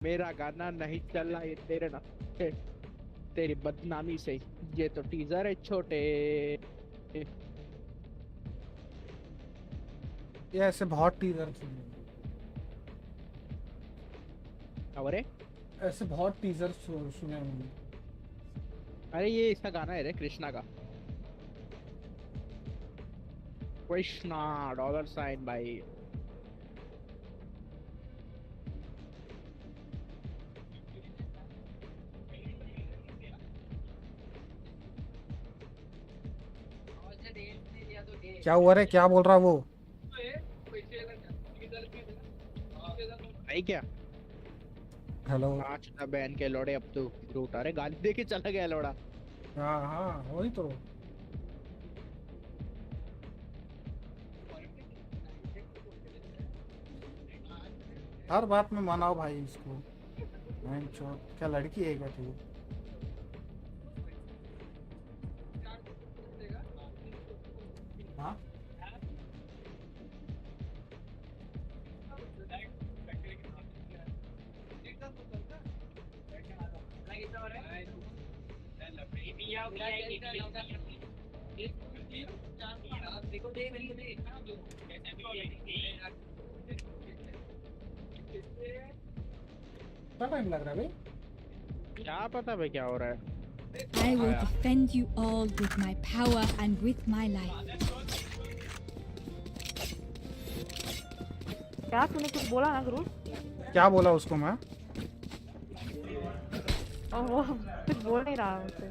मेरा गाना नहीं चल रहा, ये तेरे ना तेरी बदनामी से। ये तो टीजर है छोटे। ये ऐसे बहुत टीजर सुने, अरे ऐसे बहुत टीजर सुने मैंने। अरे ये इसका गाना है रे, कृष्णा का। कृष्णा $साइन भाई। क्या हुआ रे, क्या बोल रहा वो? भाई क्या? हेलो। आज ना बहन के लोड़े, अब तो रूट। अरे गाली दे के चला गया लोड़ा। हाँ हाँ वही तो, हर बात में मनाओ भाई इसको। क्या लड़की है क्या तू? हाँ क्या टाइम लग रहा है भाई? क्या पता भाई क्या हो रहा है। I will defend you all with my power and with my life. क्या तूने कुछ बोला ना गुरु? क्या बोला उसको मैं? वो कुछ बोल नहीं रहा मुझसे।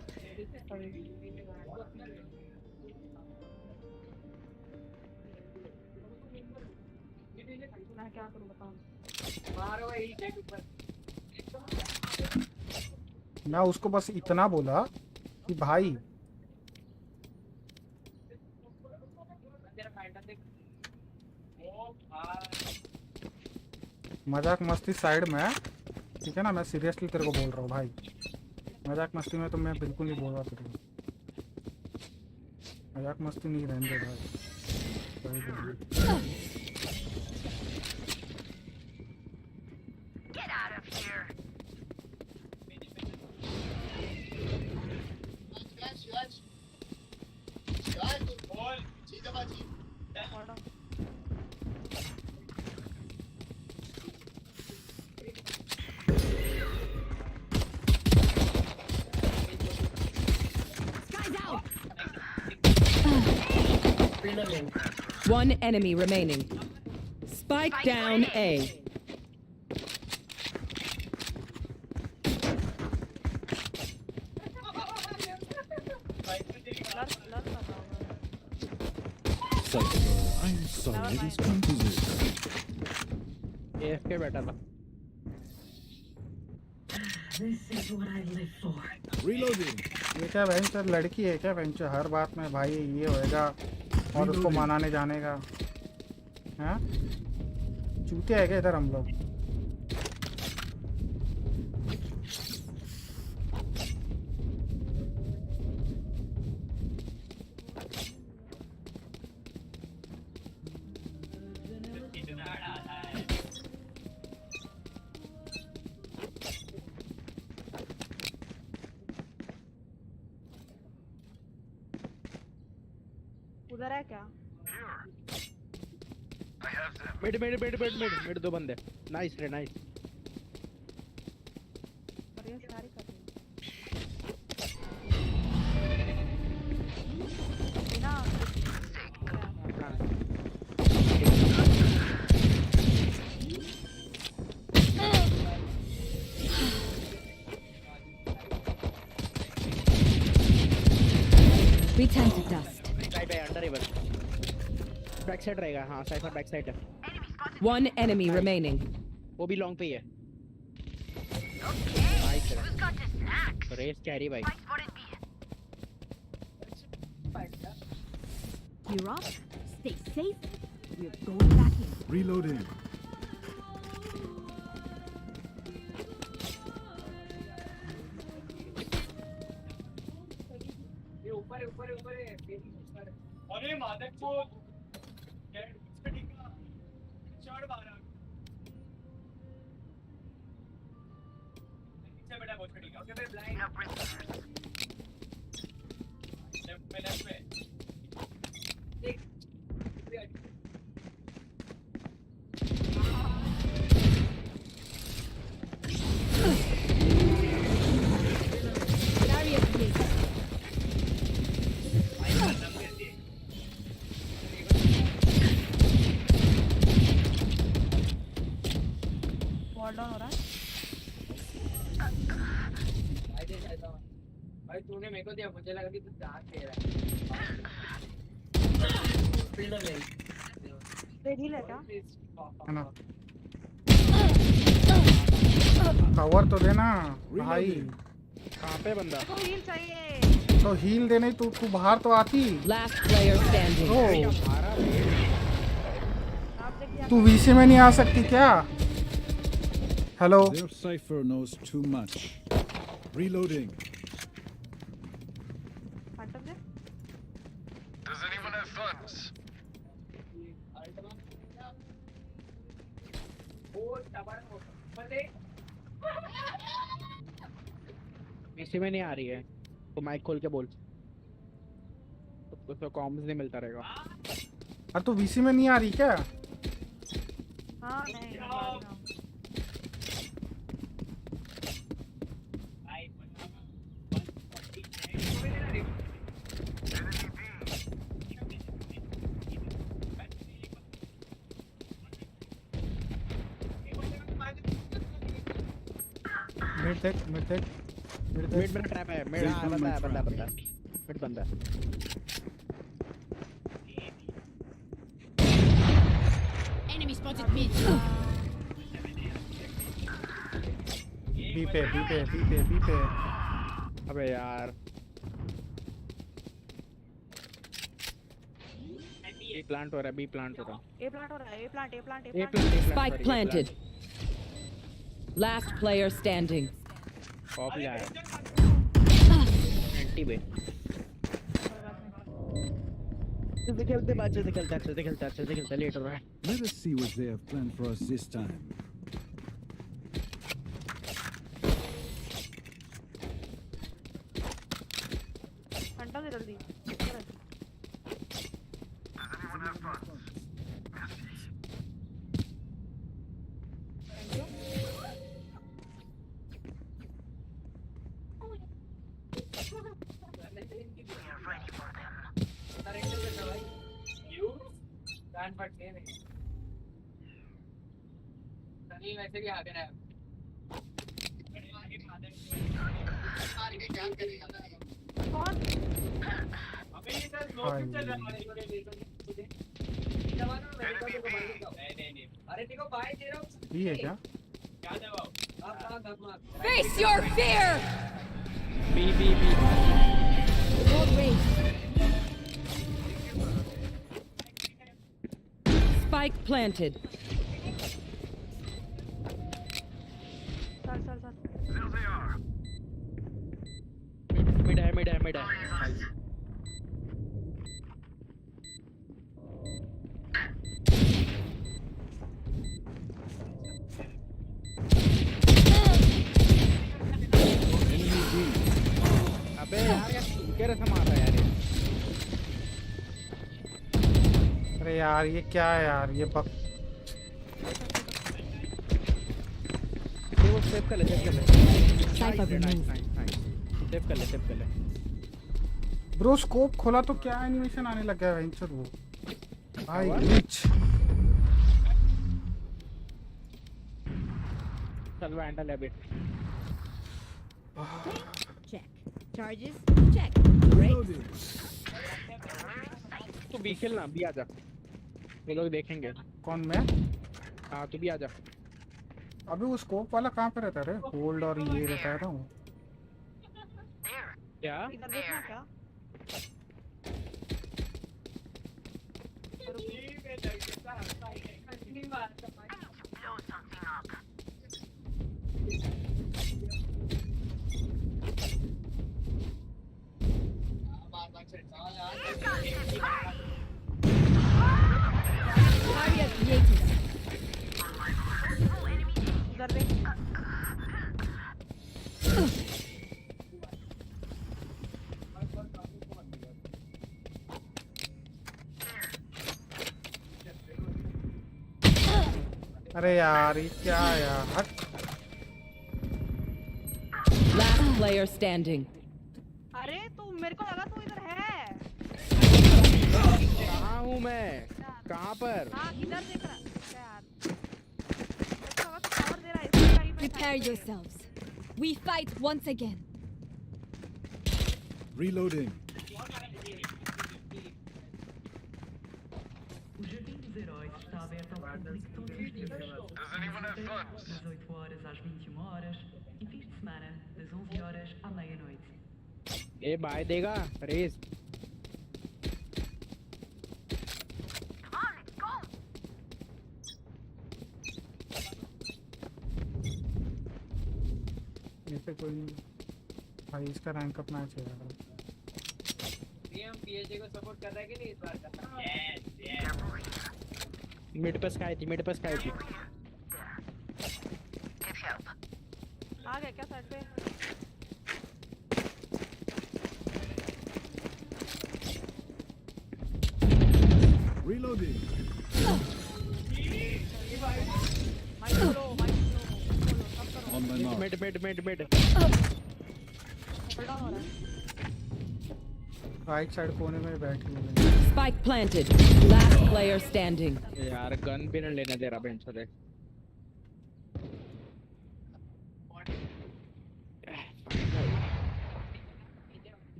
मैं क्या करूं बताओ? मैं उसको बस इतना बोला कि भाई मजाक मस्ती साइड में, ठीक है ना? मैं सीरियसली तेरे को बोल रहा हूँ भाई, मजाक मस्ती में तो मैं बिल्कुल नहीं बोल रहा तेरे को। मजाक मस्ती नहीं रहने दे भाई। One enemy remaining. Spike down A. I'm sorry, this composition. AFK बैठा था। This is what I live for. Reloading. ये क्या बहन सर लड़की है क्या बहन? हर बात में भाई ये होएगा और उसको मनाने जाने का, हाँ? चूते है क्या इधर हम लोग? उधर है क्या? मिड दो बंदे। नाइस रे नाइस। और ये सारी कर रही है ना। Return to dust. साइड है अंडर एबल। बैक साइड रहेगा। हाँ साइफर बैक साइड है। One enemy remaining. वो भी लॉन्ग पे ही है। नाइस रे। रेस कैरी भाई। You're off. Stay safe. We're going back in. Reloading. अरे मादक को शॉट मारा। इससे बेटा बहुत ठीक है ओके भाई ब्लाइंड लेफ्ट में देख वॉल डाउन हो रहा है भाई तूने मेरे को दिया मुझे लगा कि तू जान खेल रहा है रेड हिल है क्या है ना कवर तो देना भाई। कहाँ पे बंदा? तो हील चाहिए तो हील देने तू तू बाहर तो आती। Last player standing. ओ आप देखिए तू वीसी में नहीं आ सकती क्या? Hello Their cipher knows too much. Reloading. Phantom they Does anyone have funds? PC में नहीं आ रही है तो माइक खोल के बोल तो कॉम्स नहीं मिलता रहेगा। अरे तू वीसी में नहीं आ रही क्या? हाँ नहीं मिड देख मिड में ट्रैप है मिड बंदा मिड बंदा Enemy spotted mid. बी पे अबे यार बी प्लांट हो रहा है ए प्लांट हो रहा है A plant Spike planted. Last player standing. ऑफ ले आया एंटी बे अच्छे से खेलते लेट हो रहा है। Let us see what they have planned for us this time. Phantom दे जल्दी वैसे भी आगे रहा कौन अबे ये सर स्लो चल रहा है नहीं अरे देखो भाई दे रहा हूं बी है क्या? क्या जवाब आप Face your fear. बी Road rage. Spike planted. चल There they are. मिड है अबे यार क्या रसम आता है यार अरे यार ये क्या है यार ये बक वो सेव कर ले Cypher removed. सेव कर ले ब्रो स्कोप खोला तो क्या एनिमेशन आने लगा है वेंचर वो भाई ग्लिच। चल वैंडल है अभी Check. Charges. Check. Brakes. तू बी खेलना बी आजा ये लोग देखेंगे। कौन मैं? हाँ तू भी आजा। अभी वो स्कोप वाला कहाँ पे रहता है रे? होल्ड और ये रहता है ना वो। क्या इधर देखना क्या Barrier created. इधर देख अरे यार ये क्या यार हट। Last player standing. अरे तू मेरे को लगा तू इधर है। कहाँ हूँ मैं? कहाँ पर? हाँ किधर देख रहा? क्या यार? मेरे को लगा तू cover दे रहा है, इसलिए कहीं पे Prepare side पे। yourselves. We fight once again. Reloading. O Jardim dos Heróis está aberto ao público todos os dias. Does anyone have funds? Das 8 horas às 21 horas e fins de semana das 11 horas à meia-noite. A bye देगा race. ऐसे कोई नहीं भाई, इसका rank up match है यार। हम PhD को सपोर्ट कर रहा है कि नहीं इस बार का? यस मिड पे स्काई थी, मिड पे स्काई थी। आ गया क्या साइड पे? Reloading. माइक खोलो, माइक खोलो, सब करो। On my mark. Mid mid mid mid. Hold on हो रहा है। राइट साइड कोने में बैठी है। Spike planted. Last player standing. यार गन भी नहीं लेने दे रहा बेंच से।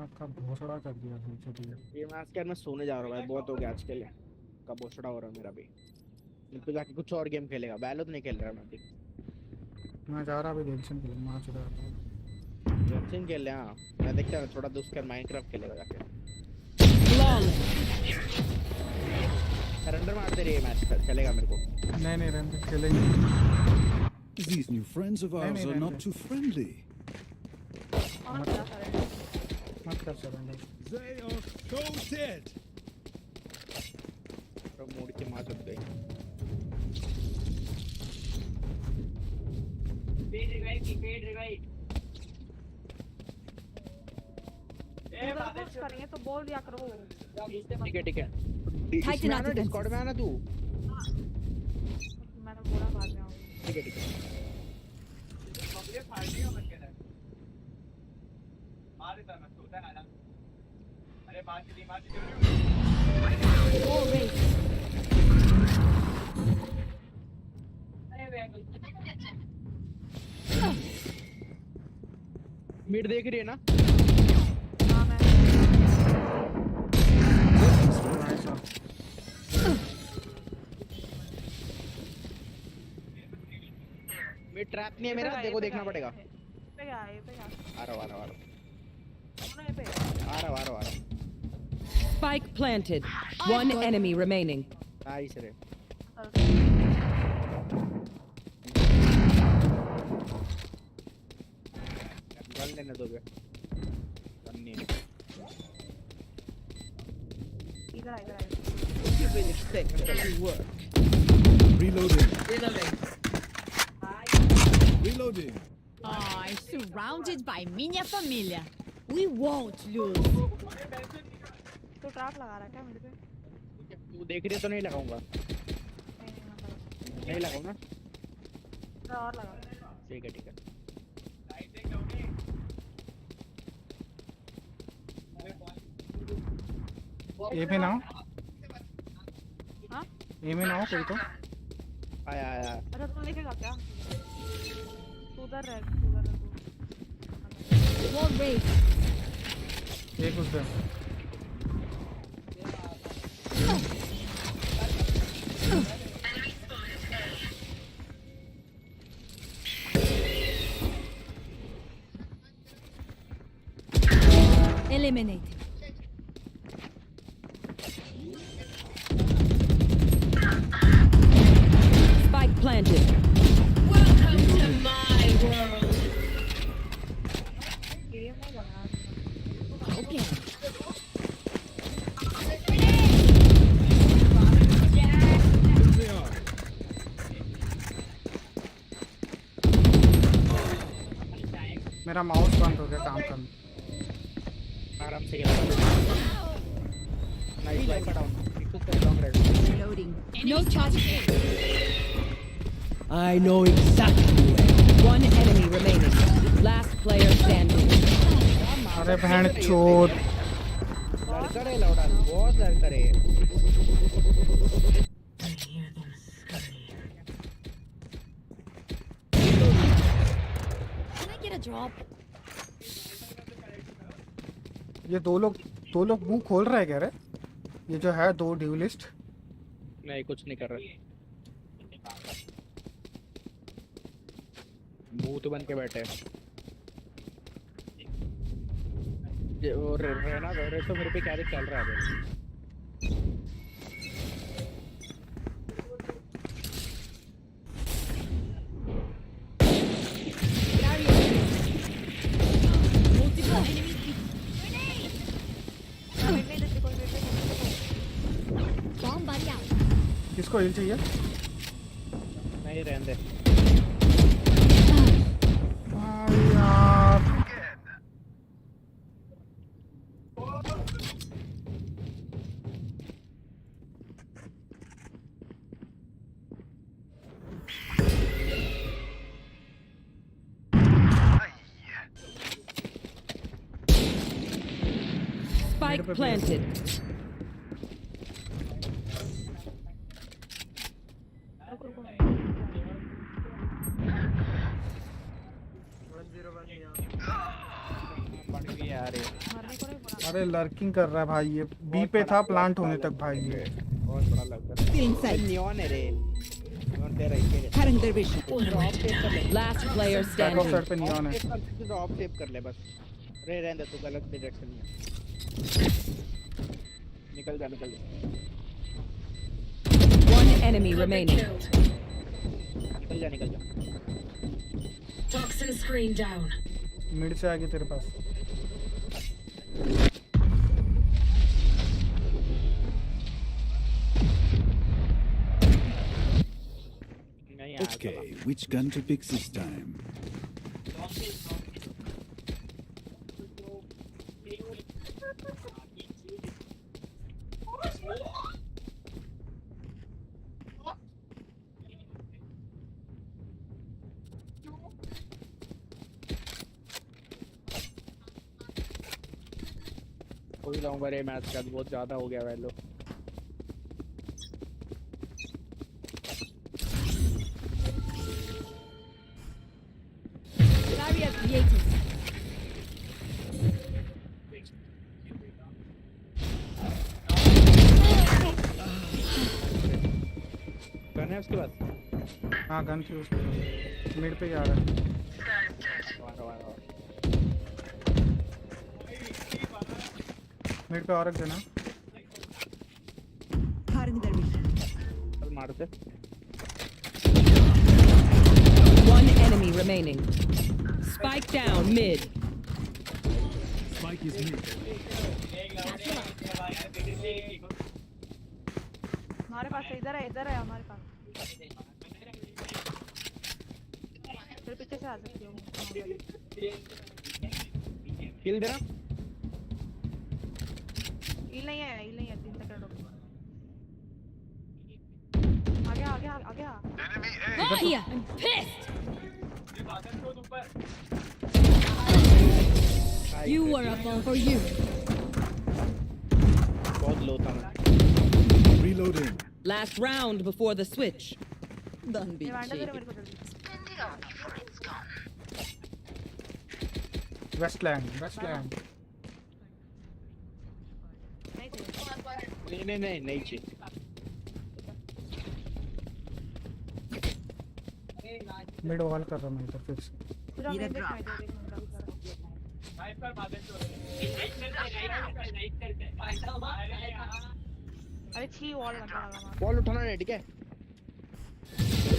आपका भोसड़ा कर दिया पीछे दिया। ये मैच के मैं सोने जा रहा हूँ भाई, बहुत हो गया आज के लिए। का भोसड़ा हो रहा है मेरा भी। तो जाके कुछ और गेम खेलेगा, वैलो तो नहीं खेल रहा मैं अभी। मैं जा रहा अभी गेम्सन के लिए, मैं चुरा रहा गेम्सिंग खेल ले। हाँ मैं देखता हूँ थोड़ा दूसरा माइनक्राफ्ट खेलेगा जाके। Flawless. सरेंडर मार दे रही है मैच, चलेगा मेरे को। नहीं नहीं रन खेलेंगे। These new friends of ours are not too friendly. और क्या करें? मत कर surrender. They are so dead. तो मोड़ के मार चुप गई। Paid revive. उधर कुछ करेंगे तो बोल दिया करो। ठीक है ठीक है। Tighten up the डिस्कॉर्ड में आना तू। मैंने बोला बाद में आओ। ठीक है ठीक है। बबले फाड़ी हो मत कहना। मार देता मैं, सोता ना। अरे मार दी। War race. अरे वे मिड देख रही है ना? हाँ मैं नाइस वन। मिड ट्रैप नहीं है मेरा, देखो देखना पड़ेगा। पे गया, ये पे गया। आ रहा हूँ। दोनों ये पे गया। आ रहा हूँ। Spike planted. One enemy remaining. Nice रे। गन लेने दोगे? गन नहीं है। इधर आ। Reloading. Reloading. I'm surrounded by minha família. We won't lose. तो ट्रैप लगा रहा है क्या मेरे पे? तू देख रही है तो नहीं लगाऊंगा। नहीं लगाऊंगा। और लगा। ठीक है ठीक है। ए में ना हो। हाँ? ए में ना हो कोई तो। आया। अरे तू देखेगा क्या? तू उधर रह तू। War race. एक उस पे। Eliminated. Spike planted. गेम में लगा। Okay. Here they are. मेरा माउस बंद हो गया काम करना। आराम से खेल। Nice viper down. Long red Loading. No charges. I know exactly where. One enemy remaining. Last player standing. अरे बहन चोद लड़का रे लौड़ा बहुत लड़का रे Can I get a drop? ये दो लोग मुंह खोल रहे हैं क्या रे? ये जो है दो ड्यूलिस्ट नहीं कुछ नहीं कर रहे भूत बन के बैठे ये और रहना रे तो मेरे पे कैरी चल रहा है अभी Multiple enemies. Bomb buddy out. किसको हिल चाहिए? नहीं रहने दे यार Spike planted. अरे लर्किंग कर रहा है भाई ये बी पे था प्लांट होने तक भाई ये बहुत बड़ा लगता है Feeling sight. नियॉन है रे नियॉन दे रहा है Current their vision. Drop tape कर ले Last player back of standing. Side पे नियॉन है ड्रॉप टेप कर ले बस रे रहने दे तू गलत डायरेक्शन में निकल जा One enemy remaining. निकल जा Toxin screen down. मिड से आगे तेरे पास नहीं Okay, which gun to pick this time? कोई लाऊंगा रे मैच का बहुत ज्यादा हो गया वैल्यू Barrier created. गन है उसके पास हाँ गन थी उसके मिड पे जा रहा है मिड पे और एक जना Current their vision. चल मार दे One enemy remaining. Spike down mid. Spike is mid. हमारे पास इधर है हमारे पास फिर पीछे से आ सकती हो किल देना हील नहीं है 3 सेकंड रुको आगे आ Oh, here. I'm pissed. You were a ball for you. बहुत लो था मैं Reloading. Last round before the switch. Don't be ये वांडा दे cheap. मेरे को जल्दी वेस्टलैंड नहीं चाहिए नहीं चाहिए मिड वॉल कर रहा हूँ मैं इधर फिर से पूरा Need a मैं देख drop. अरे छी वॉल लगा लगा बॉल उठाना नहीं ठीक है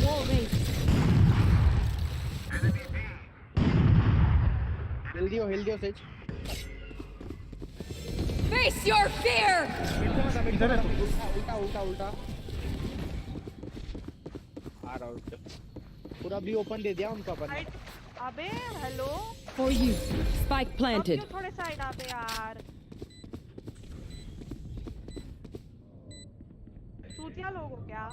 Wall raised. हिल दियो सेज Face your fear. इधर है तू उल्टा आ रहा हूँ पूरा भी ओपन दे दिया उनको अपन साइड अबे hello For you. Spike planted. क्यों थोड़े साइड आ पे यार चूतिया लोग हो क्या?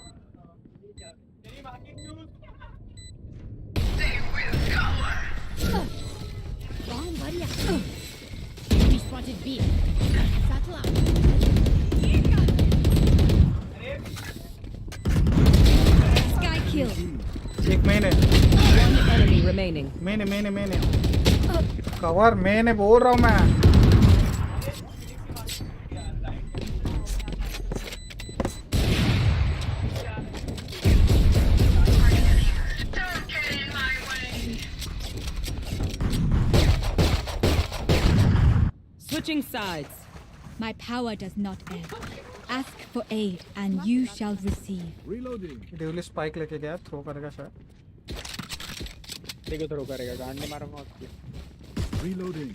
Bomb buddy. We spotted B. Satchel out. Sky kill. एक मैंने One enemy remaining. मैंने कवर मैंने बोल रहा हूँ मैं। Switching sides. My power does not end. Ask for aid and you shall receive. Reloading. Duly spike लेके गया, थ्रो करेगा शायद। देखो थ्रो करेगा, गांड नहीं मारूंगा उसकी। Reloading.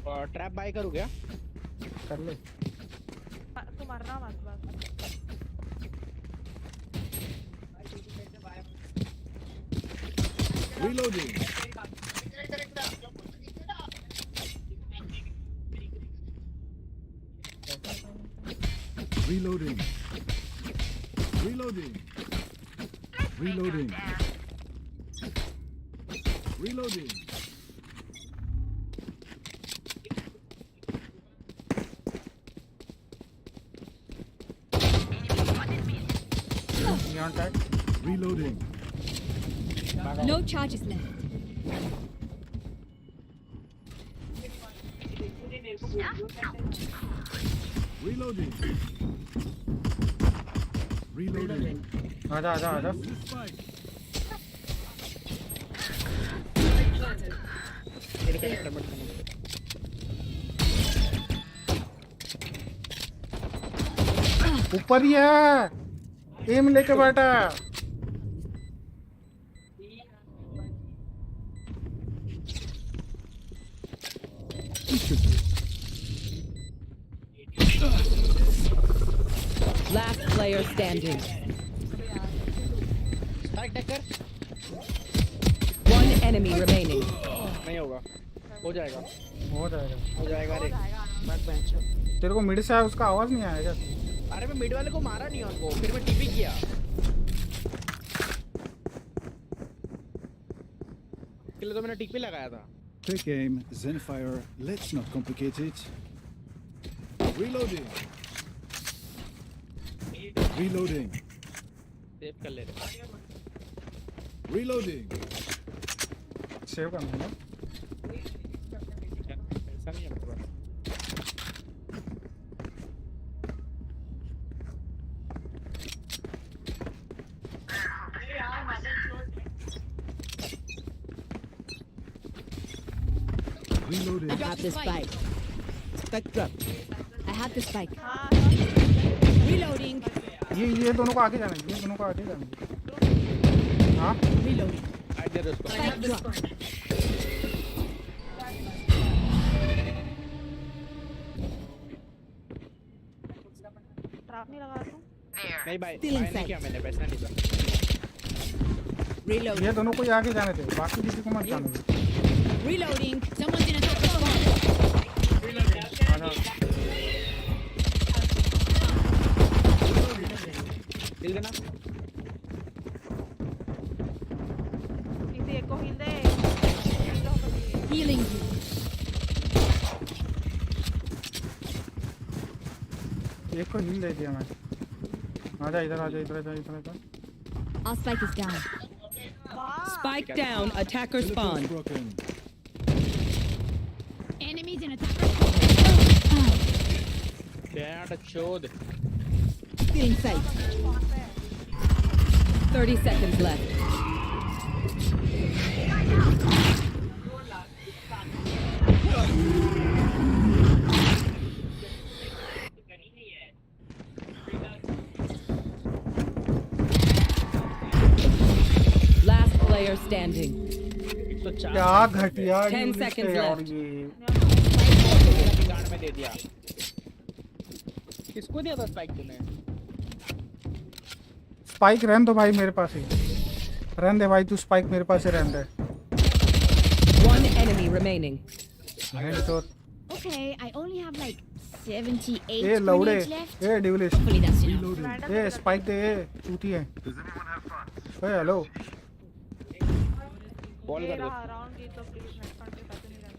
और ट्रैप बाय करूँ क्या? कर ले। तू मरना मत बस। Reloading. Reloading. Reloading. Reloading. Reloading. Neon tag. Reloading. No charges left. Reloading. Reloading. आजा आजा आजा। Spike. मेरे कनेक्टर मत करना। ऊपर ही है, एम लेके बैठा। Last player standing. Spike Tacker One enemy remaining. नहीं होगा, हो जाएगा हो जाएगा। रे। मत बेंच। तेरे को मिड से आया, उसका आवाज नहीं आया क्या? अरे मैं मिड वाले को मारा नहीं उनको, फिर मैं टीपी किया। किले तो मैंने टीपी लगाया था। Quick aim, Zenfire. Let's not complicate it. Reloading. Reloading. Save कर ले रहे। Reloading. सेव करना है। ऐसा नहीं है मेरे पास। Reloading. I have the spike. Spike drop. I have the spike. Reloading. ये दोनों को आगे जाना है, ये दोनों को आगे जाना है। हाँ Reloading. आई दे दो उसको। Spike drop. ट्रैप नहीं लगा तू? नहीं भाई, Still बाय inside. नहीं किया मैंने, पैसा नहीं था। Reload. ये दोनों को ही आगे जाने थे, बाकी किसी को मत जाने दे। Reloading. Someone's gonna attack the spawn. दिल देना। किसी एक को हील दे। Healing you. एक को हील दे दिया मैं। आजा इधर, आजा इधर, आजा इधर, आजा। Our spike is down. Spike down. Attacker spawn. Broken. Enemies in attack. Damn it, chod. Feeling safe. 30 seconds left. Last player standing. क्या घटिया 10 seconds और left. ये गार्ड में दे दिया। किसको दिया था स्पाइक तूने? स्पाइक रहने दो भाई, मेरे पास ही रहने दे भाई, तू स्पाइक मेरे पास ही रहने दे। One enemy remaining. रहने तो Okay, I only have like 78 ए लौड़े grenades left. ए डिवलिश Hopefully that's enough. Reloading. ए स्पाइक दे ए चूती है ए हेलो बॉल कर दो रहा राउंड की तो प्लीज नेट कंट्री पैसे नहीं रहने।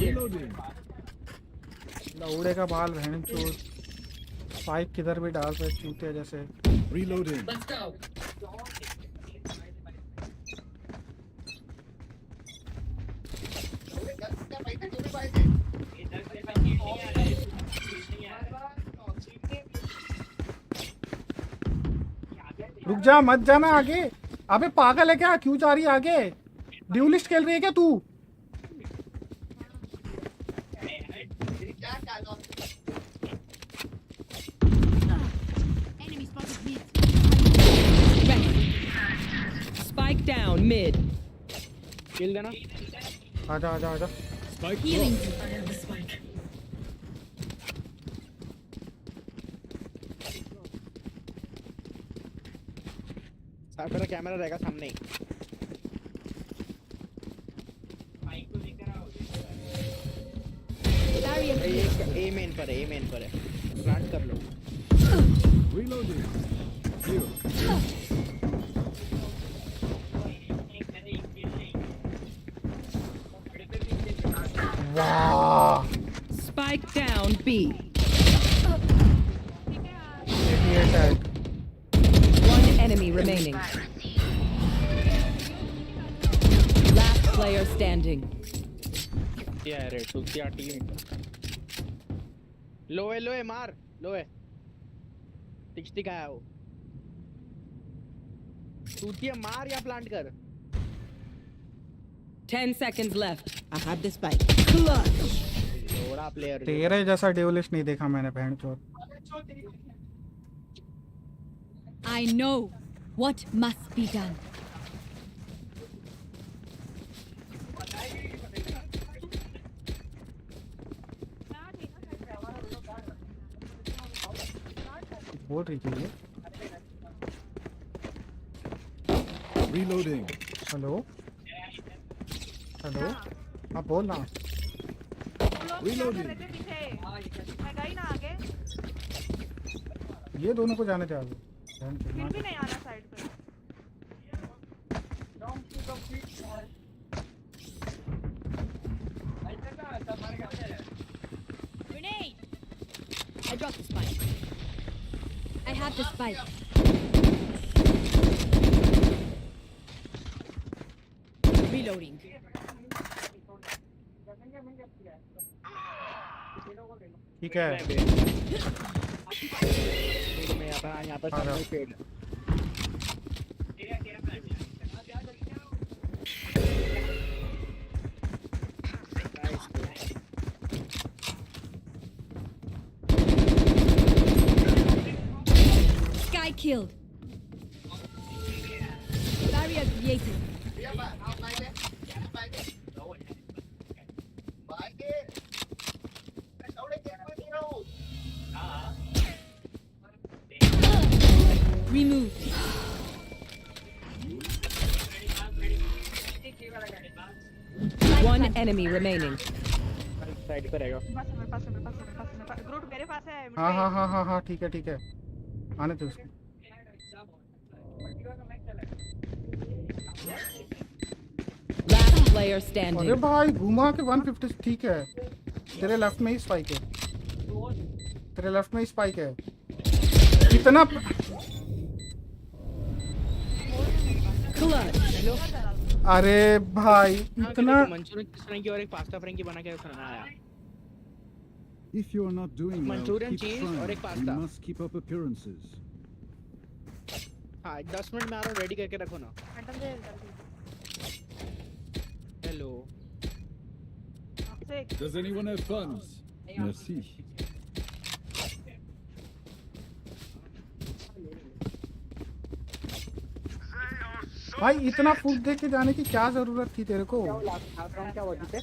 Reloading. लौड़े का बाल बहन चोद स्पाइक किधर भी डाल रहे चूते जैसे Reloading. रुक जा मत जाना आगे अबे पागल है क्या क्यों जा रही है आगे ड्यूलिस्ट खेल रही है क्या तू Enemy spotted mid. Spike down mid. किल देना आजा आजा आजा Spike Healing. dropped. तेरा कैमरा रहेगा सामने ही ए मेन पर है प्लांट कर लो Reloading. Here. वाह Spike down B. 88 है One enemy remaining. Last player standing. क्या है रेड 230 लो है मार लो है टिक आया वो तूतिया मार या प्लांट कर 10 seconds left. I have the spike. थोड़ा प्लेयर तेरे जैसा ड्यूलिस्ट नहीं देखा मैंने बहन चोद I know what must be done. बोल रही थी ये Reloading. हेलो हेलो हाँ बोल ना Reloading. रहते पीछे मैं गई ना आगे ये दोनों को जाने दे आगे बहन चोद, फिर भी नहीं आना साइड पे Grenade! I dropped the spike. I have the spike. Reloading. ठीक है मैं यहाँ पर आ रहा। सामने पेड़ Sky killed. Barrier created. Removed. One enemy remaining. Side पर रहेगा मेरे पास ग्रुट मेरे पास है हाँ हाँ हाँ हाँ हाँ ठीक है आने दो उसको Last player अरे standing. भाई घुमा के 150 ठीक है तेरे लेफ्ट में ही स्पाइक है कितना Clutch. अरे भाई इतना मंचूरियन किस तरह की और एक पास्ता फ्रेंकी बना के खाना आया If you are not doing well, Manchurian keep cheese trying. और एक You pasta. must keep up appearances. हाँ 10 मिनट में आ रहा हूँ रेडी करके रखो ना फैंटम दे जल्दी हेलो आपसे Does anyone have funds? Merci. भाई इतना फूड दे के जाने की क्या जरूरत थी तेरे को लास्ट राउंड क्या हुआ जीते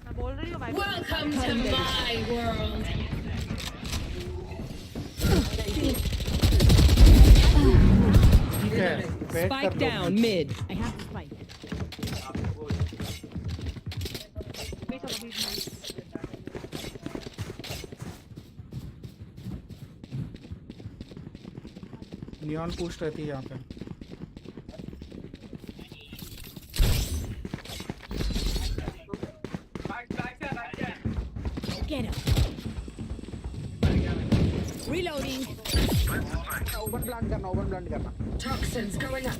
मैं बोल रही हूँ भाई Welcome to my world. ठीक है वेट Spike कर लो down mid. I have the spike. Neon push रहती है यहाँ पे। Get up. Reloading. Open plant करना। Toxins going up.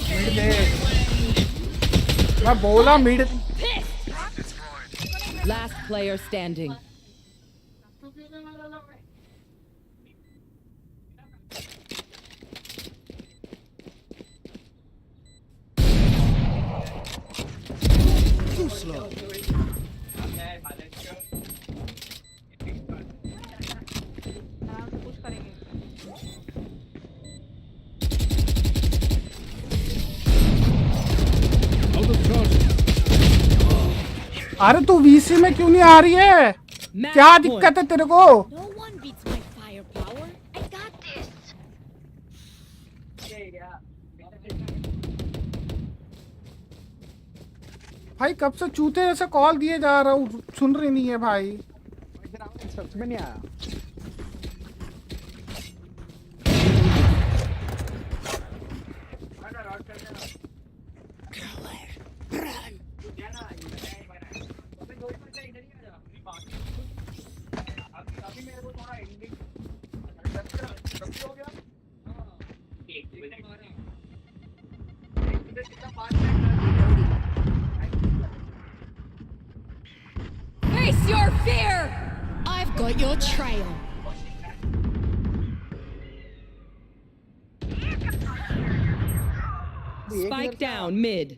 Mid day. मैं बोला mid. Last player standing. Too slow. आराम से पुश करेंगे। Out of charges. अरे तू वीसी में क्यों नहीं आ रही है? क्या दिक्कत है तेरे को? No one beats my firepower. I got this. भाई कब से चूते ऐसे कॉल दिए जा रहा हूँ, सुन रही नहीं है भाई। सच में नहीं आया। Face your fear. I've got your trail. Spike down mid.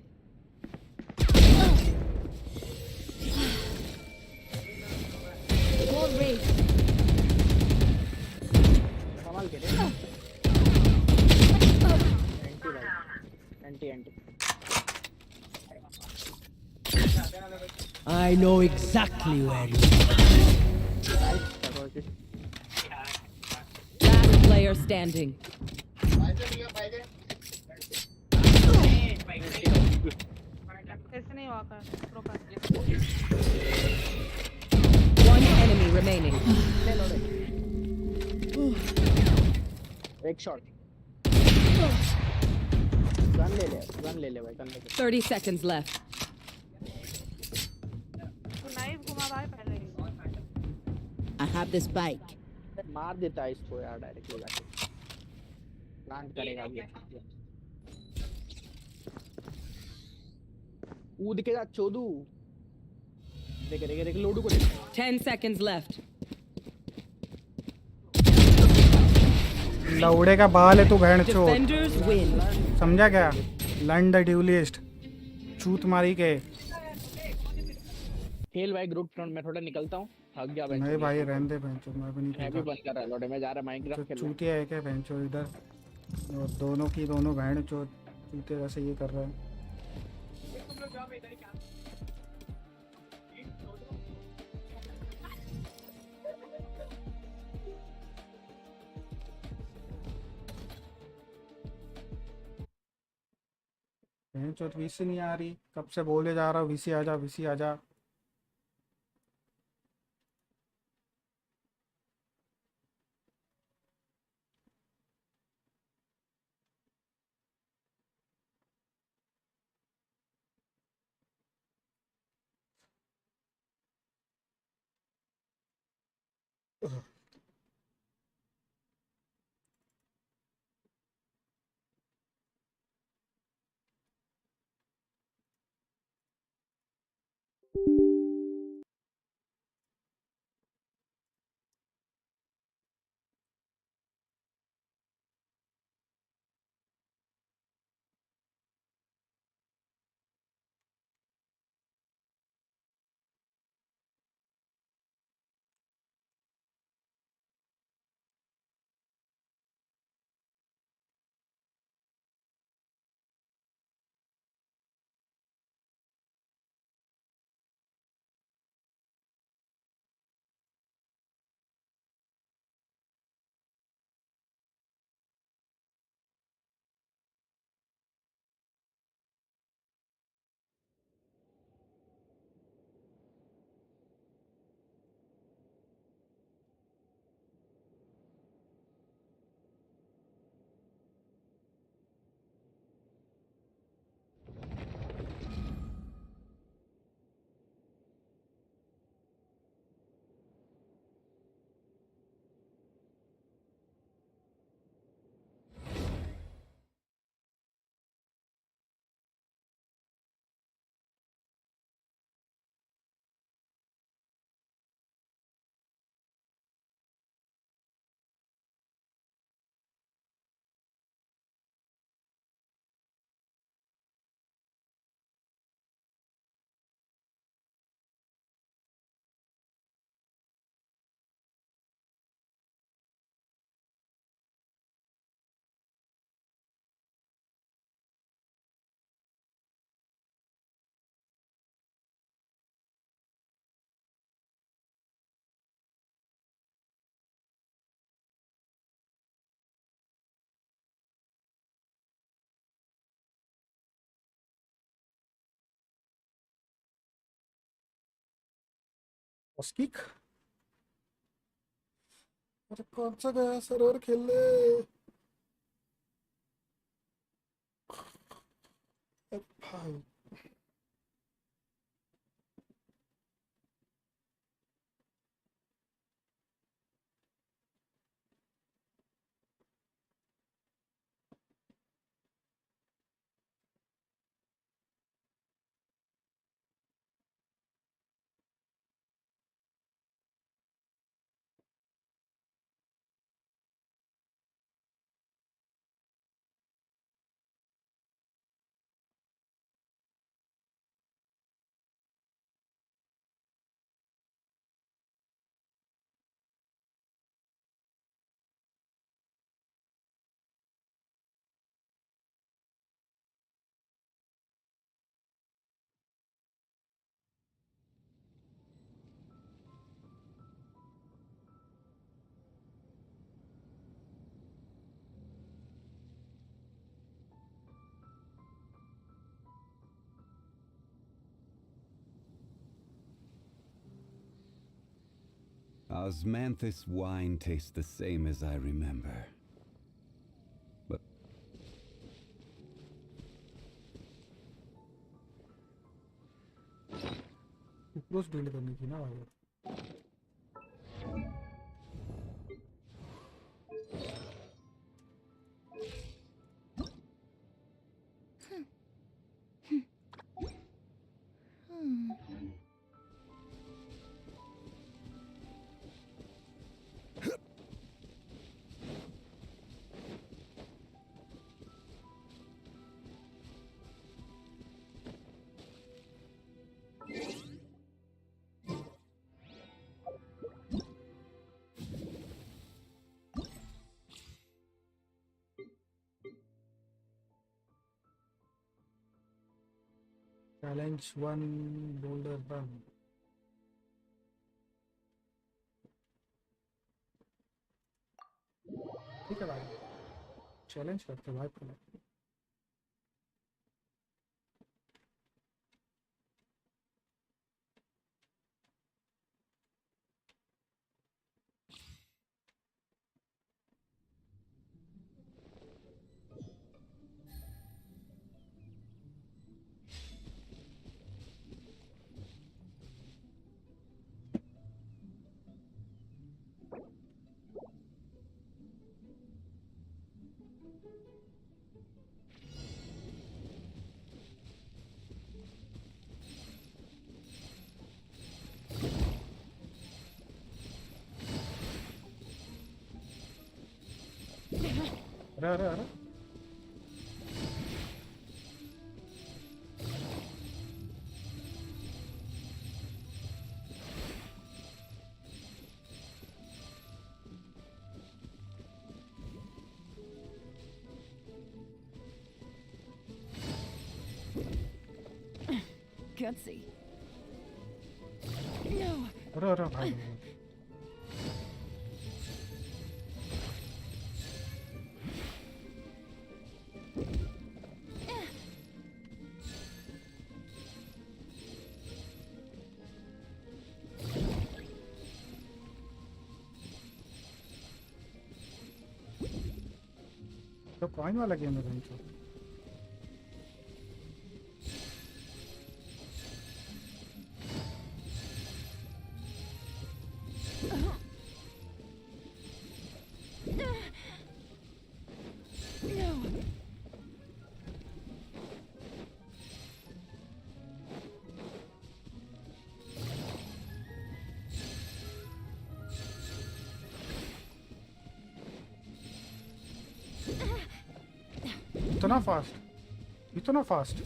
Wall raised. कमाल के anti I know exactly where you Last player standing. ऐसे नहीं हुआ कर प्रोकर। One enemy remaining. एक शॉट। गन ले भाई, गन ले। 30 seconds left. तू नाइफ घुमा भाई पहले ही। I have this bike. मार देता है इसको यार डायरेक्टली जाके। प्लांट करेगा ये। कूद के जा चोदू। देख लोडू को देख। 10 seconds left. लौड़े का बाल है तू बहन चो। Defenders win. समझा क्या? Land the dualist. चूत मारी के। खेल भाई ग्रुप टूर्नामेंट में, थोड़ा निकलता हूँ, थक गया भाई। नहीं भाई रहने दे बहन चो, मैं भी नहीं मैं भी खेलता। बंद कर रहा लौटे, मैं जा रहा माइनक्राफ्ट खेलने। चूतिया है क्या बहन चो इधर? और दोनों की दोनों बहन चो चूते वैसे ये कर रहे हैं। बहन चो वीसी नहीं आ रही, कब से बोले जा रहा हूँ वीसी आजा वीसी आजा। स्किक अरे कौन सा गया सर्वर खेलने भाई Osmanthus wine tastes the same as I remember. But close deal करनी थी ना भाई Challenge 1 boulder run. ठीक है भाई चैलेंज करते भाई पहले अरे Gutsy. अरे भाई तो कॉइन वाला गेम है भाई इतना fast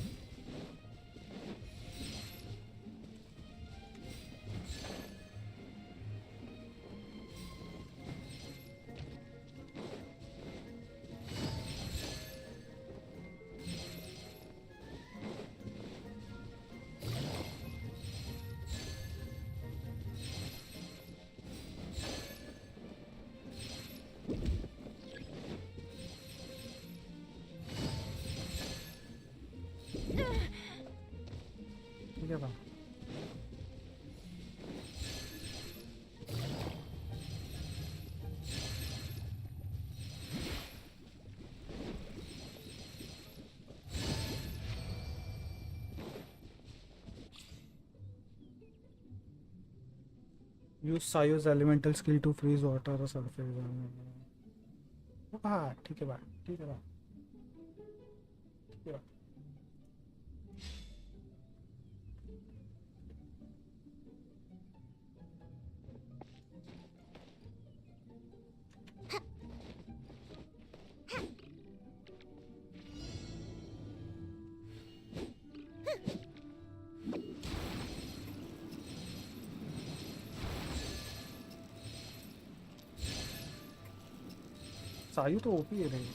use Sayu's elemental skill to freeze water और सरफेस। हाँ ठीक है भाई, ठीक है भाई, ठीक है भाई। सायु तो ओपी है नहीं।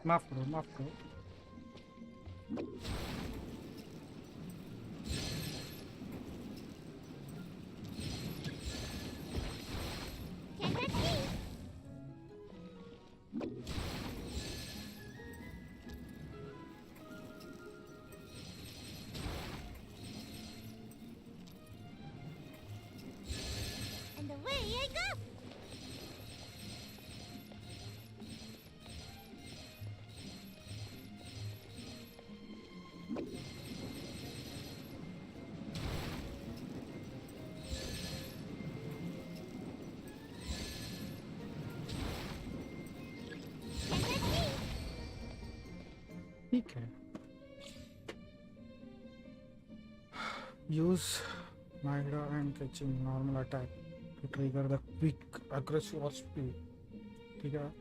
माफ करो, माफ करो। And away I go. ठीक है। यूज माइग्रा and catching normal attack to trigger the quick aggressive और स्पीड। ठीक है।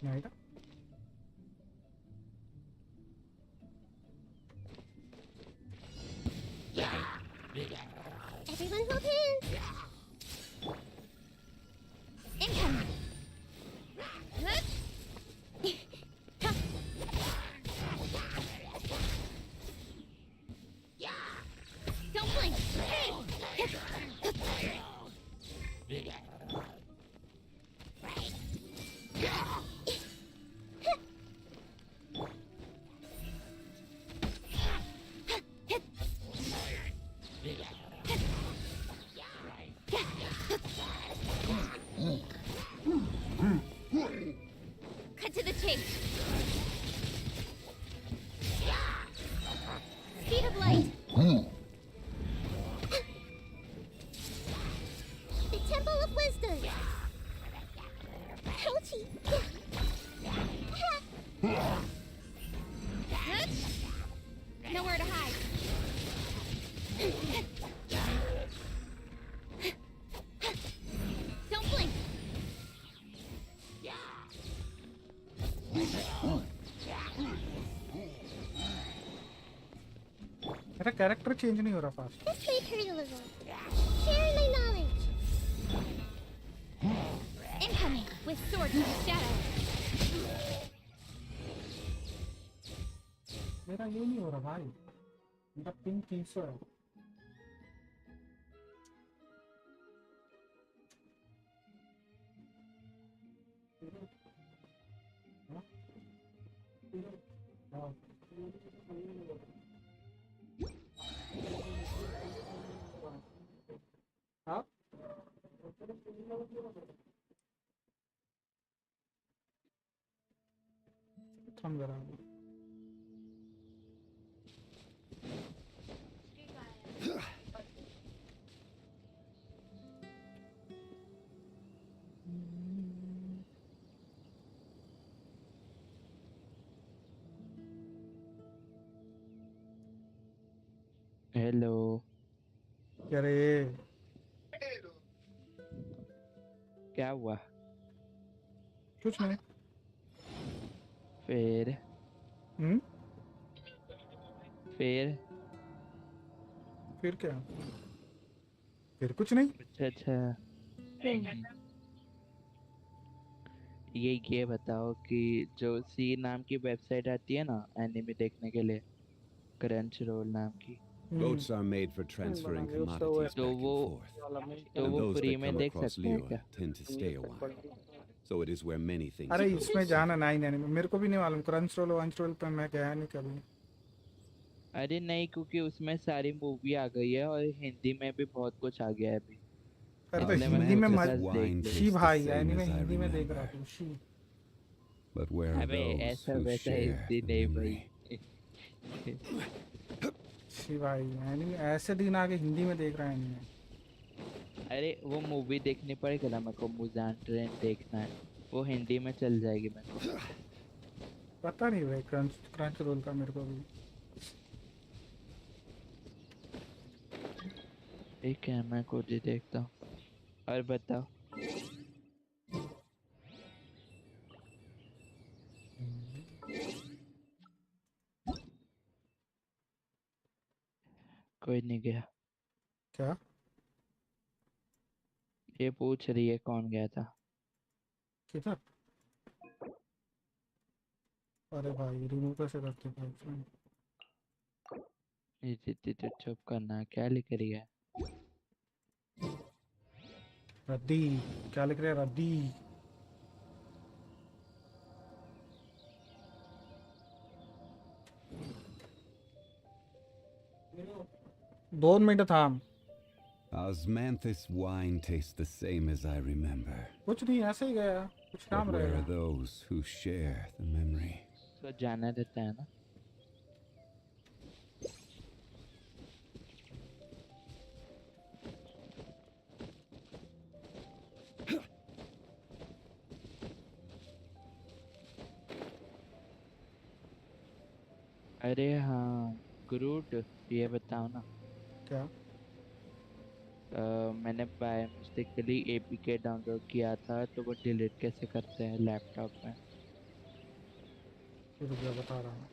माइग्रा Everyone hold hands. Incoming. Don't blink. Cut to the chase. Speed of light. The Temple of Wisdom. Ouchie. Nowhere to hide. Don't blink. मेरा character change नहीं हो रहा fast. This may hurt a little. Sharing my knowledge. Incoming with sword to the shadow. मेरा ये नहीं हो रहा भाई, मेरा पिंग 300 है। हाँ थम जरा। हेलो। क्या रे? क्या हुआ? कुछ नहीं। फिर फिर क्या, फिर कुछ नहीं। अच्छा ये बताओ कि जो सी नाम की वेबसाइट आती है ना एनिमे देखने के लिए, क्रंच रोल नाम की, Boats are made for transferring commodities तो back वो and forth. And those free that में come देख across सकते हैं Leo क्या? tend to stay a while. So it is where many things अरे go. इसमें जाना नहीं, मेरे को भी नहीं मालूम, क्रंच रोल वंच रोल पे मैं गया नहीं कभी। अरे नहीं, क्योंकि उसमें सारी मूवी आ गई है और हिंदी में भी बहुत कुछ आ गया है अभी। अरे तो How's हिंदी में Mantis मत wine शी taste the भाई, same anime as I Hindi में देख रहा remember? तू शी। But where are अबे those ऐसा who वैसा share हिंदी the नहीं memory? भाई। शी भाई, एनीमे ऐसे दिन आगे हिंदी में देख रहा है एनीमे। अरे वो मूवी देखनी पड़ेगी ना मेरे को, मुजान ट्रेन देखना है, वो हिंदी में चल जाएगी मेरे को। पता नहीं भाई, क्रंच रोल का मेरे को भी। ठीक है, मैं खुद ही देखता हूँ। और बताओ। कोई नहीं गया। क्या? ये पूछ रही है कौन गया था। किधर? अरे भाई रिमूव कैसे करते हैं इसमें? ये जितनी तो चुप करना, क्या लिख रही है? रद्दी, क्या लिख रहे हैं रद्दी? दो मिनट थाम। Osmanthus wine tastes the same as I remember. कुछ नहीं, ऐसे ही गया, कुछ But काम where रहेगा। are those who share the memory? तो जाना रहता है ना। अरे हाँ ग्रूट, ये बताओ ना। क्या? मैंने बाय मिस्टेकली एपीके डाउनलोड किया था, तो वो डिलीट कैसे करते हैं लैपटॉप में? रुक जा, बता रहा हूँ।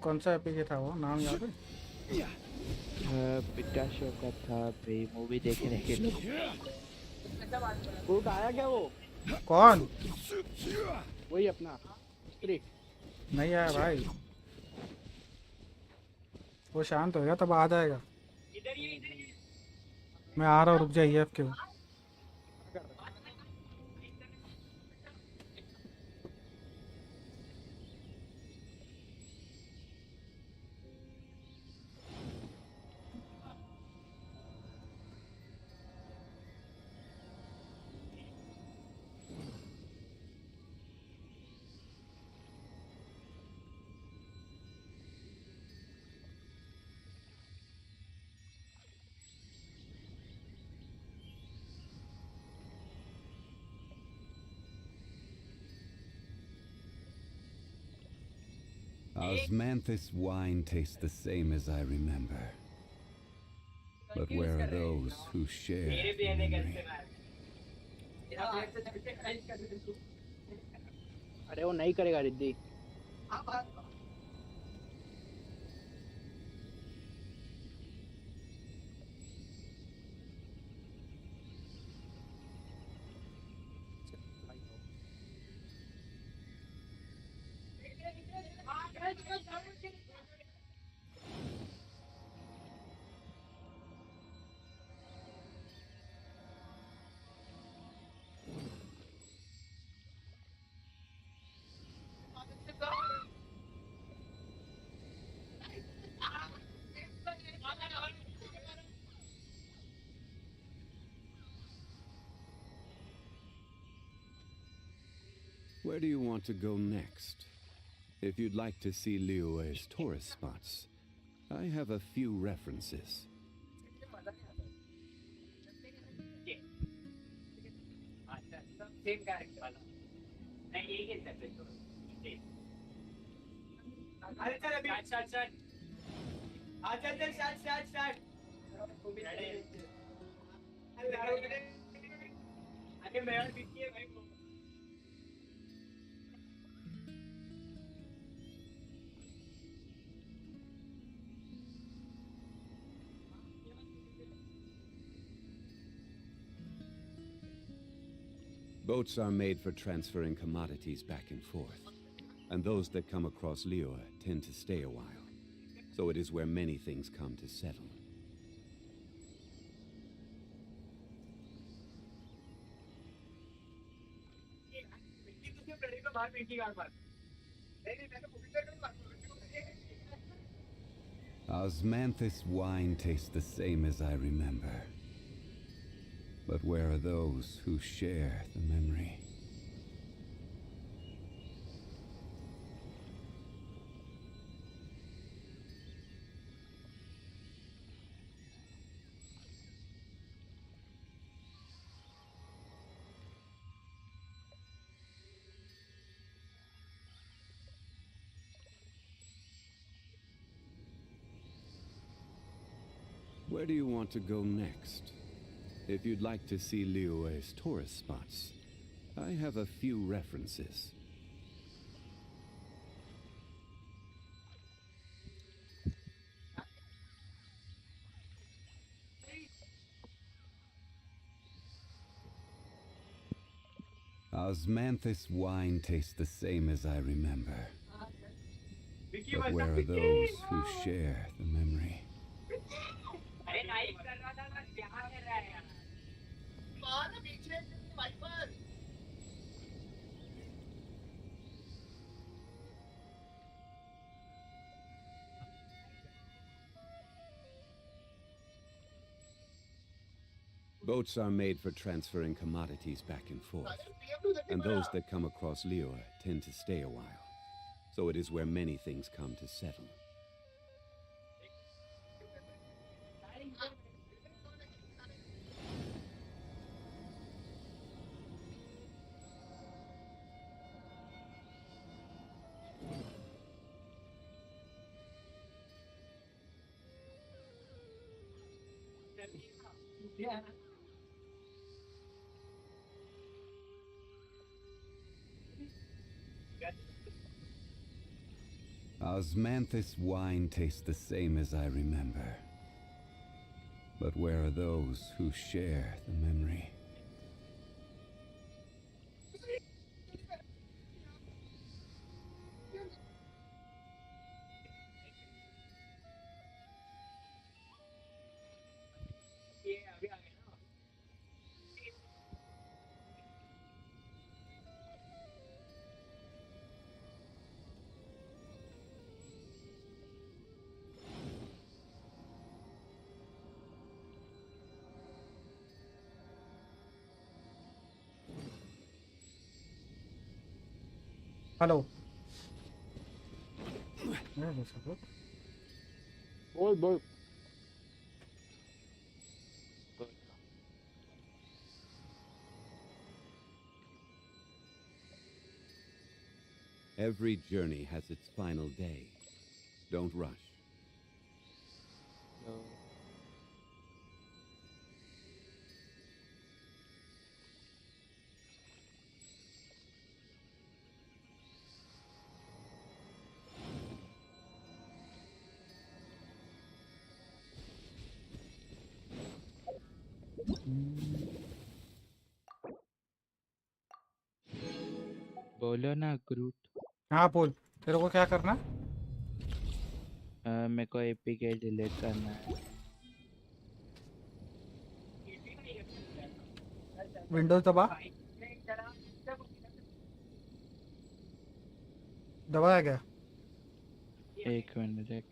कौन सा एपीके था वो, नाम याद है? पिकाशो का था भाई, मूवी देखने के लिए। ग्रूट आया क्या वो? कौन? वही अपना स्त्री। नहीं आया भाई, वो शांत हो गया तब आ जाएगा। मैं आ रहा हूँ, रुक जाइए आपके। Osmanthus wine tastes the same as I remember. But where are those who share the memory? अरे वो नहीं करेगा Riddhi. Where do you want to go next? If you'd like to see Liyue's tourist spots, I have a few references. Same character वाला नहीं, यही खेल सकते हैं। अरे चल अभी स्टार्ट आ चल स्टार्ट अरे मैं और बिकी है भाई। Boats are made for transferring commodities back and forth, and those that come across Liyue tend to stay a while. So it is where many things come to settle. Osmanthus wine tastes the same as I remember. But where are those who share the memory? Where do you want to go next? If you'd like to see Liyue's tourist spots, I have a few references. Osmanthus wine tastes the same as I remember. But where are those who share the memory? Boats are made for transferring commodities back and forth, and those that come across Liyue tend to stay a while. So it is where many things come to settle. Osmanthus wine tastes the same as I remember. But where are those who share the memory? Hello बोल बोल Every journey has its final day. Don't rush. No. बोलो ना ग्रूट। हाँ बोल, तेरे को क्या करना? मेरे को एपीके डिलीट करना है। विंडोज दबा, दबाया गया? एक minute.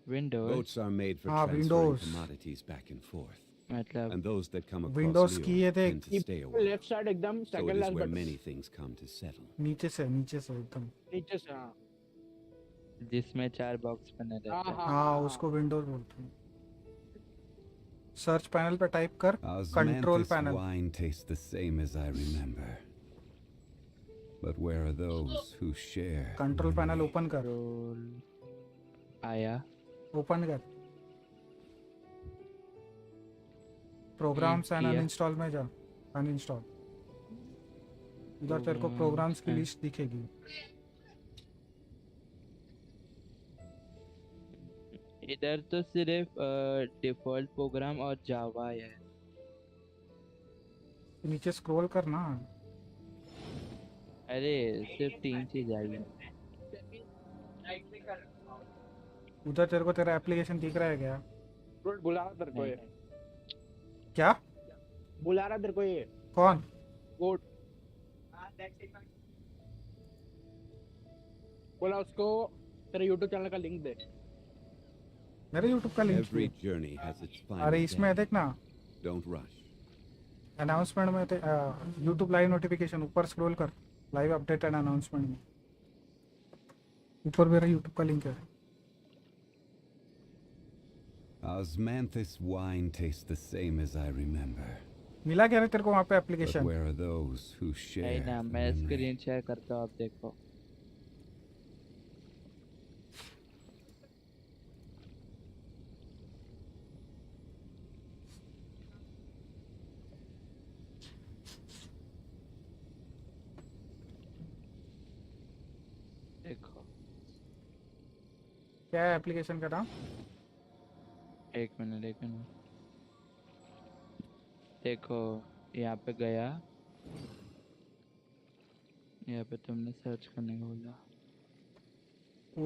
Windows. Boats are made for हाँ, transferring Windows. commodities back and forth, मतलब and those that come across Windows की ये Liyue देख, tend to stay a while. Left side एकदम So it second is last where button many things come to settle. नीचे से एकदम। नीचे से हाँ जिसमें 4 बॉक्स बने रहते हाँ हैं। हाँ हाँ, उसको विंडोज बोलते हैं। सर्च पैनल पे टाइप कर control Osmanthus panel. wine tastes the same as I remember. But where are those who share? Control panel memory? Open कर, आया ओपन कर। प्रोग्राम्स एंड किया। अनइंस्टॉल में जा, अनइंस्टॉल। इधर तेरे को प्रोग्राम्स की लिस्ट दिखेगी। इधर तो सिर्फ डिफॉल्ट प्रोग्राम और जावा है। नीचे स्क्रॉल करना। अरे सिर्फ 3 चीज आई है। उधर तेरे को तेरा एप्लीकेशन दिख रहा है क्या? बुला रहा तेरे को ये। क्या बुला रहा तेरे को ये? कौन? गोट। बोला उसको तेरे YouTube चैनल का लिंक दे। मेरे YouTube का link? Every journey has its final अरे इसमें देख ना, Don't rush. अनाउंसमेंट में YouTube लाइव नोटिफिकेशन ऊपर स्क्रॉल कर, लाइव अपडेट एंड अनाउंसमेंट में ऊपर मेरा YouTube का लिंक है। Osmanthus wine tastes the same as I remember. मिला क्या रे तेरे को वहाँ पे But application? where are those who share नहीं ना, the मैं memory? स्क्रीन शेयर करता हूँ, आप देखो। देखो क्या है एप्लीकेशन का नाम? एक मिनट देखो, यहाँ पे गया, यहाँ पे तुमने सर्च करने को बोला,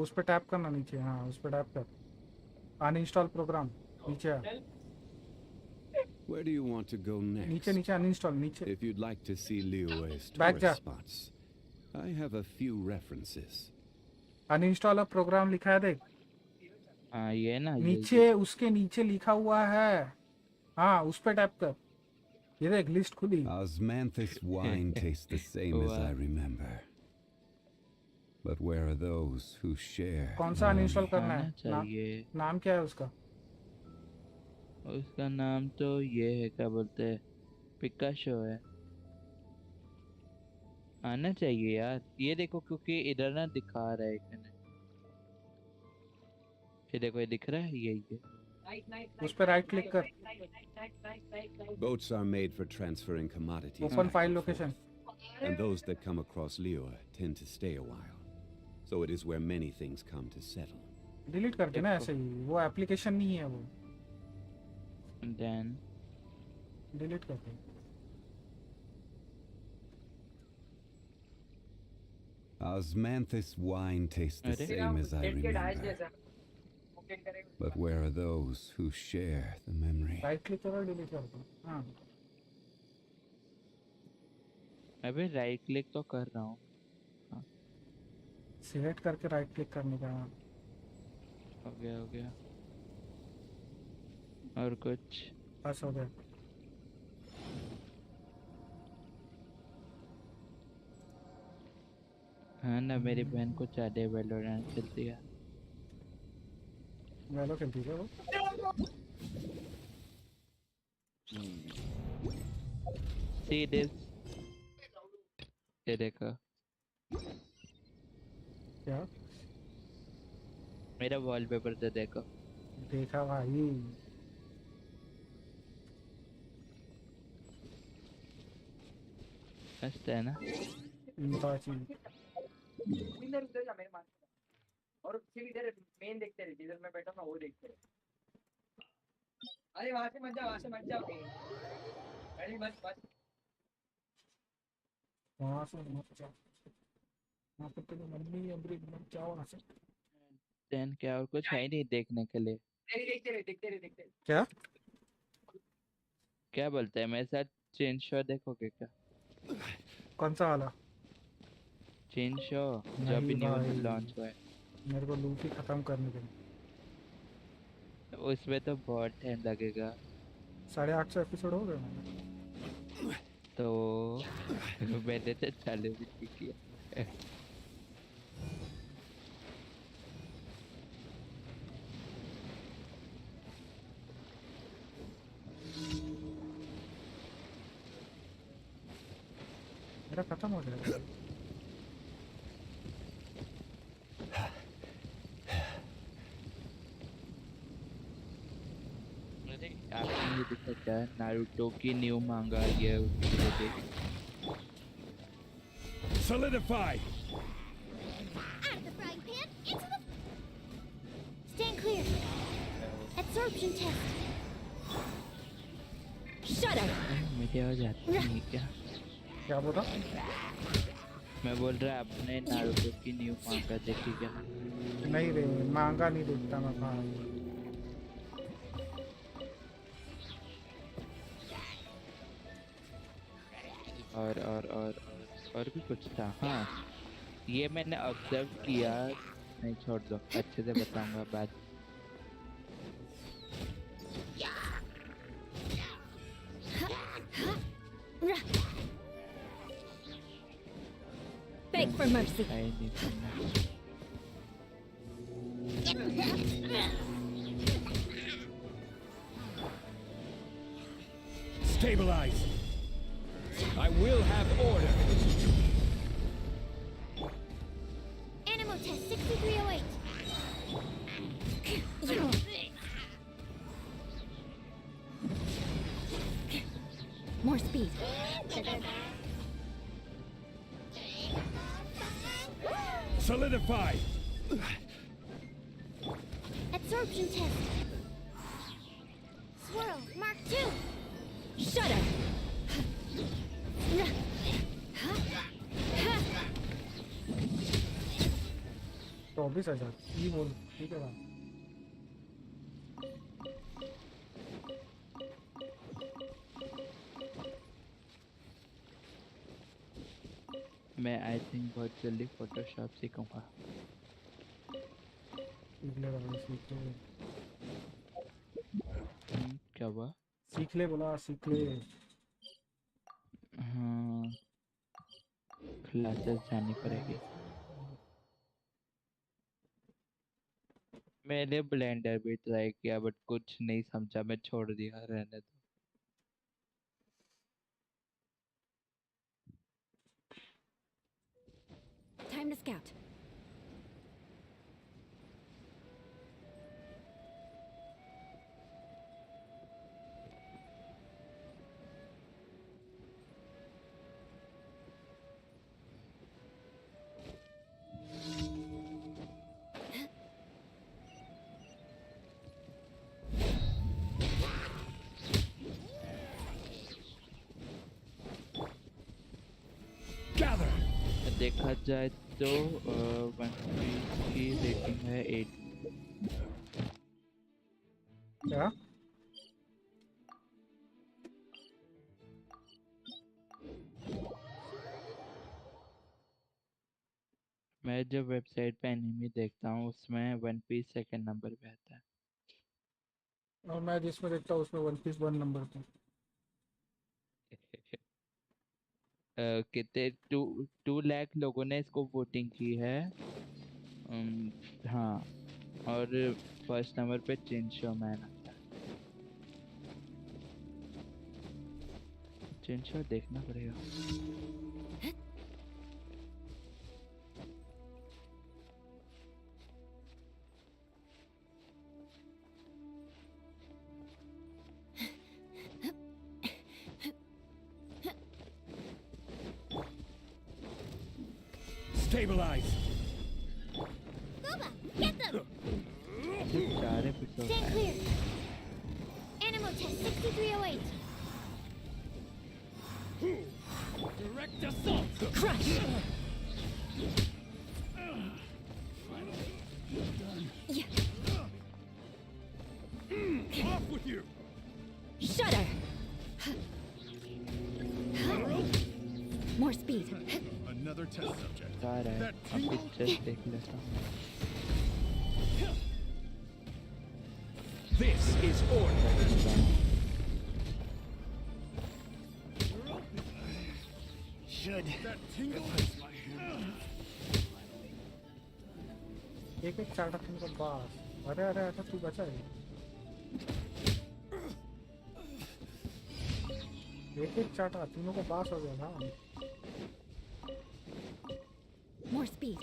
उस पे टैप करना नीचे। हाँ उस पे टैप कर, अनइंस्टॉल प्रोग्राम नीचे आ। Where do you want to go next? नीचे नीचे अनइंस्टॉल नीचे। If you'd like to see Liyue's Back tourist जा। spots, I have a few references. Uninstall program लिखा है देख। हाँ ये ना, नीचे उसके नीचे लिखा हुआ है। हाँ उस पे टैप कर, ये देख लिस्ट खुली। Osmanthus wine tastes the same as I remember. But where are those who share? कौन सा अनइंस्टॉल करना है? चाहिए। नाम क्या है उसका? उसका नाम तो ये है, क्या बोलते हैं, पिकाशो है। आना चाहिए यार, ये देखो, क्योंकि इधर ना दिखा रहा है एक मिनट, ये देखो, ये दिख रहा है, यही है। उस पे राइट क्लिक कर। Boats are made for transferring commodities. Open back file and location. forth. And those that come across Liyue tend to stay a while. So it is where many things come to settle. Delete कर देना ऐसे ही, वो application नहीं है वो। Then delete कर दे। Osmanthus wine tastes the same as I remember. But where are those who share the memory? Right click करो, delete कर दो। हाँ अबे राइट क्लिक तो कर रहा हूँ। सिलेक्ट करके राइट क्लिक करने का। हो गया। और कुछ? बस हो गया। हाँ ना, मेरी बहन को चाहे वैलोरेंट खेलती है। वैलो खेलती है वो। See this? ये देखो, क्या? मेरा वॉलपेपर तो देखो। देखा भाई। मस्त है ना? इधर जा मेरे मान, और सिर्फ इधर मेन देखते रहे, जिधर मैं बैठा ना वो देखते रहे। अरे वहां से मत जाओ अरे मत वहाँ से मत जाओ, वहाँ पे तेरी मम्मी अमृत मत जाओ वहाँ से। देन क्या और कुछ है ही नहीं देखने के लिए? देखते रहे। क्या क्या बोलते हैं, मेरे साथ चेन शो देखोगे क्या? कौन सा वाला? चेन शो जो अभी न्यू लॉन्च हुआ है। मेरे को लूट ही खत्म करने के। उसमें तो बहुत टाइम लगेगा। 850 एपिसोड हो गए। तो मैंने तो चालू भी नहीं किया। मेरा खत्म हो जाएगा। आपने ये देखा क्या, नारुतो की न्यू मांगा ये उसके Solidify. Out of the frying pan, into the... Stand clear. Absorption test. Shudder. मेरी आवाज आती नहीं क्या? क्या बोला? मैं बोल रहा आपने नारुतो की न्यू मांगा देखी क्या? नहीं रे, मांगा नहीं देखता मैं भाई। और भी कुछ था। हाँ, ये मैंने ऑब्जर्व किया। नहीं छोड़ दो, अच्छे से बताऊंगा बाद। Beg for mercy. Stabilize. I will have order. Animal test 6308. More speed. Solidify. Absorption test. Swirl, Mark 2. Shudder. 24,000 ये बोल ठीक है ना? मैं आई थिंक बहुत जल्दी फोटोशॉप सीखूंगा। सीख ले। क्या हुआ? सीख ले बोला, सीख ले। हाँ, क्लासेस जानी पड़ेगी। मैंने ब्लेंडर भी ट्राई किया बट कुछ नहीं समझा, मैं छोड़ दिया, रहने दो। Time to scout. देखा जाए तो वन की रेटिंग है 8। क्या? मैं जब वेबसाइट पे एनिमी देखता हूँ उसमें वन पीस सेकंड नंबर पे आता है। और मैं जिसमें देखता हूँ उसमें वन पीस 1 नंबर पे। कितने 2 लाख लोगों ने इसको वोटिंग की है। हाँ, और फर्स्ट नंबर पे चिंशो मैन आता है। चिंशो देखना पड़ेगा। Stabilize. Boba, get them. Stand clear. Animal test 6308. Direct assault. Crush. Off with you. Shudder. More speed. Another test subject. अभी जस्ट देख लेता हूँ। This is order. Should that tingle is my एक चाटा तुमको बास। अरे अरे अरे तू बचा है। एक चाटा तीनों को बास हो गया था। More speed.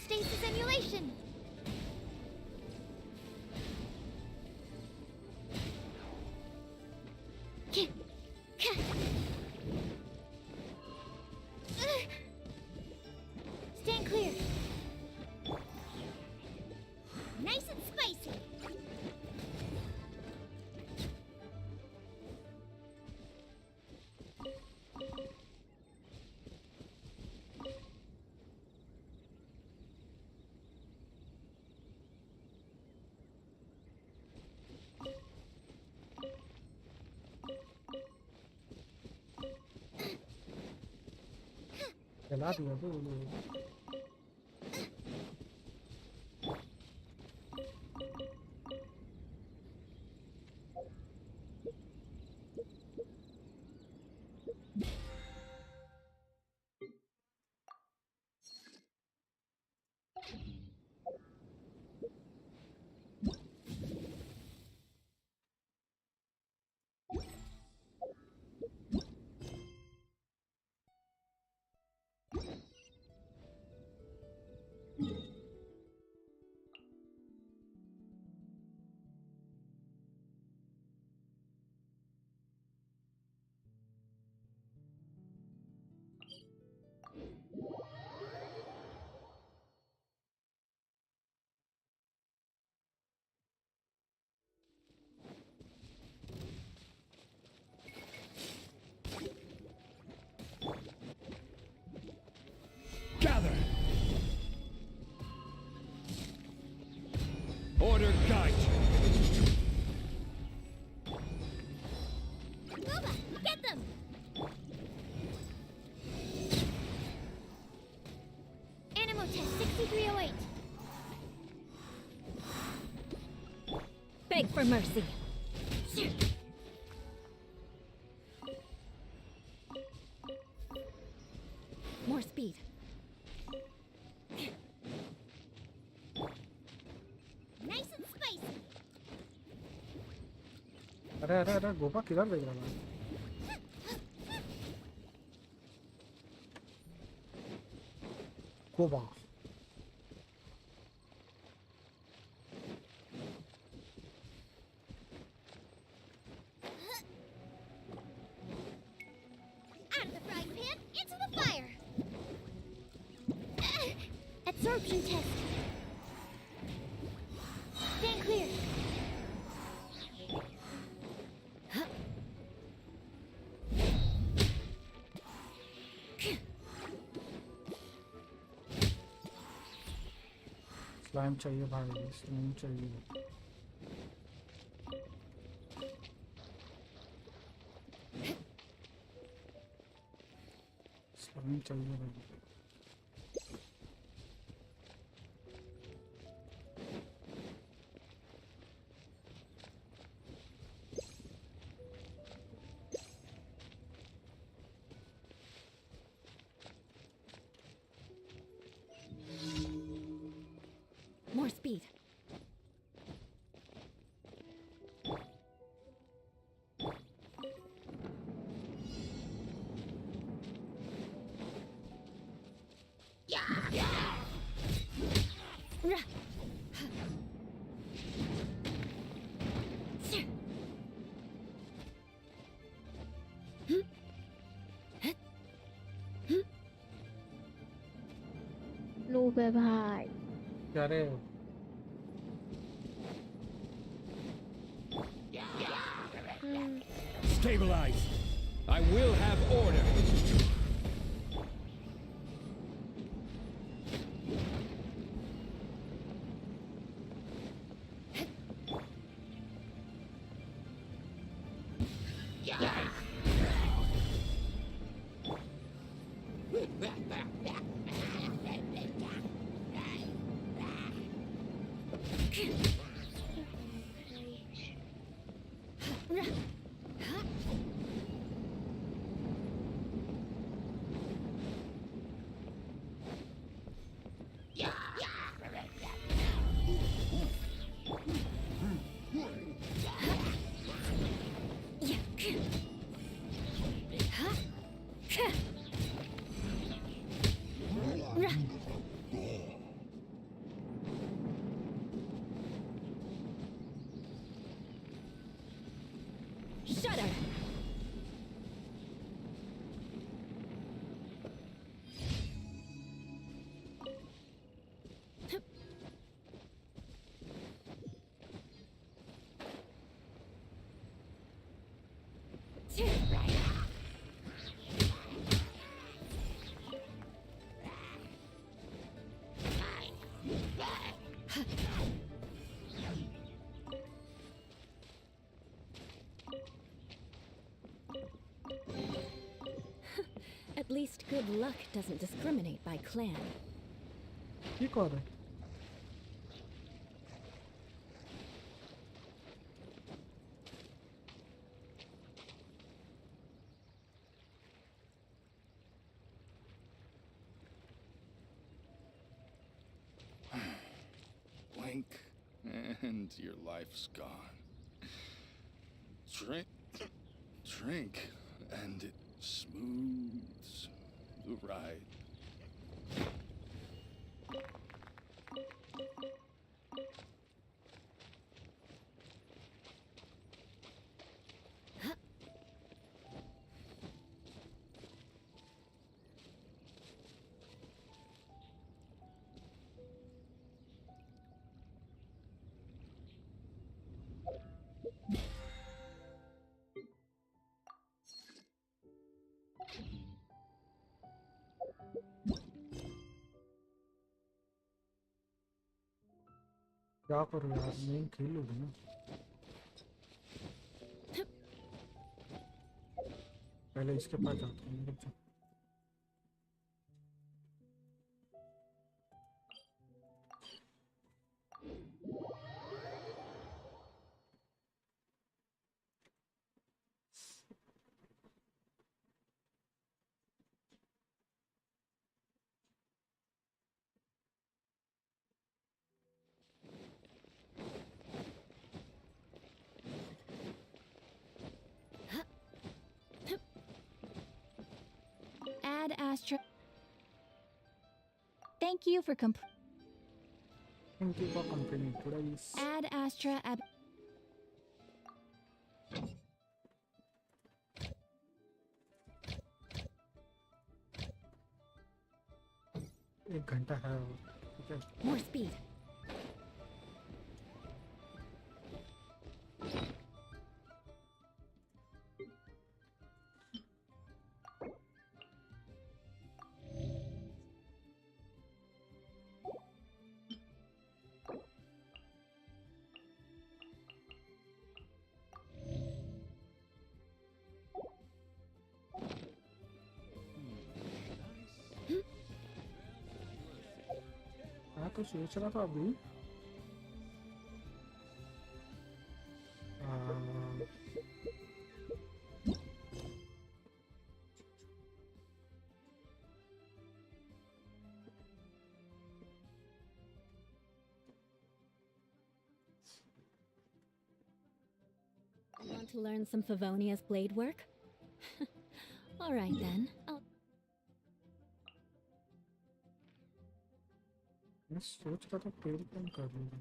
stasis emulation. Stand clear. Nice and spicy. जला दिया तो वो लोग। Gather! Order guide you! Booba, get them! Animo test 6308. Beg for mercy. More speed. Nice and spicy. अरे अरे अरे गोपा किधर देख रहा है? Gopa Out of the frying pan, into the fire. Absorption test. Stand clear. Slime चाहिए भाई, स्लाइम चाहिए। स्लाइम चाहिए भाई। More speed. नूब है भाई। क्या रे? Stabilize! I will have order! At least good luck doesn't discriminate by clan. ये कौन है? Blink, and your life's gone. Drink, and it smooths the ride. क्या करूँ यार, मैं खेल लूँगा ना। पहले इसके पास जाता हूँ। रुक जा। Ad Astra. Thank you for Thank you for company. Today's Ad Astra Ab. एक घंटा है और, ठीक है। More speed. हाँ तो सोच रहा था अभी Want to learn some Favonia's blade work? All right then. मैं सोच रहा था पेड़ कम कर लूँगा।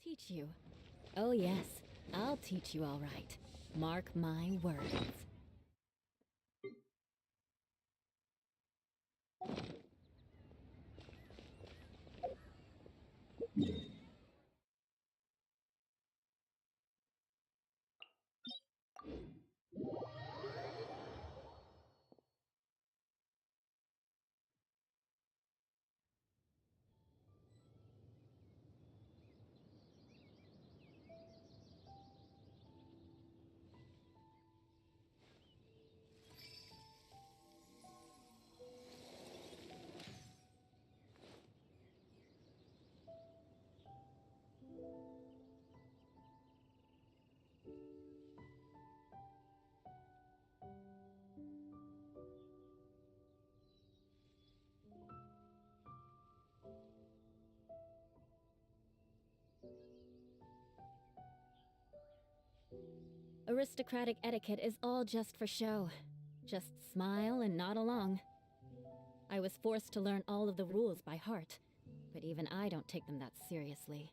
Teach you. Oh yes, I'll teach you all right. Mark my words. Aristocratic etiquette is all just for show. Just smile and nod along. I was forced to learn all of the rules by heart. but even I don't take them that seriously.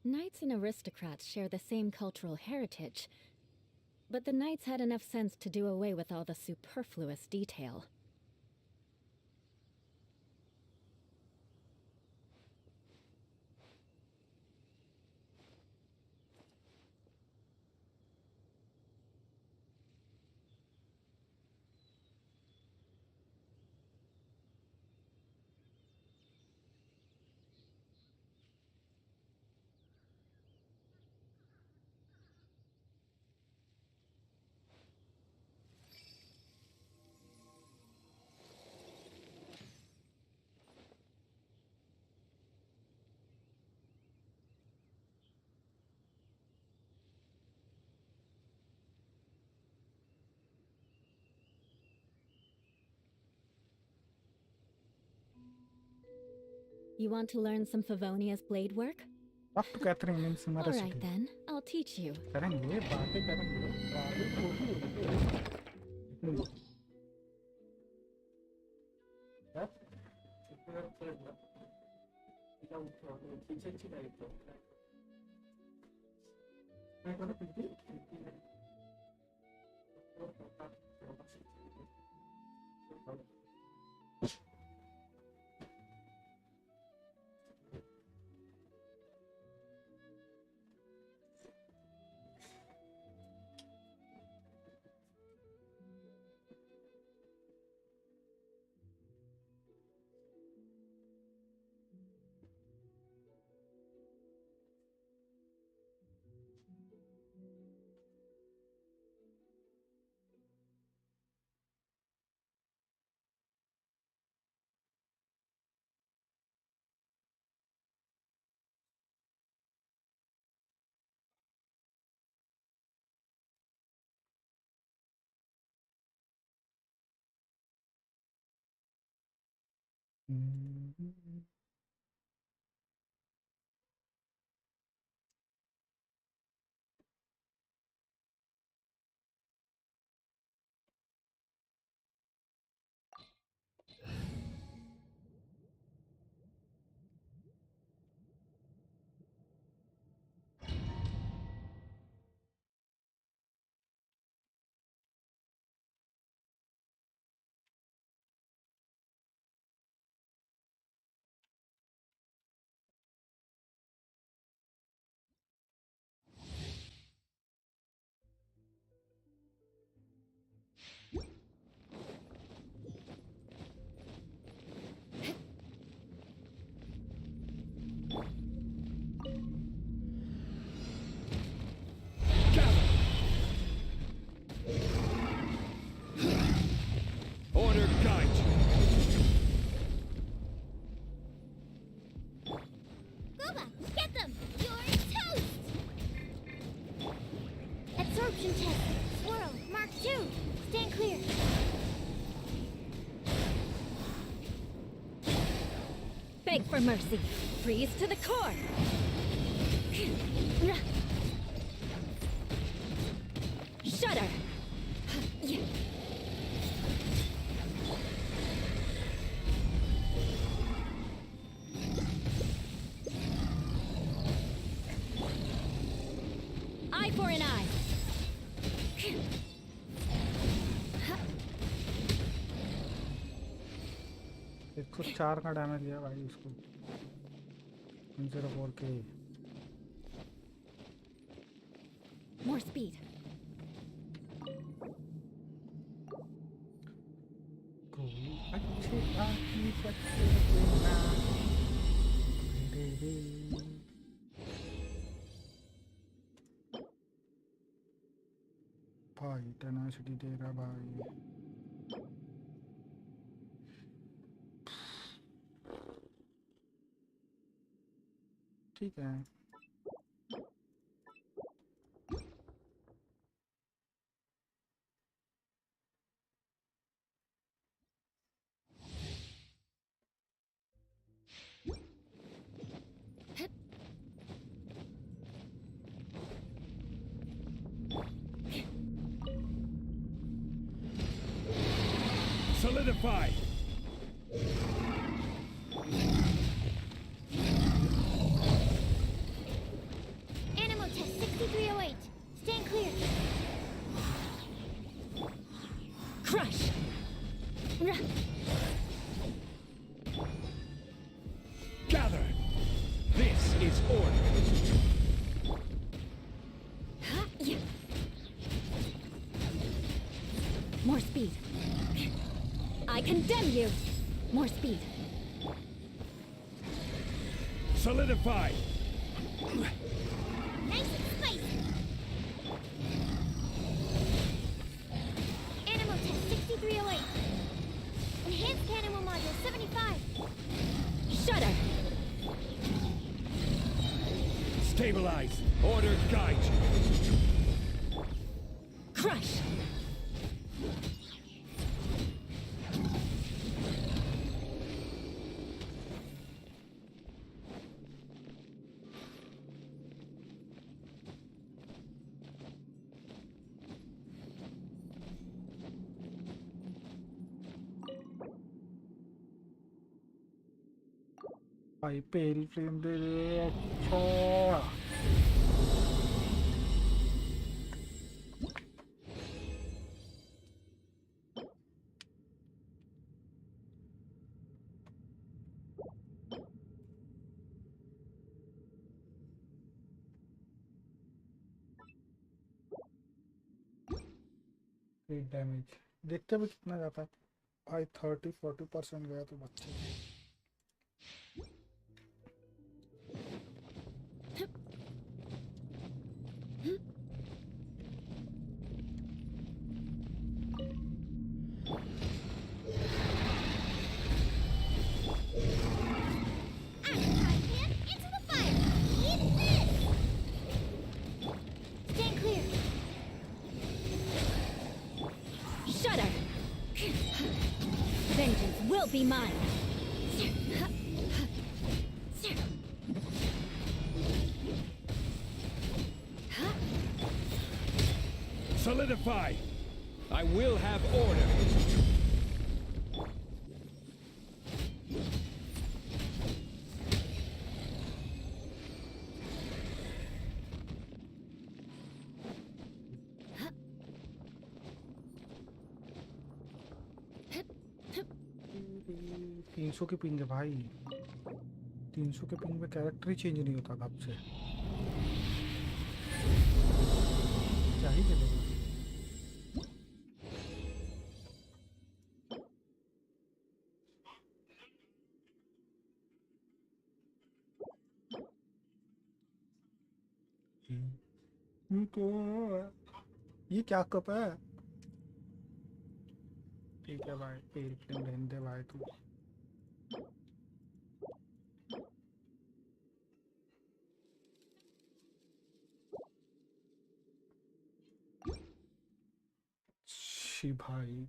Knights and aristocrats share the same cultural heritage, but the knights had enough sense to do away with all the superfluous detail. You want to learn some Favonia's blade work? Talk to Catherine in some other Alright then, I'll teach you. करेंगे बातें करेंगे बातें छोटी होती Order guide you. Boba, get them! You're toast! Absorption test. Swirl. Mark 2. Stand clear. Beg for mercy. Freeze to the core. Shudder. Eye for an eye. इसको 4 का damage दिया भाई इसको 104 के More speed. कोई अच्छे आदमी बच्चे ना रे रे भाई टेनासिटी देगा भाई ठीक है। Solidify. Animal test 6308. Stand clear. Crush! Gather. This is order. More speed. I condemn you! More speed. Solidify. Nice and spicy. Animal test 6308. Enhanced animal module 75. Shudder! Stabilize. Order guide you. Crush! भाई पहली frame दे दे। अच्छा damage देखते भी कितना जाता है भाई। 30-40% गया तो बच्चे। Be mine. Solidify. I will have order. सौ के पिंग है भाई। 300 के पिंग में कैरेक्टर ही चेंज नहीं होता कब से। क्या ही चलेगा। ये क्या कप है? ठीक है भाई, पेल फिल्म रहने दे भाई तू। भाई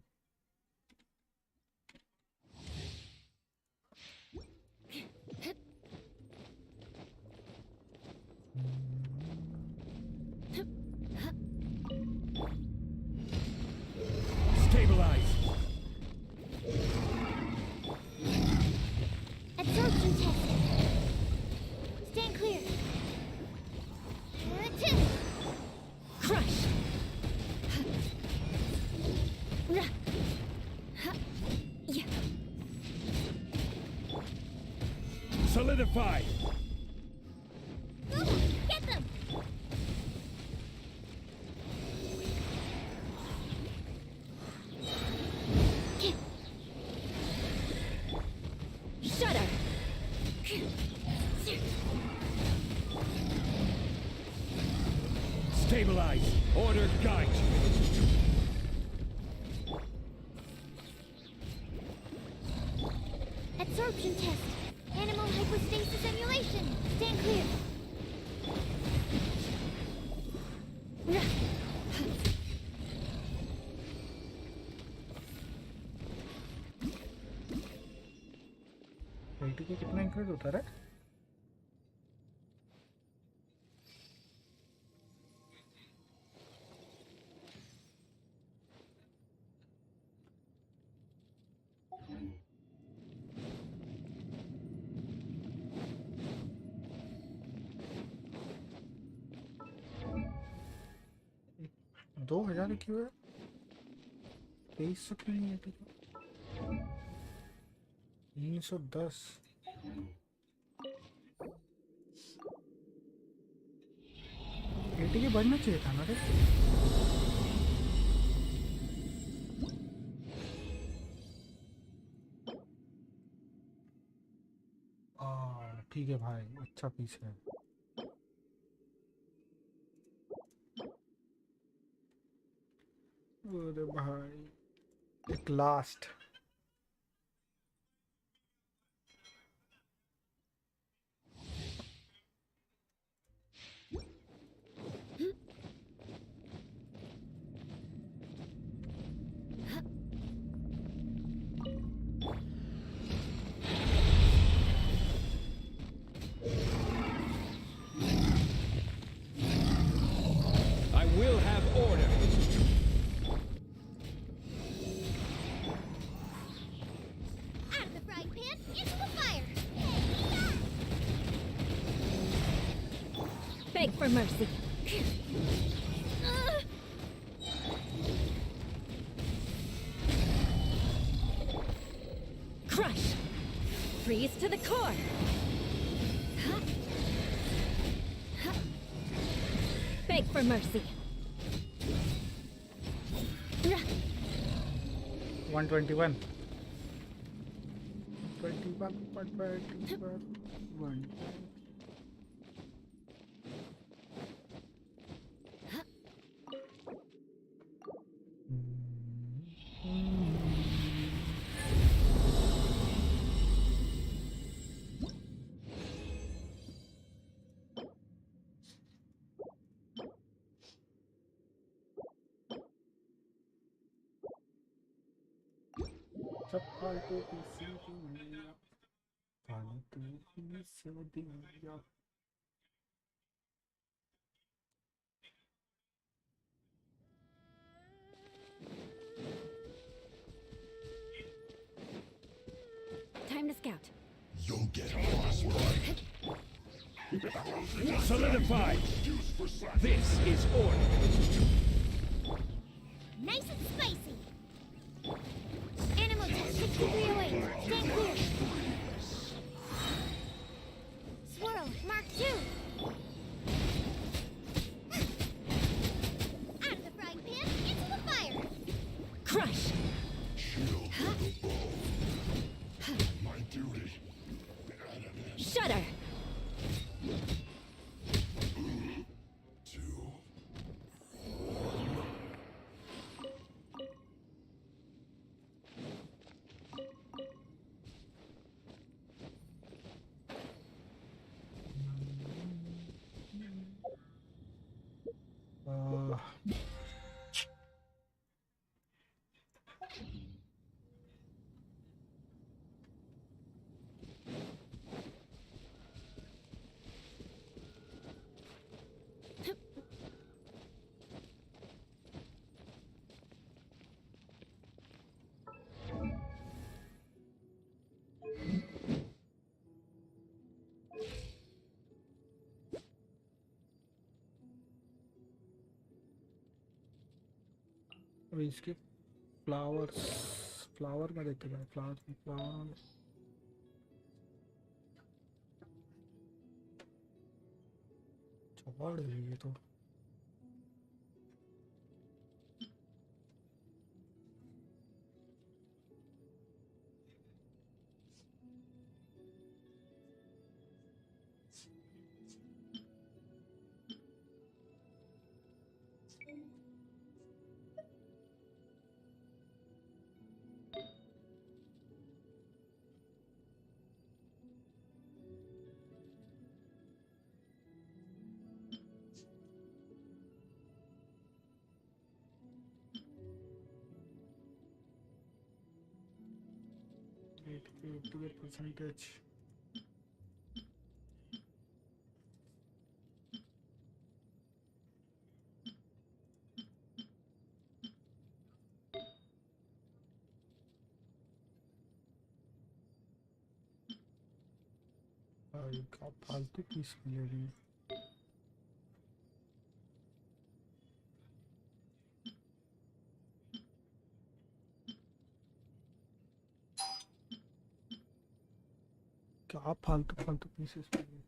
Stabilize. Absorption test. Stand clear. Crush. Solidify. Get them. Shudder. Stabilize. Order guide. Absorption test. Animal hypostasis emulation. Stand clear. AT के कितना इंक्रीज होता है? दो हजार क्यों है? 2300 क्यों नहीं है? 310 80 बढ़ना चाहिए था ना रे। ठीक है भाई, अच्छा पीस है। अरे भाई एक last I will have order. Out of the frying pan, into the fire. Beg for mercy. Crush. Freeze to the core. Beg for mercy. 121 21 सब फालतू पीसी की मैया, फालतू पीसी दिया। Time to scout. You'll get frostbite. Solidify. This is order. Nice and spicy. Animal test 6308. Stand clear. Swirl, Mark 2. Out of the frying pan, into the fire. Crush. Shield to the bone. My duty. Shudder. अभी इसके flower में देखते हैं, flower चौड़ है ये तो। 88%. का फालतू पीस मिले रही क्या फालतू फालतू पीसेस मिले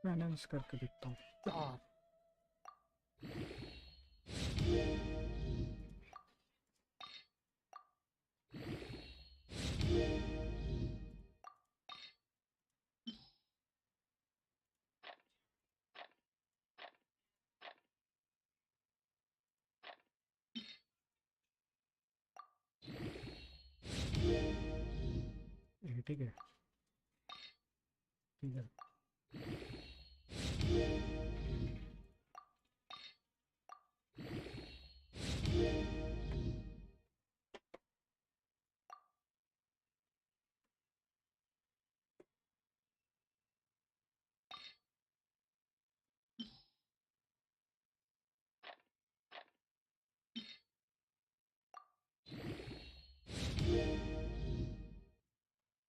मैनेज करके देखता हूँ यार ठीक है ठीक है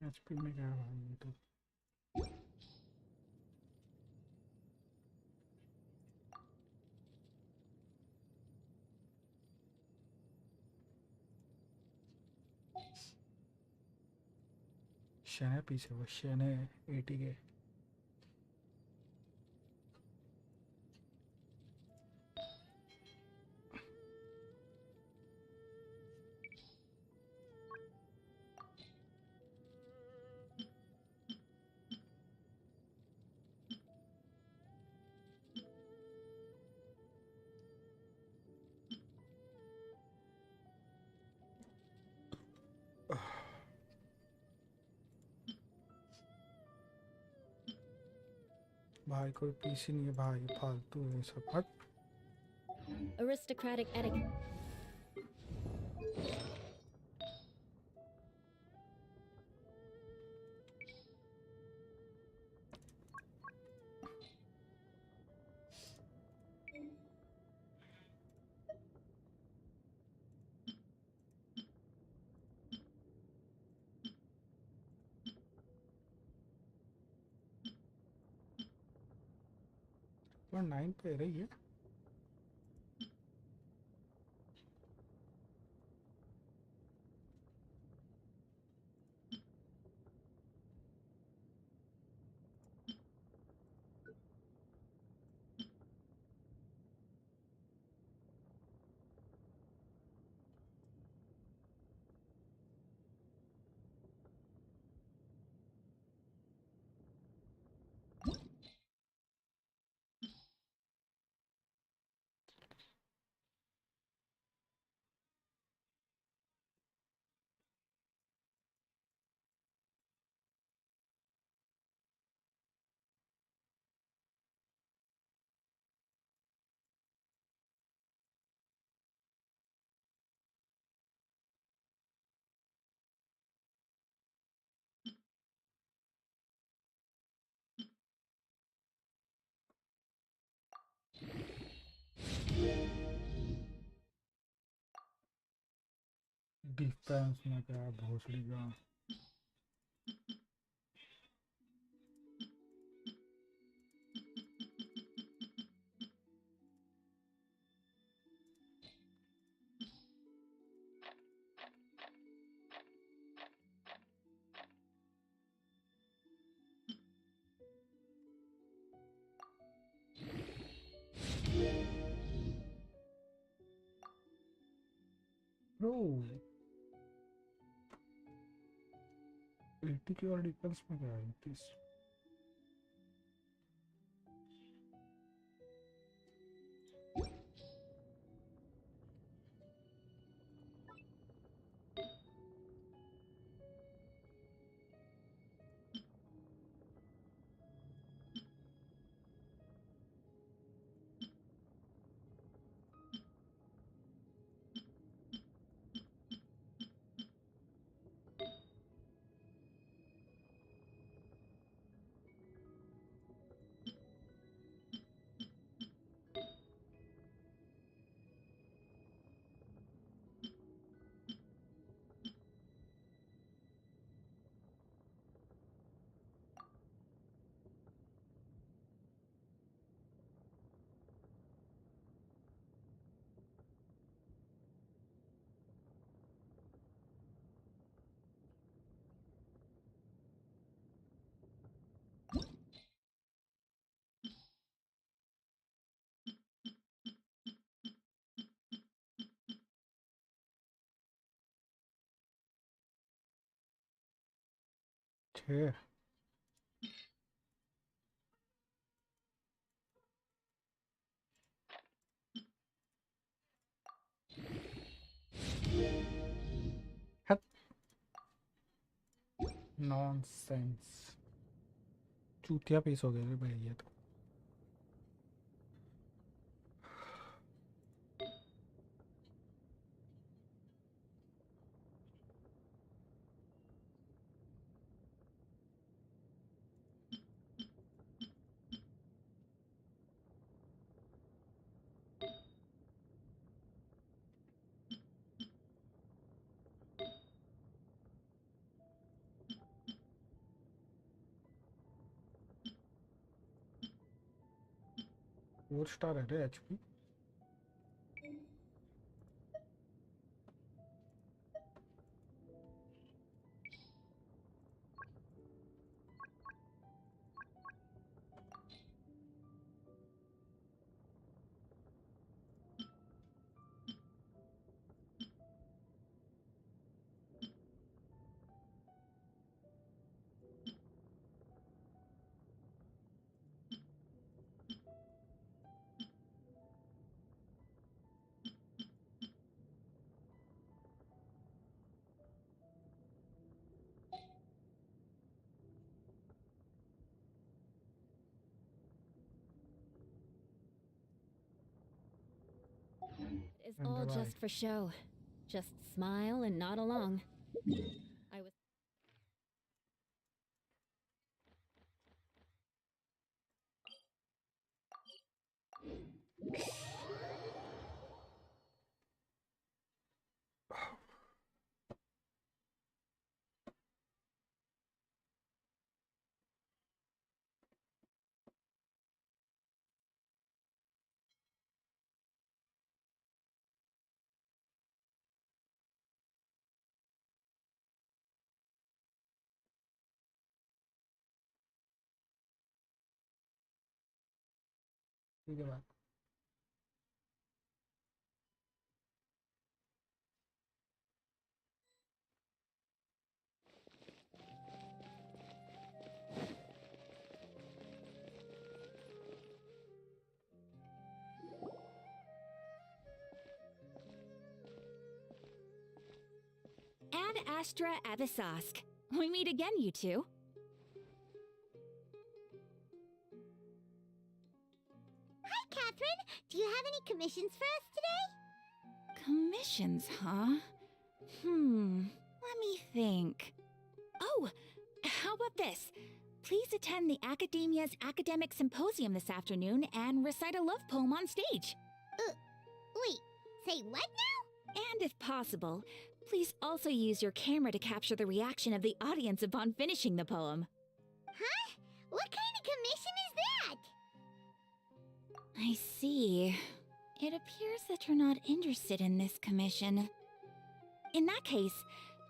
एचपी में क्या है ये तो शने पीछे वो शने 80 के भाई कोई पीसी नहीं है भाई फालतू है सब हट Aristocratic etiquette. पर 9 पे रही है डिफेंस में क्या भोसड़ी का ब्रो 80 की और डिफेंस में क्या है 30 6 नॉनसेंस चूतिया पीस हो गए रे भाई ये तो फोर स्टार है रे HP It's all just for show. Just smile and nod along. I was ठीक है भाई Ad Astra Avisask. We meet again, you two. Hi, Catherine. Do you have any commissions for us today? Commissions, huh? Let me think. Oh, how about this? Please attend the Academia's Academic Symposium this afternoon and recite a love poem on stage. Wait, say what now? And if possible, Please also use your camera to capture the reaction of the audience upon finishing the poem. Huh? What kind of commission is that? I see. It appears that you're not interested in this commission. In that case,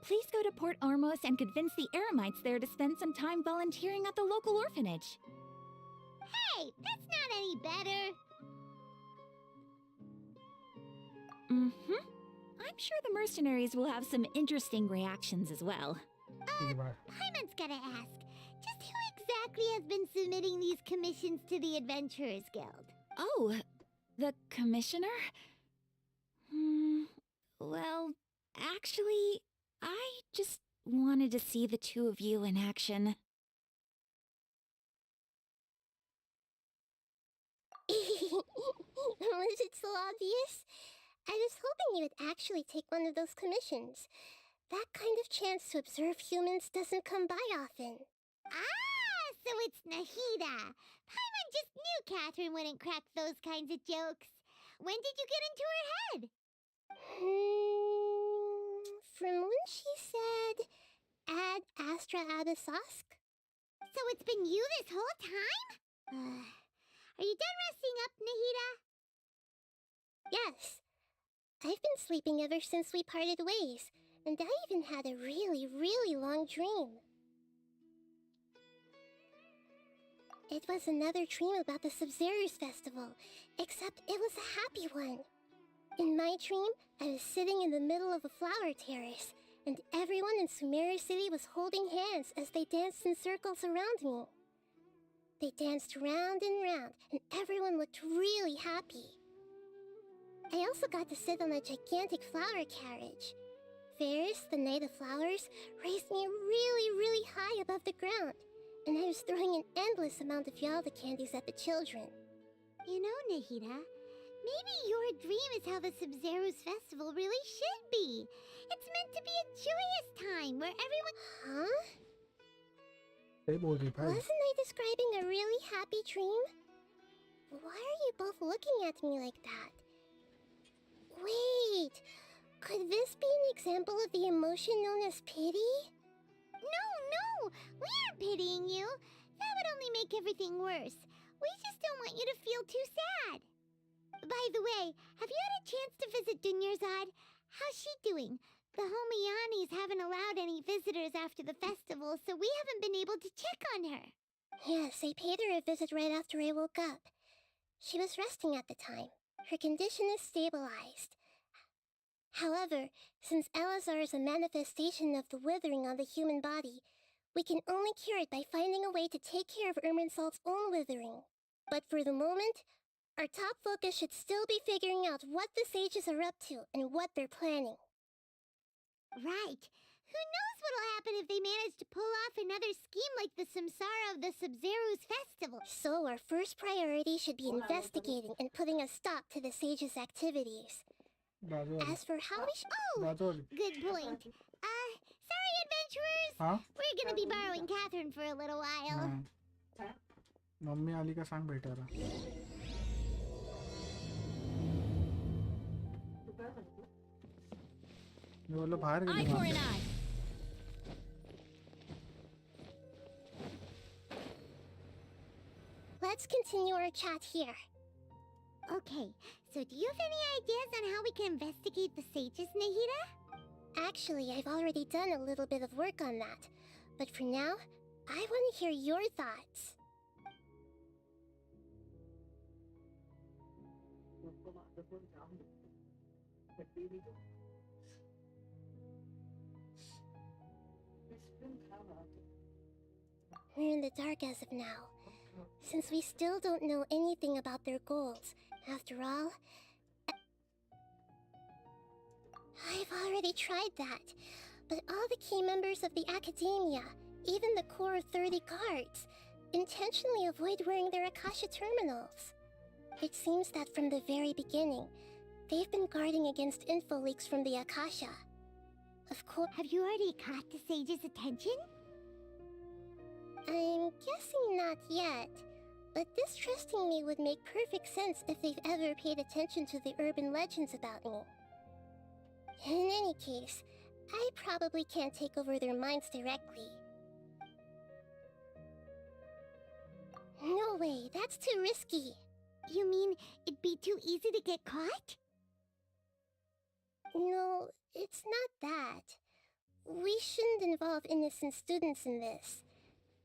please go to Port Ormos and convince the Eremites there to spend some time volunteering at the local orphanage. Hey, that's not any better. Mm-hmm. I'm sure the mercenaries will have some interesting reactions as well. Paimon's gotta ask, just who exactly has been submitting these commissions to the Adventurers Guild? Oh, the commissioner? Well, actually, I just wanted to see the two of you in action. Was it so obvious? I was hoping you would actually take one of those commissions. That kind of chance to observe humans doesn't come by often. Ah, so it's Nahida. Paimon just knew Catherine wouldn't crack those kinds of jokes. When did you get into her head? From when she said, Ad Astra Abyssosque? So it's been you this whole time? Are you done resting up, Nahida? Yes. I've been sleeping ever since we parted ways, and I even had a really, really long dream. It was another dream about the Sub-Zero's festival, except it was a happy one. In my dream, I was sitting in the middle of a flower terrace, and everyone in Sumeru City was holding hands as they danced in circles around me. They danced round and round, and everyone looked really happy. I also got to sit on a gigantic flower carriage. Ferris, the Knight of Flowers, raised me really, really high above the ground, and I was throwing an endless amount of Yalda candies at the children. You know, Nahida, maybe your dream is how the Sub-Zero's festival really should be. It's meant to be a joyous time where everyone... Huh? Wasn't I describing a really happy dream? Why are you both looking at me like that? Wait, could this be an example of the emotion known as pity? No, we aren't pitying you. That would only make everything worse. We just don't want you to feel too sad. By the way, have you had a chance to visit Dunyarzad? How's she doing? The Homianis haven't allowed any visitors after the festival, so we haven't been able to check on her. Yes, I paid her a visit right after I woke up. She was resting at the time. Her condition is stabilized. However, since Elazar is a manifestation of the withering on the human body, we can only cure it by finding a way to take care of Irminsol's own withering. But for the moment, our top focus should still be figuring out what the sages are up to and what they're planning. Right. Who knows what'll happen if they manage to pull off another scheme like the Samsara of the Sub-Zero's festival. So our first priority should be investigating and putting a stop to the sages' activities. As for how we good point. Sorry, adventurers. We're gonna be borrowing Catherine for a little while. Mummy आली का सांग भेटा रहा ये बोलो बाहर गए Let's continue our chat here. Okay, so do you have any ideas on how we can investigate the sages, Nahida? Actually, I've already done a little bit of work on that. But for now, I want to hear your thoughts. We're in the dark as of now. Since we still don't know anything about their goals, after all... I've already tried that, but all the key members of the Academia, even the core 30 guards, intentionally avoid wearing their Akasha terminals. It seems that from the very beginning, they've been guarding against info leaks from the Akasha. Of course... Have you already caught the sage's attention? I'm guessing not yet, but distrusting me would make perfect sense if they've ever paid attention to the urban legends about me. In any case, I probably can't take over their minds directly. No way, that's too risky. You mean it'd be too easy to get caught? No, it's not that. We shouldn't involve innocent students in this.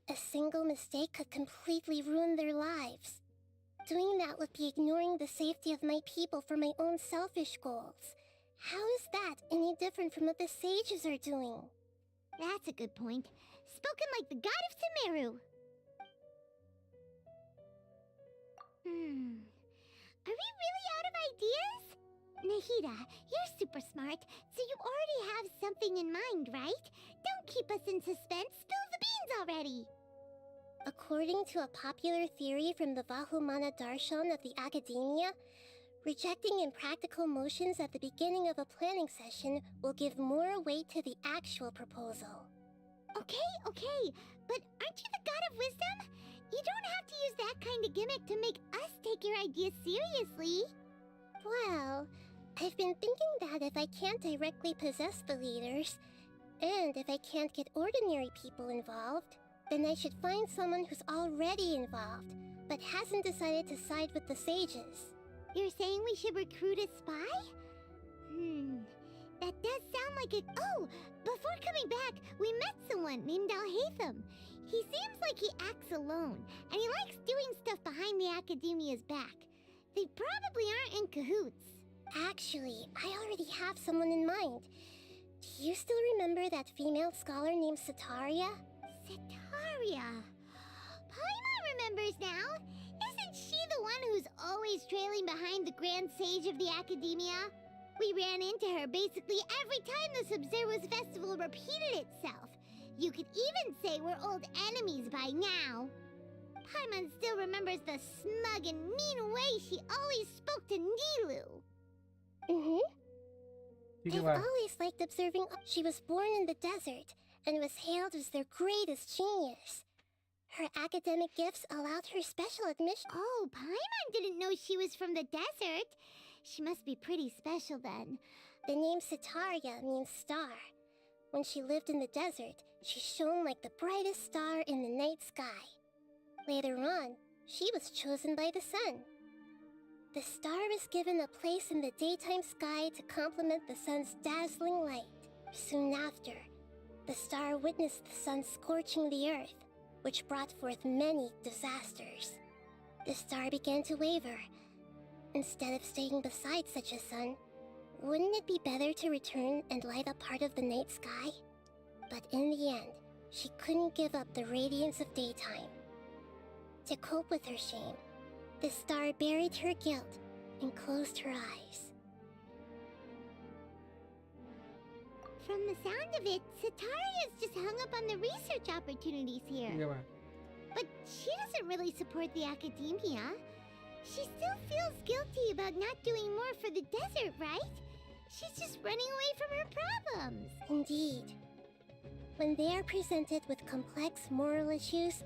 A single mistake could completely ruin their lives. Doing that would be ignoring the safety of my people for my own selfish goals. How is that any different from what the sages are doing? That's a good point. Spoken like the god of Sumeru. Are we really out of ideas? Nahida, you're super smart, so you already have something in mind, right? Don't keep us in suspense. Spill the beans already. According to a popular theory from the Vahumana Darshan of the academia, rejecting impractical motions at the beginning of a planning session will give more weight to the actual proposal. Okay, but aren't you the god of wisdom? You don't have to use that kind of gimmick to make us take your ideas seriously. Well, I've been thinking that if I can't directly possess the leaders, and if I can't get ordinary people involved, then I should find someone who's already involved, but hasn't decided to side with the sages. You're saying we should recruit a spy? That does sound like it. Oh, before coming back, we met someone named Al-Haytham. He seems like he acts alone, and he likes doing stuff behind the academia's back. They probably aren't in cahoots. Actually, I already have someone in mind. Do you still remember that female scholar named Setaria? Setaria. Paimon remembers now. Isn't she the one who's always trailing behind the grand sage of the academia? We ran into her basically every time the Sub-Zero's festival repeated itself. You could even say we're old enemies by now. Paimon still remembers the smug and mean way she always spoke to Nilou. I've always liked observing. She was born in the desert and was hailed as their greatest genius. Her academic gifts allowed her special admission. Oh, Paimon didn't know she was from the desert. She must be pretty special then. The name Setaria means star. When she lived in the desert, she shone like the brightest star in the night sky. Later on, she was chosen by the sun. The star was given a place in the daytime sky to complement the sun's dazzling light. Soon after, the star witnessed the sun scorching the earth, which brought forth many disasters. The star began to waver. Instead of staying beside such a sun, wouldn't it be better to return and light up part of the night sky? But in the end, she couldn't give up the radiance of daytime. To cope with her shame, the star buried her guilt and closed her eyes. From the sound of it, Setaria's just hung up on the research opportunities here. But she doesn't really support the academia. She still feels guilty about not doing more for the desert, right? She's just running away from her problems. Indeed. When they are presented with complex moral issues,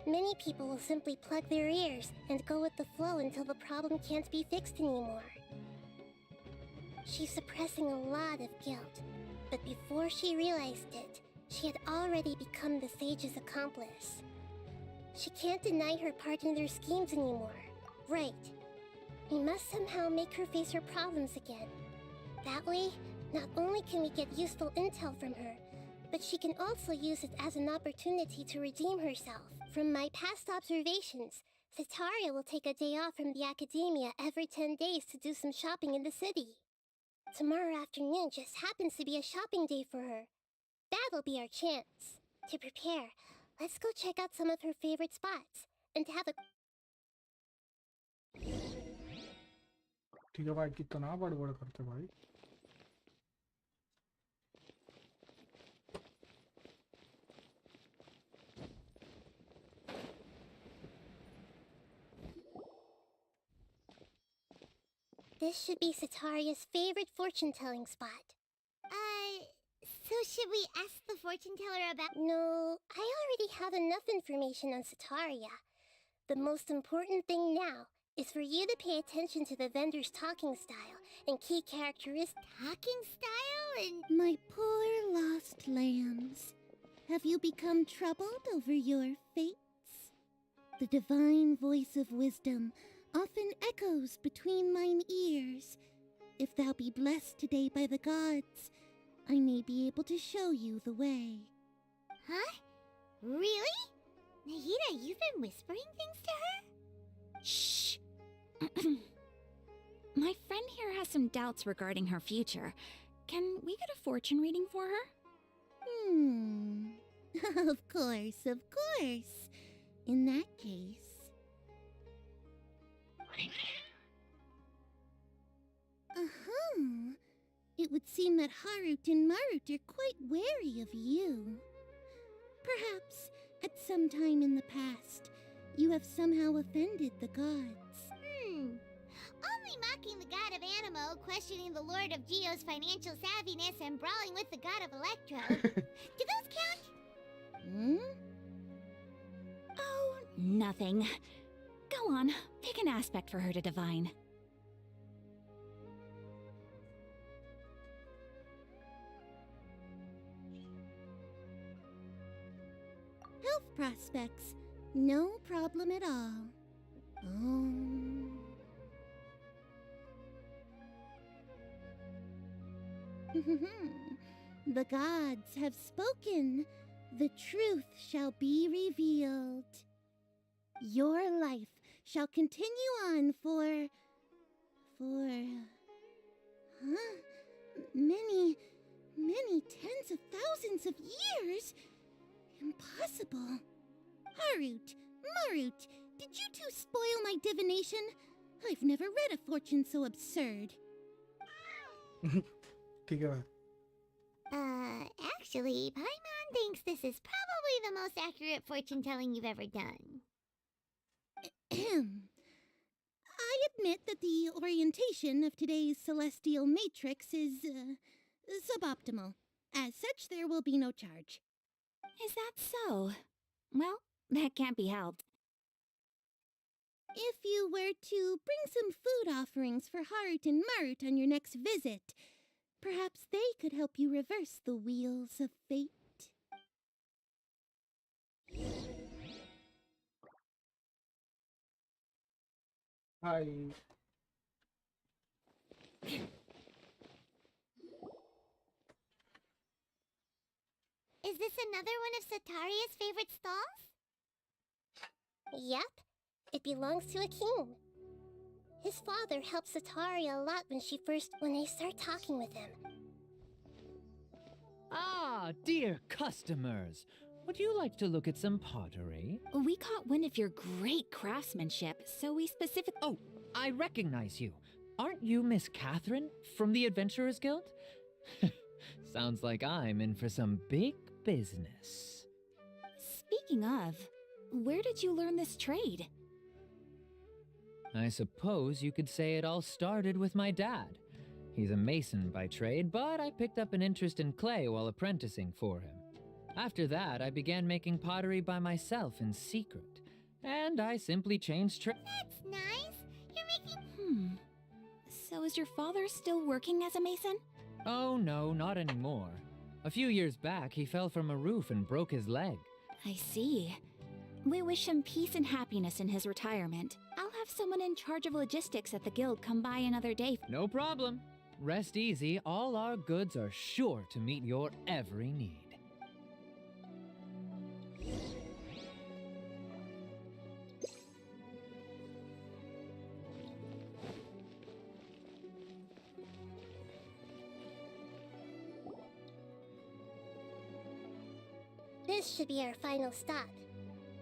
many people will simply plug their ears and go with the flow until the problem can't be fixed anymore. She's suppressing a lot of guilt, but before she realized it, she had already become the sage's accomplice. She can't deny her part in their schemes anymore. Right. We must somehow make her face her problems again. That way, not only can we get useful intel from her, but she can also use it as an opportunity to redeem herself. From my past observations, Setaria will take a day off from the academia every 10 days to do some shopping in the city. Tomorrow afternoon just happens to be a shopping day for her. That'll be our chance. To prepare, let's go check out some of her favorite spots, and to have a... Gigabyte कितना बड़ करते भाई. This should be Setaria's favorite fortune-telling spot. So should we ask the fortune teller about... No, I already have enough information on Setaria. The most important thing now is for you to pay attention to the vendor's talking style and key characteristics. Talking style and... My poor lost lambs. Have you become troubled over your fates? The divine voice of wisdom often echoes between mine ears. If thou be blessed today by the gods, I may be able to show you the way. Huh? Really? Nahida, you've been whispering things to her? Shh. My friend here has some doubts regarding her future. Can we get a fortune reading for her? Of course, of course. In that case... It would seem that Harut and Marut are quite wary of you. Perhaps, at some time in the past, you have somehow offended the gods. Only mocking the god of Animo, questioning the lord of Geo's financial savviness, and brawling with the god of Electro. Do those count? Oh, nothing. Go on, pick an aspect for her to divine. Health prospects. No problem at all. The gods have spoken. The truth shall be revealed. Your life shall continue on for many tens of thousands of years. Impossible. Harut, Marut, did you two spoil my divination? I've never read a fortune so absurd. Actually, Paimon thinks this is probably the most accurate fortune telling you've ever done. I admit that the orientation of today's celestial matrix is suboptimal. As such, there will be no charge. Is that so? Well, that can't be helped. If you were to bring some food offerings for Harut and Marut on your next visit, perhaps they could help you reverse the wheels of fate. Hi. Is this another one of Sataria's favorite stalls? Yep. It belongs to a king. His father helped Sataria a lot when I start talking with him. Ah, dear customers. Would you like to look at some pottery? We caught wind of your great craftsmanship, so we specifically... Oh, I recognize you. Aren't you Miss Catherine from the Adventurers Guild? Sounds like I'm in for some big business. Speaking of, where did you learn this trade? I suppose you could say it all started with my dad. He's a mason by trade, but I picked up an interest in clay while apprenticing for him. After that, I began making pottery by myself in secret, and I simply changed That's nice. You're making... So is your father still working as a mason? Oh no, not anymore. A few years back, he fell from a roof and broke his leg. I see. We wish him peace and happiness in his retirement. I'll have someone in charge of logistics at the guild come by another day. No problem. Rest easy, all our goods are sure to meet your every need. This should be our final stop.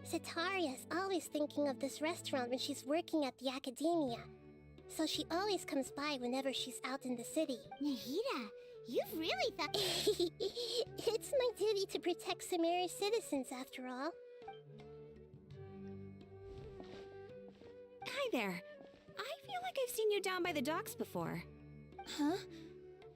Sataria's always thinking of this restaurant when she's working at the academia. So she always comes by whenever she's out in the city. Nahida, you've really thought... It's my duty to protect Samira's citizens, after all. Hi there. I feel like I've seen you down by the docks before. Huh?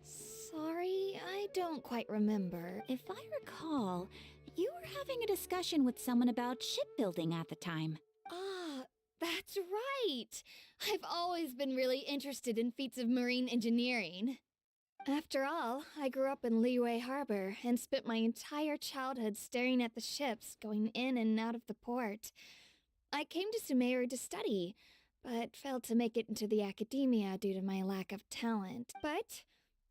Sorry, I don't quite remember. If I recall, you were having a discussion with someone about shipbuilding at the time. Ah, that's right! I've always been really interested in feats of marine engineering. After all, I grew up in Liyue Harbor and spent my entire childhood staring at the ships going in and out of the port. I came to Sumeru to study, but failed to make it into the academia due to my lack of talent. But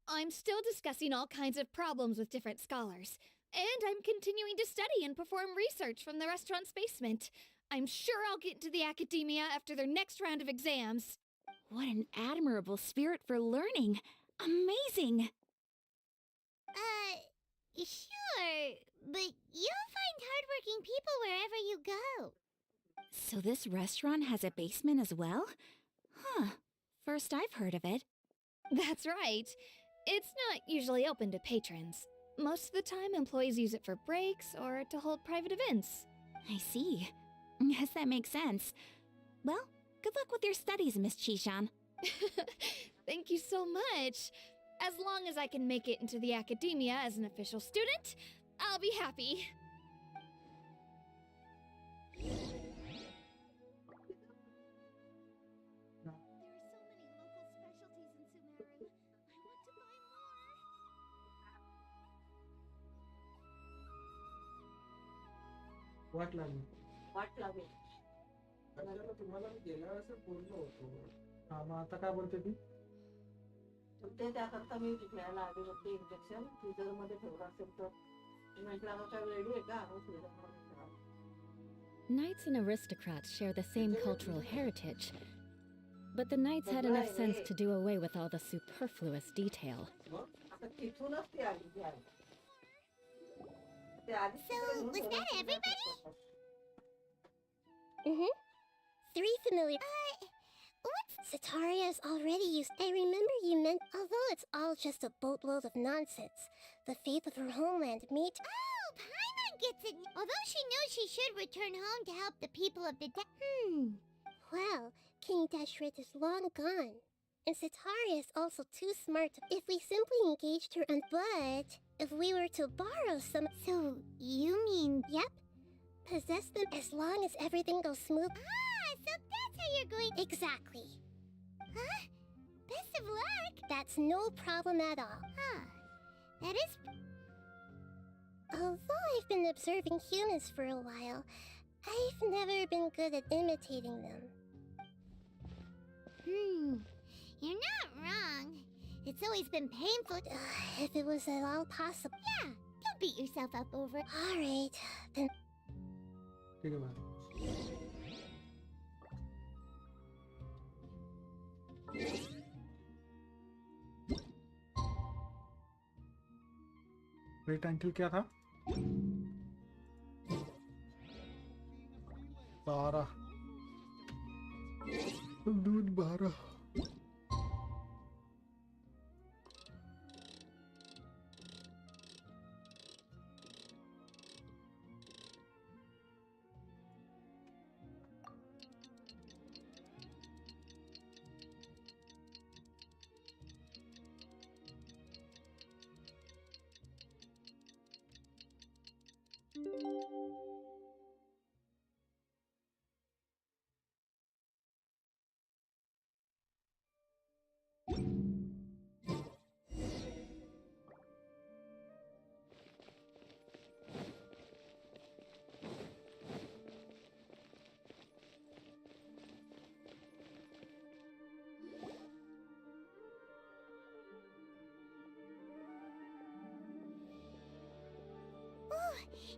I'm still discussing all kinds of problems with different scholars, and I'm continuing to study and perform research from the restaurant's basement. I'm sure I'll get into the academia after their next round of exams. What an admirable spirit for learning. Amazing! Sure, but you'll find hardworking people wherever you go. So this restaurant has a basement as well? Huh. First I've heard of it. That's right. It's not usually open to patrons. Most of the time, employees use it for breaks or to hold private events. I see. Guess that makes sense. Well, good luck with your studies, Miss Chishan. Thank you so much. As long as I can make it into the academia as an official student, I'll be happy. वाट लागली वाट लागेल त्याला तुम्हाला मी गेल्या वेळेस बोललो होतो. हा मग आता काय बोलते ती? ते त्याकरता मी घ्यायला आले होते इंजेक्शन फ्रीजर मध्ये ठेवलं असेल तर म्हटलं आमच्या रेडी आहे का आणून फ्रीजर मध्ये Knights and aristocrats share the same cultural heritage, but the knights had enough sense to do away with all the superfluous detail. आता तिथूनच ती आली ती आली. So, was that everybody? Mm-hmm. 3 familiar. What's Sataria's already used? I remember you meant, although it's all just a boatload of nonsense, the faith of her homeland meet. Oh, Paimon gets it. Although she knows she should return home to help the people of the Well, King Dashret is long gone. And Sataria is also too smart. If we simply engaged her and but if we were to borrow some... So, you mean... Yep. Possess them as long as everything goes smooth. Ah, so that's how you're going... Exactly. Huh? Best of luck. That's no problem at all. Huh. That is... Although I've been observing humans for a while, I've never been good at imitating them. You're not wrong. It's always been painful. If it was at all possible. Yeah, don't beat yourself up over it. All right, then. ठीक है ma'am. Rate title क्या था? 12 दूध 12.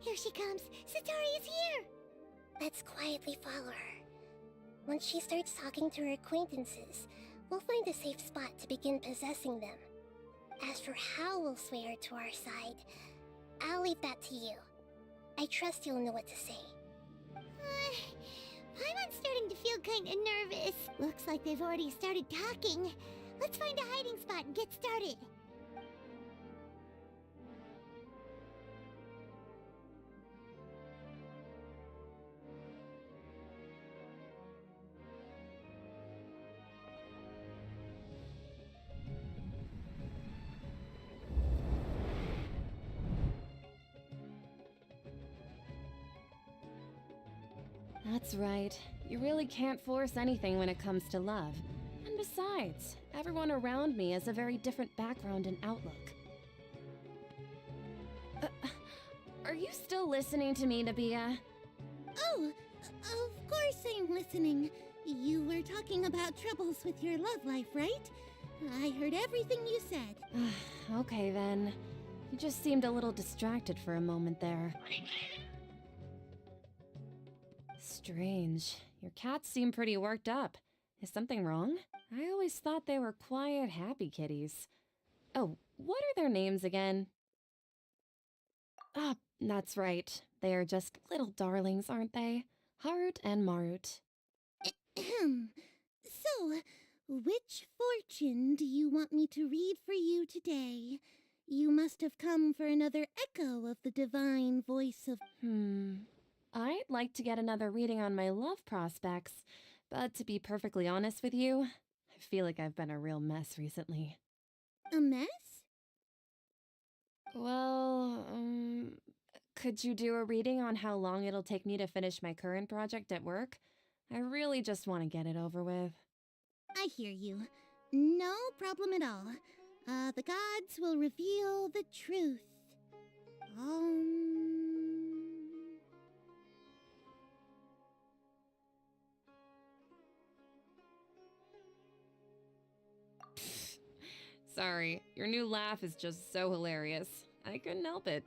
Here she comes. Satari is here. Let's quietly follow her. Once she starts talking to her acquaintances, we'll find a safe spot to begin possessing them. As for how we'll sway her to our side, I'll leave that to you. I trust you'll know what to say. Paimon's starting to feel kinda nervous. Looks like they've already started talking. Let's find a hiding spot and get started. That's right. You really can't force anything when it comes to love. And besides, everyone around me has a very different background and outlook. Are you still listening to me, Nabia? Oh, of course I'm listening. You were talking about troubles with your love life, right? I heard everything you said. Okay then. You just seemed a little distracted for a moment there. Strange. Your cats seem pretty worked up. Is something wrong? I always thought they were quiet, happy kitties. Oh, what are their names again? Ah, that's right. They are just little darlings, aren't they? Harut and Marut. So, which fortune do you want me to read for you today? You must have come for another echo of the divine voice of... I'd like to get another reading on my love prospects, but to be perfectly honest with you, I feel like I've been a real mess recently. A mess? Well, could you do a reading on how long it'll take me to finish my current project at work? I really just want to get it over with. I hear you. No problem at all. The gods will reveal the truth. Sorry, your new laugh is just so hilarious. I couldn't help it.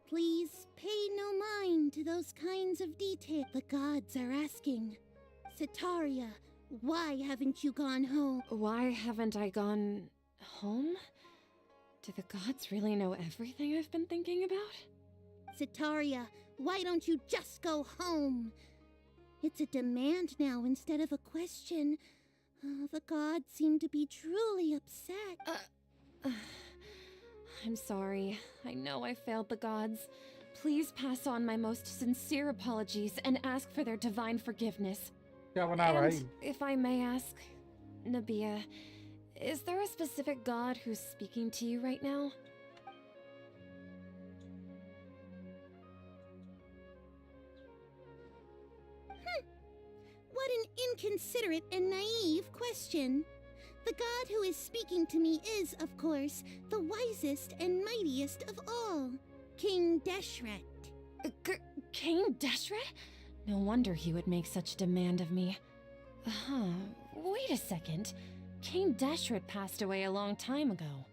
Please pay no mind to those kinds of detail the gods are asking. Sitaria, why haven't you gone home? Why haven't I gone home? Do the gods really know everything I've been thinking about? Sitaria, why don't you just go home? It's a demand now instead of a question. The gods seem to be truly upset. I'm sorry. I know I failed the gods. Please pass on my most sincere apologies and ask for their divine forgiveness. And if I may ask, Nabia, is there a specific god who's speaking to you right now? What an inconsiderate and naive question. The god who is speaking to me is, of course, the wisest and mightiest of all, King Deshret. King Deshret? No wonder he would make such demand of me. Wait a second. King Deshret passed away a long time ago.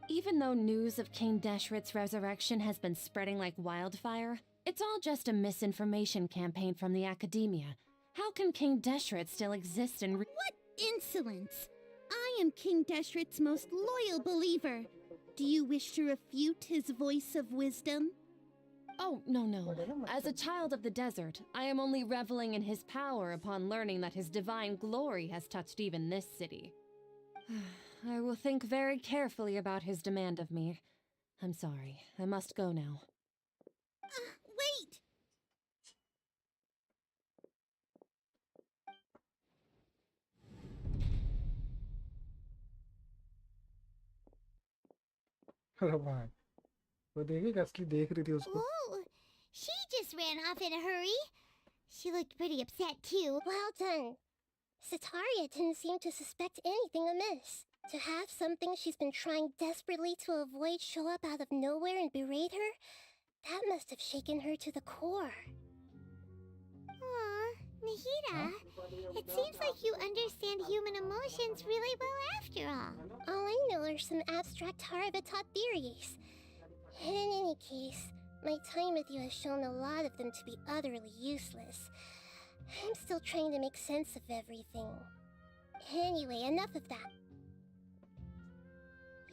Even though news of King Deshret's resurrection has been spreading like wildfire, it's all just a misinformation campaign from the academia. How can King Deshret still exist in What insolence! I am King Deshret's most loyal believer. Do you wish to refute his voice of wisdom? Oh, no. As a child of the desert, I am only reveling in his power upon learning that his divine glory has touched even this city. I will think very carefully about his demand of me. I'm sorry. I must go now. Wait! Hello भाई वो देखिए असली देख रही थी उसको Oh, she just ran off in a hurry. She looked pretty upset too. Well done. Sitaria didn't seem to suspect anything amiss. To have something she's been trying desperately to avoid show up out of nowhere and berate her, that must have shaken her to the core. Aw, Nahida, it seems like you understand human emotions really well after all. All I know are some abstract Harvata theories. And in any case, my time with you has shown a lot of them to be utterly useless. I'm still trying to make sense of everything. Anyway, enough of that.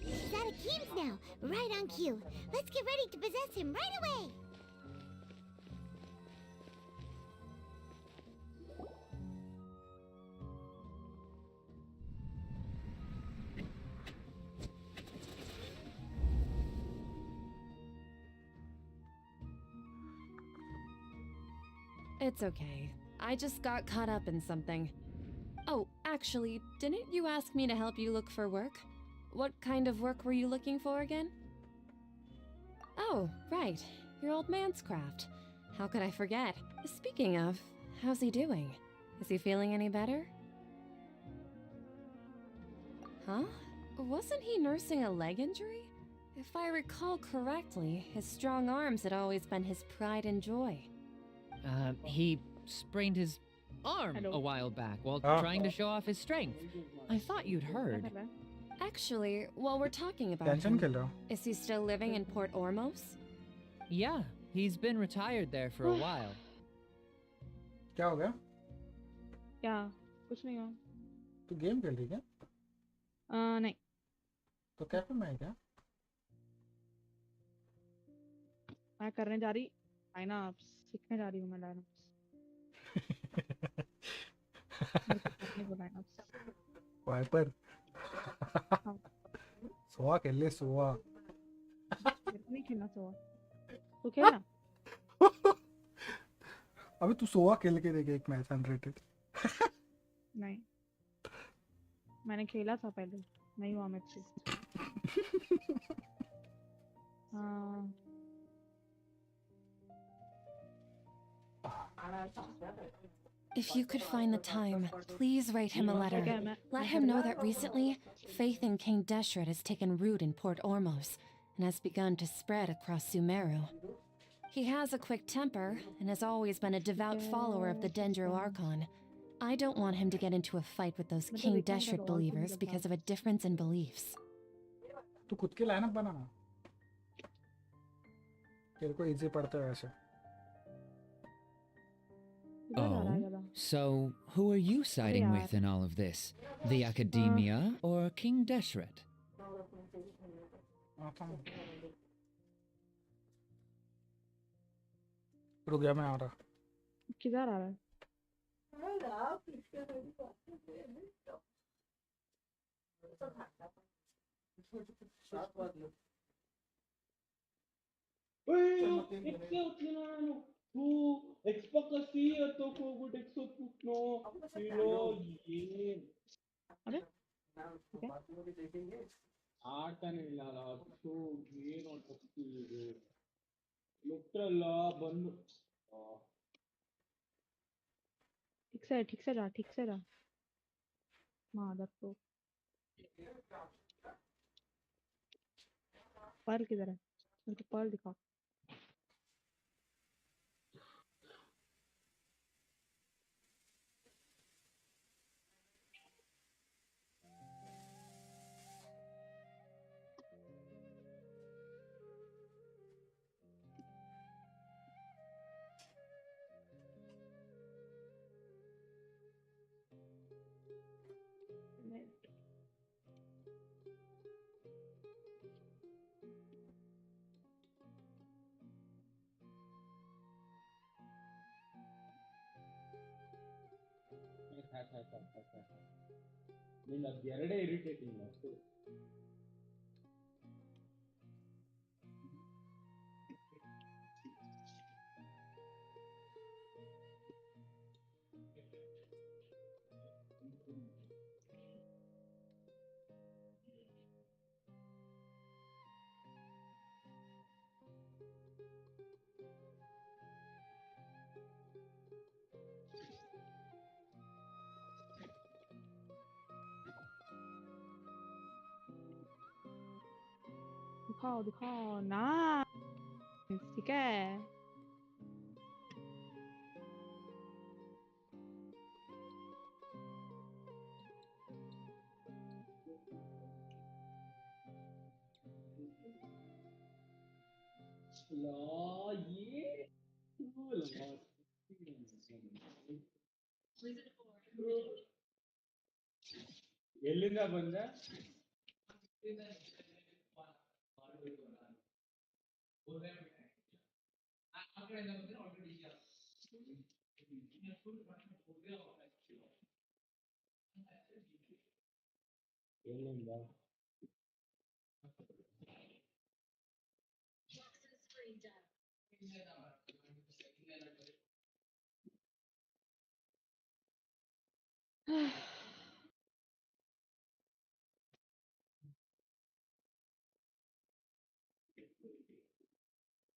He's out of Keems now, right on cue. Let's get ready to possess him right away! It's okay. I just got caught up in something. Oh, actually, didn't you ask me to help you look for work? What kind of work were you looking for again? Oh, right. Your old man's craft. How could I forget? Speaking of, How's he doing? Is he feeling any better? Huh? Wasn't he nursing a leg injury? If I recall correctly, his strong arms had always been his pride and joy. He sprained his arm a while back while trying to show off his strength. I thought you'd heard. Actually, while we're talking about Tension him, killer. is he still living in Port Ormos? Yeah, he's been retired there for a while. क्या हो गया? क्या? कुछ नहीं हुआ। तू game खेल रही क्या? नहीं। तो कैफे में है क्या? मैं करने जा रही लाइनअप्स सीखने जा रही हूँ मैं लाइनअप्स वाइपर सोआ खेल ले सोआ नहीं खेलना सोआ तू खेलना अबे तू सोआ खेल के देखे एक मैच अनरेटेड नहीं मैंने खेला था पहले नहीं हुआ मैच से हाँ If you could find the time, please write him a letter. Let him know that recently, faith in King Deshret has taken root in Port Ormos and has begun to spread across Sumeru. He has a quick temper and has always been a devout follower of the Dendro Archon. I don't want him to get into a fight with those King Deshret believers because of a difference in beliefs. तू खुद के lineup बना ना तेरे को easy पड़ता है वैसे Oh, so who are you siding with in all of this? The Academia or King Deshret? रुक जा मैं आ रहा किधर आ रहा है ठीक से जा मादर तो पर्ल किधर है मेरे को पर्ल दिखाओ दिखाओ ना ठीक है ಎಲ್ಲಿಂದ ಬಂದೆ ಎಲ್ಲಿಂದ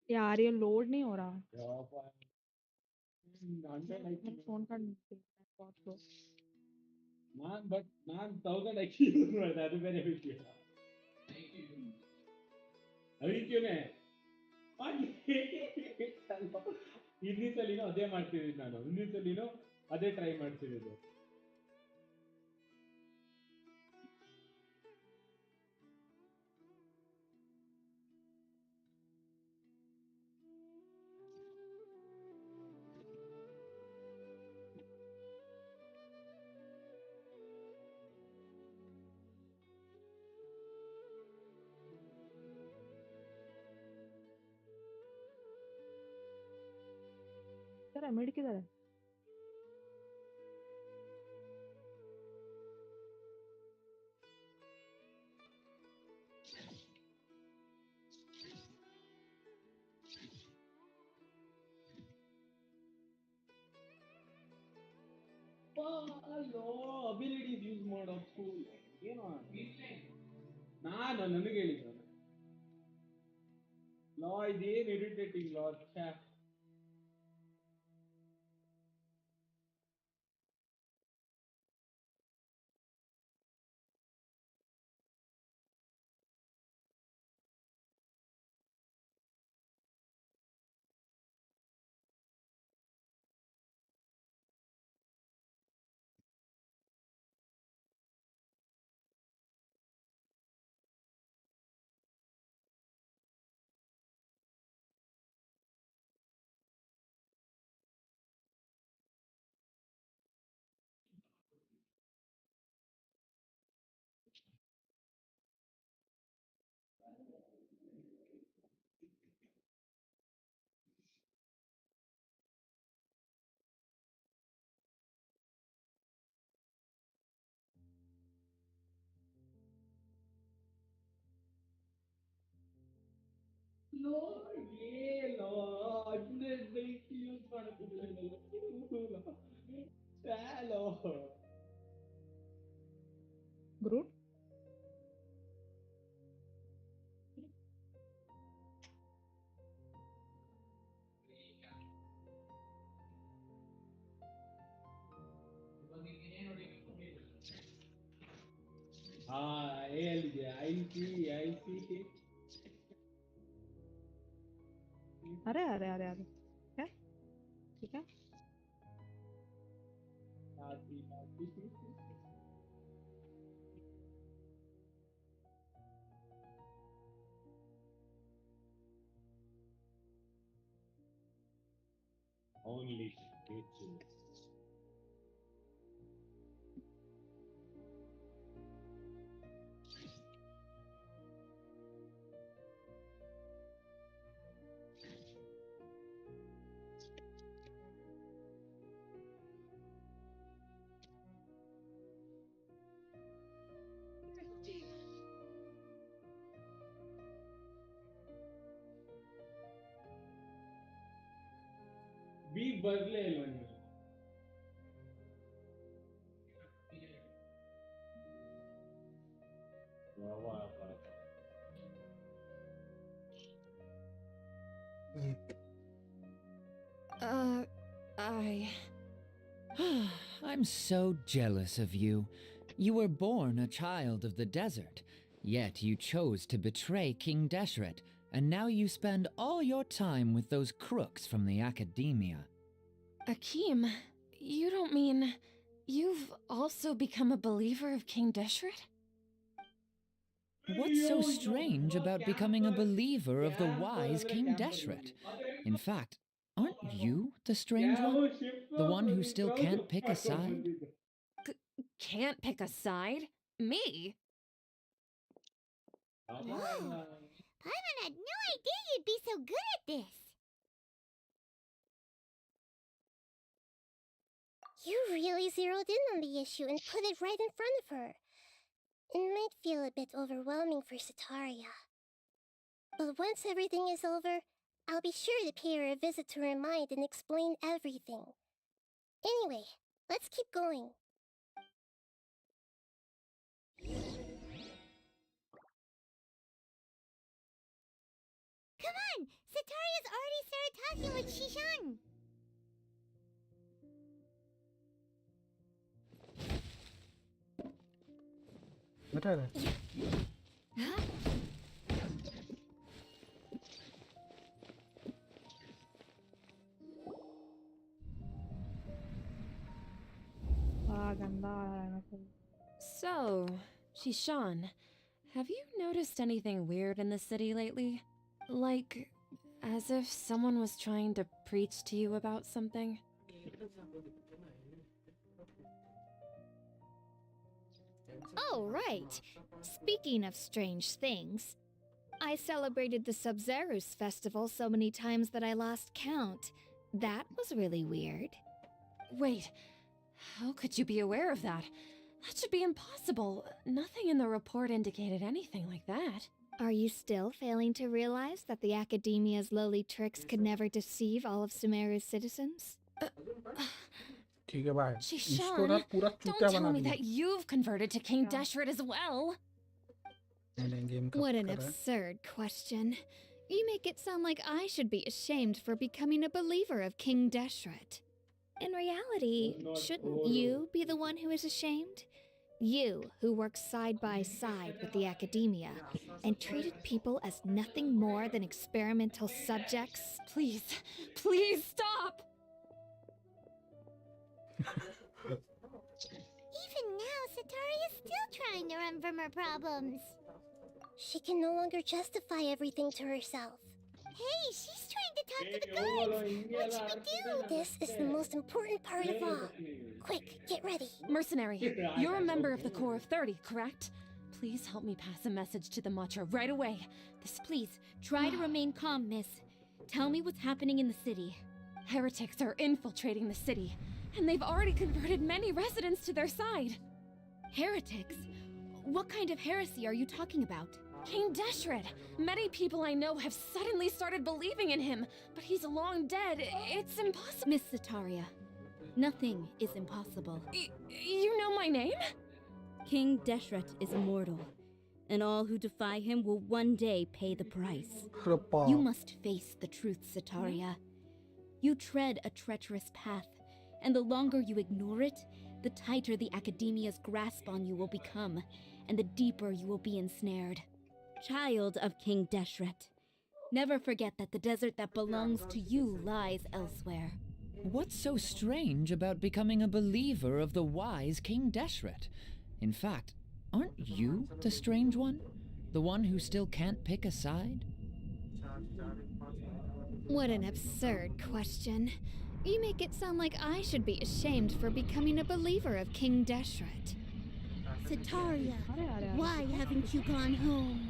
यार ये लोड नहीं हो रहा ಫೋನ್ ಕಾರ್ಡ್ ಸ್ಲೋ. ನಾನು 1000 IQ ಯೂಸ್ ಮಾಡಿದೆ, ಅದು ಬೇರೆ ವಿಷಯ. IQನೇ ಹಿಂದಿನ ಸಲಿನೂ ಅದೇ ಮಾಡ್ತಿದ್ದೀನಿ ನಾನು, ಹಿಂದಿನ ಸಲಿನೂ ಅದೇ ಟ್ರೈ ಮಾಡ್ತಿರೋದು. ಸರ್ ಮಿಡ್ಕಿದ್ದಾರೆ. ಅಲ್ಲೋ ಅಬಿಲಿಟೀಸ್ ಯೂಸ್ ಮಾಡೋ ಸ್ಕೂಲ್ ಏನೋ ನನಗೆ ಹೇಳಿದ್ರು ಲಾ ಇದೇನು ಇರಿಟೇಟಿಂಗ್ ಲಾ. ಲೋ ಏನೋ 15 ಯೂಸ್ ಮಾಡ್ತಿದ್ದೆ ಚಾಲೋ ಗ್ರೂಟ್ ಹೇಳಿದೆ ಐಸಿ अरे अरे अरे अरे क्या ठीक है. only bitches. ಬಿ ಬರ್ಲೇ ಇಲ್ಲ ನೀವು. I'm so jealous of you. You were born a child of the desert, yet you chose to betray King Deshret, and now you spend all your time with those crooks from the academia. Akeem, you don't mean you've also become a believer of King Deshret? What's so strange about becoming a believer of the wise King Deshret? In fact, aren't you the strange one? The one who still can't pick a side? Can't pick a side? Me? Whoa. Paimon had no idea you'd be so good at this. You really zeroed in on the issue and put it right in front of her. It might feel a bit overwhelming for Sataria. But once everything is over, I'll be sure to pay her a visit to her mind and explain everything. Anyway, let's keep going. Come on! Sataria's already started talking with Shishan! बैठा रहे गंदा है मतलब. So, Shishan, have you noticed anything weird in the city lately? Like, as if someone was trying to preach to you about something? Oh, right. Speaking of strange things, I celebrated the Sub-Zerus festival so many times that I lost count. That was really weird. Wait, how could you be aware of that? That should be impossible. Nothing in the report indicated anything like that. Are you still failing to realize that the Academia's lowly tricks could never deceive all of Sumeru's citizens? ठीक है भाई इसको Shishan, ना पूरा don't चूतिया tell बना me दिया that you've converted to King Deshret as well. Game कब What an कर रहा है absurd question. You make it sound like I should be ashamed for becoming a believer of King Deshret. In reality, shouldn't you be the one who is ashamed? You, who works side by side with the Academia and treated people as nothing more than experimental subjects. Please, please stop! Even now, Satari is still trying to run from her problems. She can no longer justify everything to herself. Hey, she's trying to talk to the gods! What should we do? This is the most important part of all. Quick, get ready. Mercenary, you're a member of the Corps of 30, correct? Please help me pass a message to the Matra right away. Please, try to remain calm, miss. Tell me what's happening in the city. Heretics are infiltrating the city, and they've already converted many residents to their side. Heretics? What kind of heresy are you talking about? King Deshret! Many people I know have suddenly started believing in him, but he's long dead. It's impossible. Miss Sataria, nothing is impossible. You know my name? King Deshret is immortal, and all who defy him will one day pay the price. You must face the truth, Sataria. You tread a treacherous path, and the longer you ignore it, the tighter the Academia's grasp on you will become, and the deeper you will be ensnared. Child of King Deshret, never forget that the desert that belongs to you lies elsewhere. What's so strange about becoming a believer of the wise King Deshret? In fact, aren't you the strange one? The one who still can't pick a side? What an absurd question. You make it sound like I should be ashamed for becoming a believer of King Deshret. Sataria, why haven't you gone home?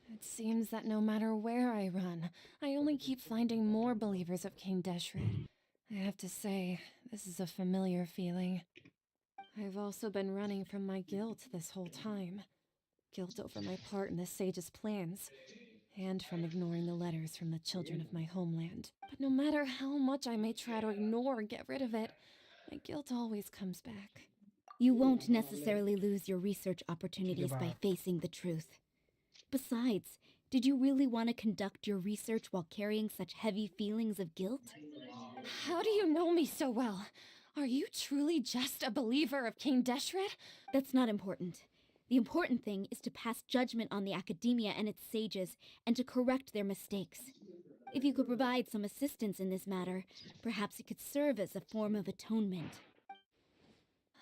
It seems that no matter where I run, I only keep finding more believers of King Deshret. I have to say, this is a familiar feeling. I've also been running from my guilt this whole time. Guilt over my part in the Sage's plans, and from ignoring the letters from the children of my homeland. But no matter how much I may try to ignore or get rid of it, my guilt always comes back. You won't necessarily lose your research opportunities by facing the truth. Besides, did you really want to conduct your research while carrying such heavy feelings of guilt? How do you know me so well? Are you truly just a believer of King Deshret? That's not important. The important thing is to pass judgment on the Academia and its sages, and to correct their mistakes. If you could provide some assistance in this matter, perhaps it could serve as a form of atonement.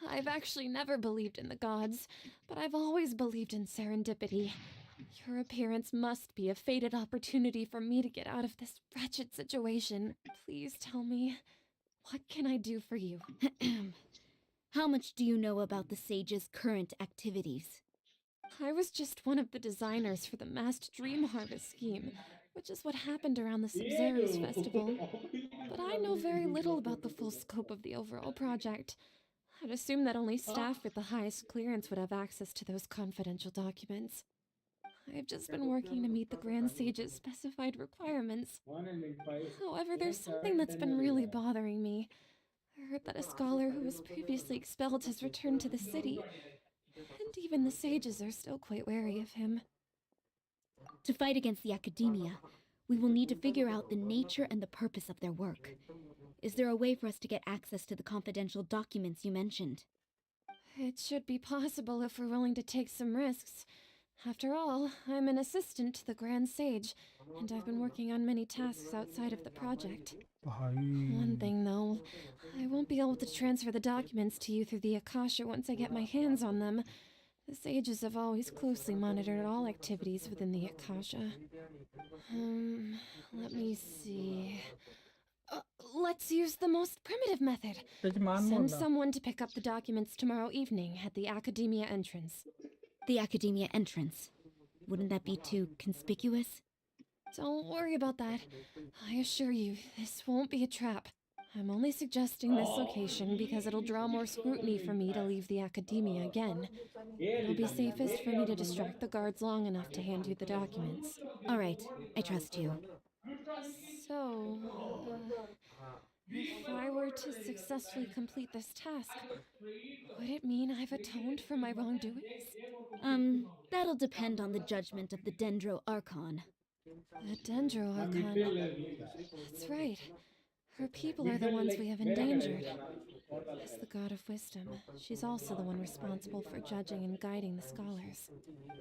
I've actually never believed in the gods, but I've always believed in serendipity. Your appearance must be a fated opportunity for me to get out of this wretched situation. Please tell me, what can I do for you? How much do you know about the Sage's current activities? I was just one of the designers for the massed dream harvest scheme, which is what happened around the Sub-Zerus festival. But I know very little about the full scope of the overall project. I'd assume that only staff with the highest clearance would have access to those confidential documents. I've just been working to meet the Grand Sage's specified requirements. However, there's something that's been really bothering me. I heard that a scholar who was previously expelled has returned to the city, and And even the sages are still quite wary of him. To fight against the academia, we will need to figure out the nature and the purpose of their work. Is there a way for us to get access to the confidential documents you mentioned? It should be possible if we're willing to take some risks. After all, I'm an assistant to the Grand Sage, and I've been working on many tasks outside of the project. One thing, though, I won't be able to transfer the documents to you through the Akasha once I get my hands on them. The sages have always closely monitored all activities within the Akasha. Let me see... let's use the most primitive method. Send someone to pick up the documents tomorrow evening at the Academia entrance. The Academia entrance? Wouldn't that be too conspicuous? Don't worry about that. I assure you, this won't be a trap. I'm only suggesting this location because it'll draw more scrutiny for me to leave the Academia again. It'll be safest for me to distract the guards long enough to hand you the documents. All right, I trust you. So, if I were to successfully complete this task, would it mean I've atoned for my wrongdoings? That'll depend on the judgment of the Dendro Archon. The Dendro Archon. That's right. Her people are the ones we have endangered. As the god of wisdom, she's also the one responsible for judging and guiding the scholars.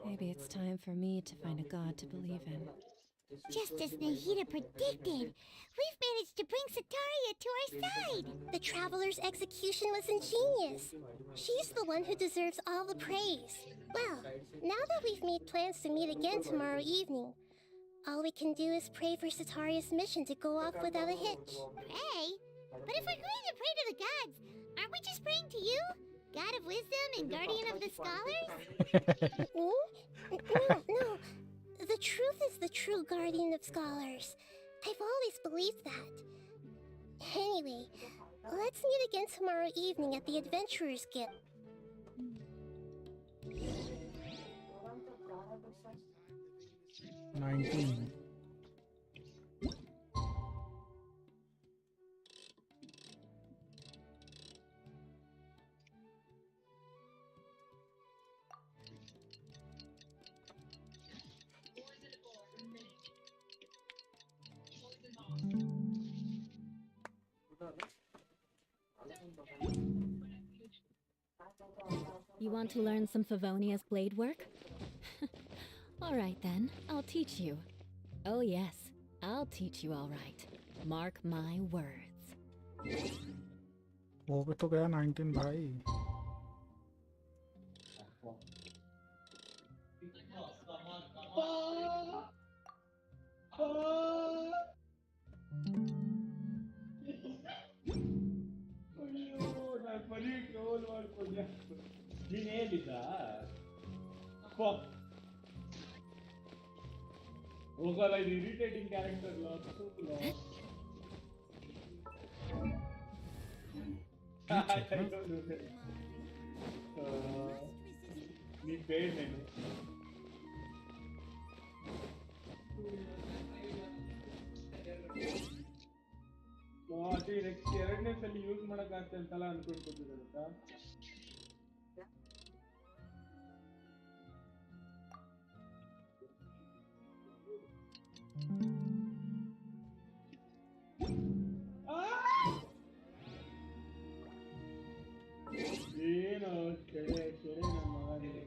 Maybe it's time for me to find a god to believe in. Just as Nahida predicted, we've managed to bring Sataria to our side. The Traveler's execution was ingenious. She's the one who deserves all the praise. Well, now that we've made plans to meet again tomorrow evening, all we can do is pray for Sataria's mission to go off without a hitch. Pray? But if we're going to pray to the gods, aren't we just praying to you? God of wisdom and guardian of the scholars? No. The truth is the true guardian of scholars. I've always believed that. Anyway, let's meet again tomorrow evening at the Adventurers Guild. You want to learn some Favonia's blade work? All right then, I'll teach you. Oh yes, I'll teach you all right. Mark my words. वो भी तो गया 19 भाई. like irritating character I don't know that. Need paid menu. next ಎರಡನೇ ಸಲ use ಮಾಡಕ ಆಗ್ತಾ ಅಂತಲ್ಲ ಅನ್ಕೊಂಡಿದ್ದೆ ಏನು ಕೆರೆ ನಮ್ಮ ಮಗನೇ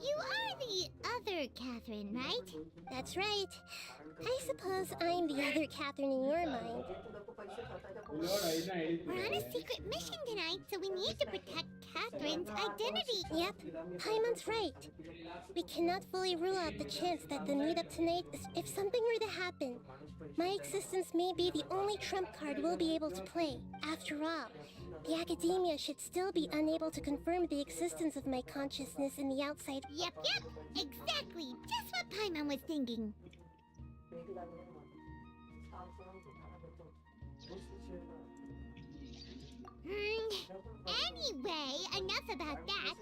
You are the other Catherine, right? That's right. I suppose I'm the other Catherine in your mind. We're on a secret mission tonight, so we need to protect Catherine's identity. Yep, Paimon's right. We cannot fully rule out the chance that the meetup tonight is if something were to happen. My existence may be the only trump card we'll be able to play. After all, the academia should still be unable to confirm the existence of my consciousness in the outside. Yep, exactly. Just what Paimon was thinking. Anyway, enough about that.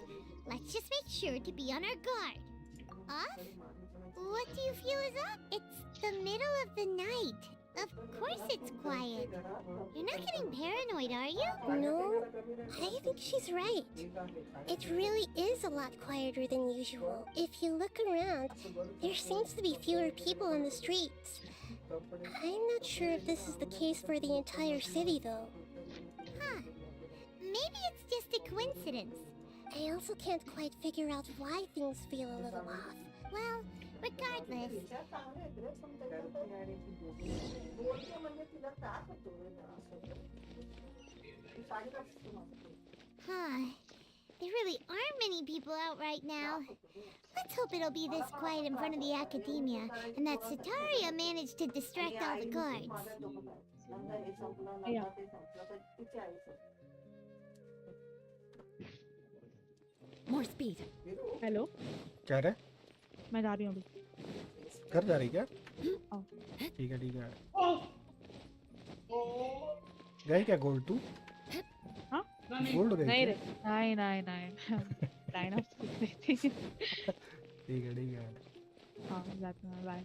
Let's just make sure to be on our guard. Off? What do you feel is up? It's the middle of the night. Of course it's quiet. You're not getting paranoid, are you? No, I think she's right. It really is a lot quieter than usual. If you look around, there seems to be fewer people on the streets. I'm not sure if this is the case for the entire city, though. Huh. Maybe it's just a coincidence. I also can't quite figure out why things feel a little off. Well, regardless. Huh. There really aren't many people out right now. Let's hope it'll be this quiet in front of the academia, and that Sataria managed to distract all the guards. Yeah. More speed. Hello. क्या रे? मैं जा रही हूँ अभी। घर जा रही क्या? आओ। ठीक है। गई क्या गोल्ड तू? हाँ? गोल्ड गई? नहीं रे। नहीं। लाइन ऑफ स्पीड थी। ठीक है। हाँ, जाते हैं, bye.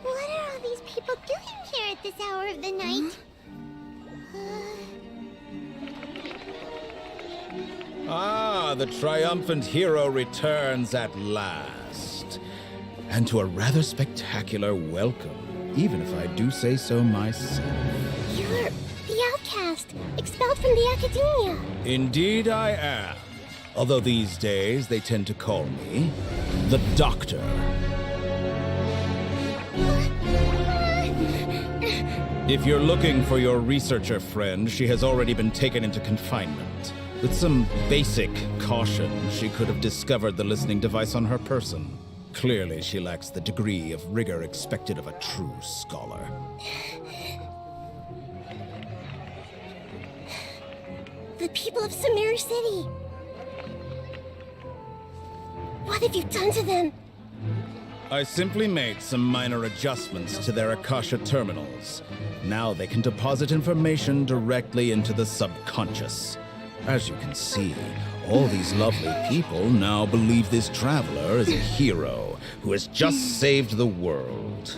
What are all these people doing here at this hour of the night? Ah, the triumphant hero returns at last. And to a rather spectacular welcome, even if I do say so myself. You're the outcast, expelled from the academia. Indeed I am. Although these days they tend to call me the Doctor. If you're looking for your researcher friend, she has already been taken into confinement. With some basic caution, she could have discovered the listening device on her person. Clearly, she lacks the degree of rigor expected of a true scholar. The people of Samir City. What have you done to them? I simply made some minor adjustments to their Akasha terminals. Now they can deposit information directly into the subconscious. As you can see, all these lovely people now believe this traveler is a hero who has just saved the world.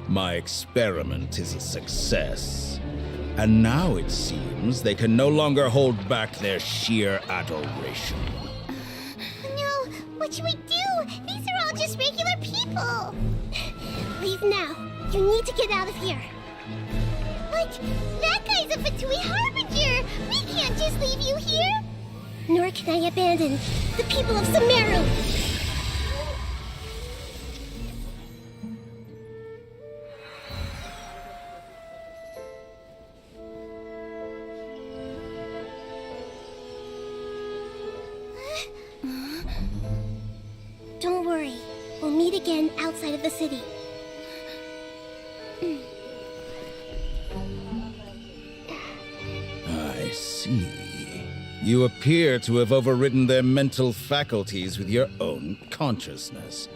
My experiment is a success. And now it seems they can no longer hold back their sheer adoration. No, what should we do? These are all just regular people. Leave now. You need to get out of here. But that guy's a Fatui Harbinger. We can't just leave you here. Nor can I abandon the people of Sumeru. Don't worry. We'll meet again outside of the city. I see. You appear to have overridden their mental faculties with your own consciousness.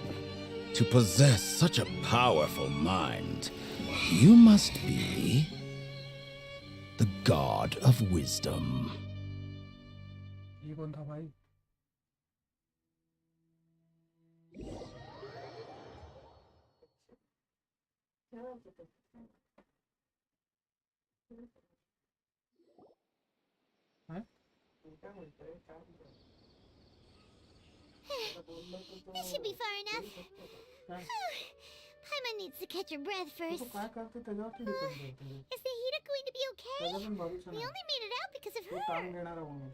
To possess such a powerful mind, you must be the god of wisdom. ये कौन था भाई? This should be far enough. Paimon needs to catch her breath first. तो काय करते त्याच्यावर की depend करते. Is the heater going to be okay? त्याला पण भरोसा We नाही. only made it out because of तो her. काम देणारा म्हणून.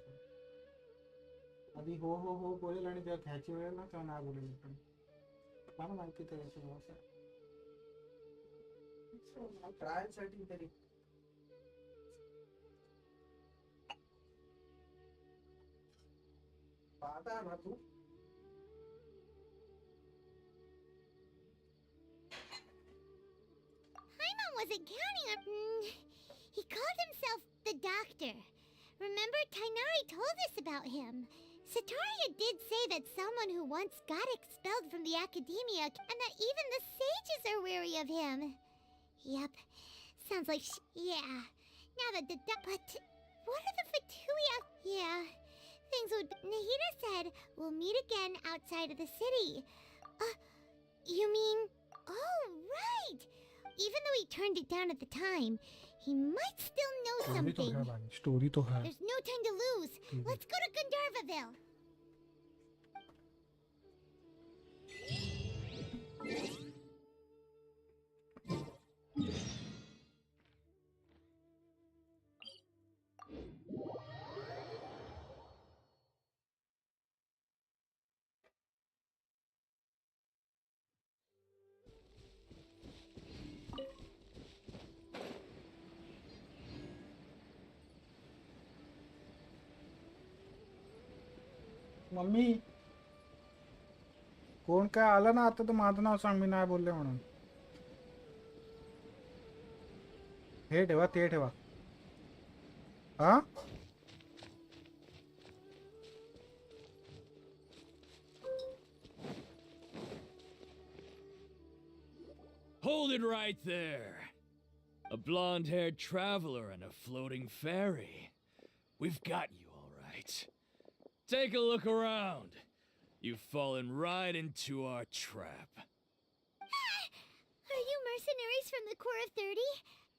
आधी हो हो हो बोलेल आणि जेव्हा घ्यायची वेळ ना तेव्हा नाही बोलेल पण. मला माहिती त्याची भाषा. ट्रायल साठी तरी. पाहता ना तू. Paimon wasn't counting on. He called himself the Doctor. Remember, Tainari told us about him. Sataria did say that someone who once got expelled from the academia, and that even the sages are wary of him. Yep, sounds like yeah. Now that the but what are the Fatuia? Yeah, things would. Nahida said we'll meet again outside of the city. You mean? Oh, right. Even though he turned it down at the time, he might still know something. Story to hai. There's no time to lose. Let's go to Gandharvaville. Mummy कोण काय आलं ना आता तर माझं नाव सांग मी नाही बोलले म्हणून. हे ठेवा ते ठेवा. हा Hold it right there. A blonde-haired traveler and a floating fairy. We've got you all right. Take a look around. You've fallen right into our trap. Are you mercenaries from the Corps of 30?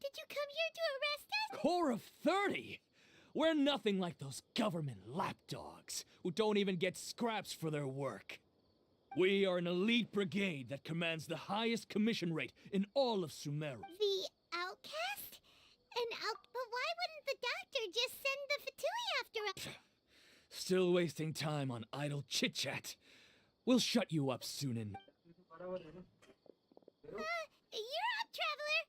Did you come here to arrest us? Corps of 30? We're nothing like those government lapdogs who don't even get scraps for their work. We are an elite brigade that commands the highest commission rate in all of Sumeru. The outcast? But why wouldn't the doctor just send the Fatui after us? Still wasting time on idle chit-chat. We'll shut you up soon and... You're up, traveler!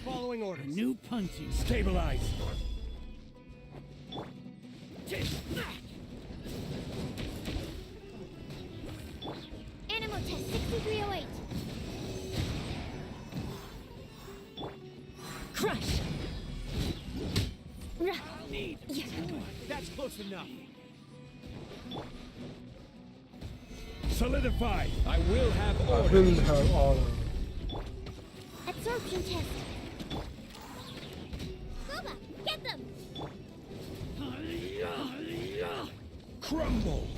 Following orders. New punching. Stabilize. Animal test 6308. Crush! Need. That's close enough. Solidify. I will have order. Absorption test. Boba, get them! Crumble.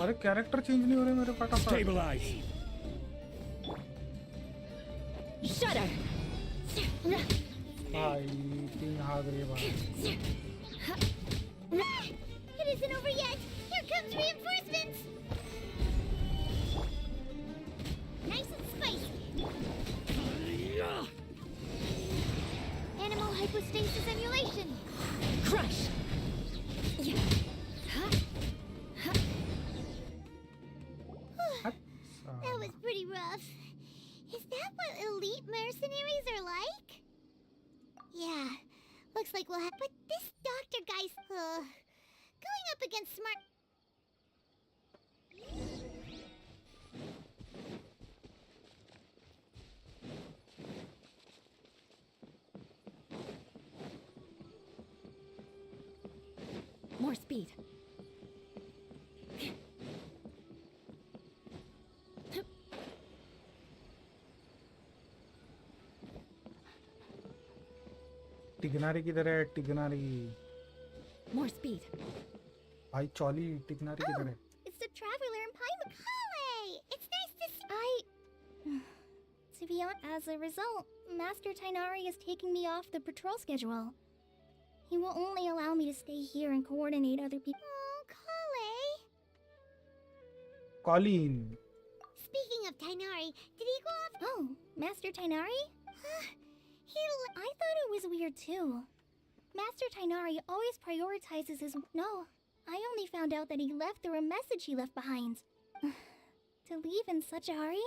अरे character change नहीं हो रहे मेरे फटाफट. Stabilize. Shudder. भाई तीन हाथ रे भाई. It isn't over yet. Here comes reinforcements. Nice and spicy. Animal hypostasis emulation. Crush. That was pretty rough. Is that what elite mercenaries are like? Yeah, looks like we'll have. But this doctor guy's going up against smart. More speed. टिगनारी किधर है टिगनारी. More speed. भाई चौली टिगनारी किधर है. It's the As a result, Master Tainari is taking me off the patrol schedule. He will only allow me to stay here and coordinate other people. Oh, Kale! Colleen. Speaking of Tainari, did he go off? Oh, Master Tainari? I thought it was weird too. Master Tainari always prioritizes his. No, I only found out that he left through a message he left behind. To leave in such a hurry?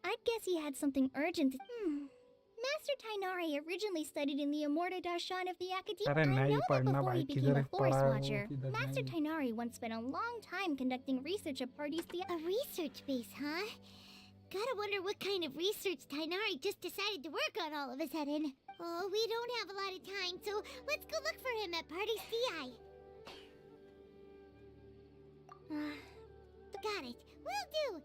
I'd guess he had something urgent. Master Tainari originally studied in the Amorta Darshan of the Academia. I know that before he became a Forest Watcher, Master Tainari once spent a long time conducting research at parties. A research base, huh? Gotta wonder what kind of research Tainari just decided to work on all of a sudden. Oh, we don't have a lot of time, so let's go look for him at Party CI. Got it. Will do.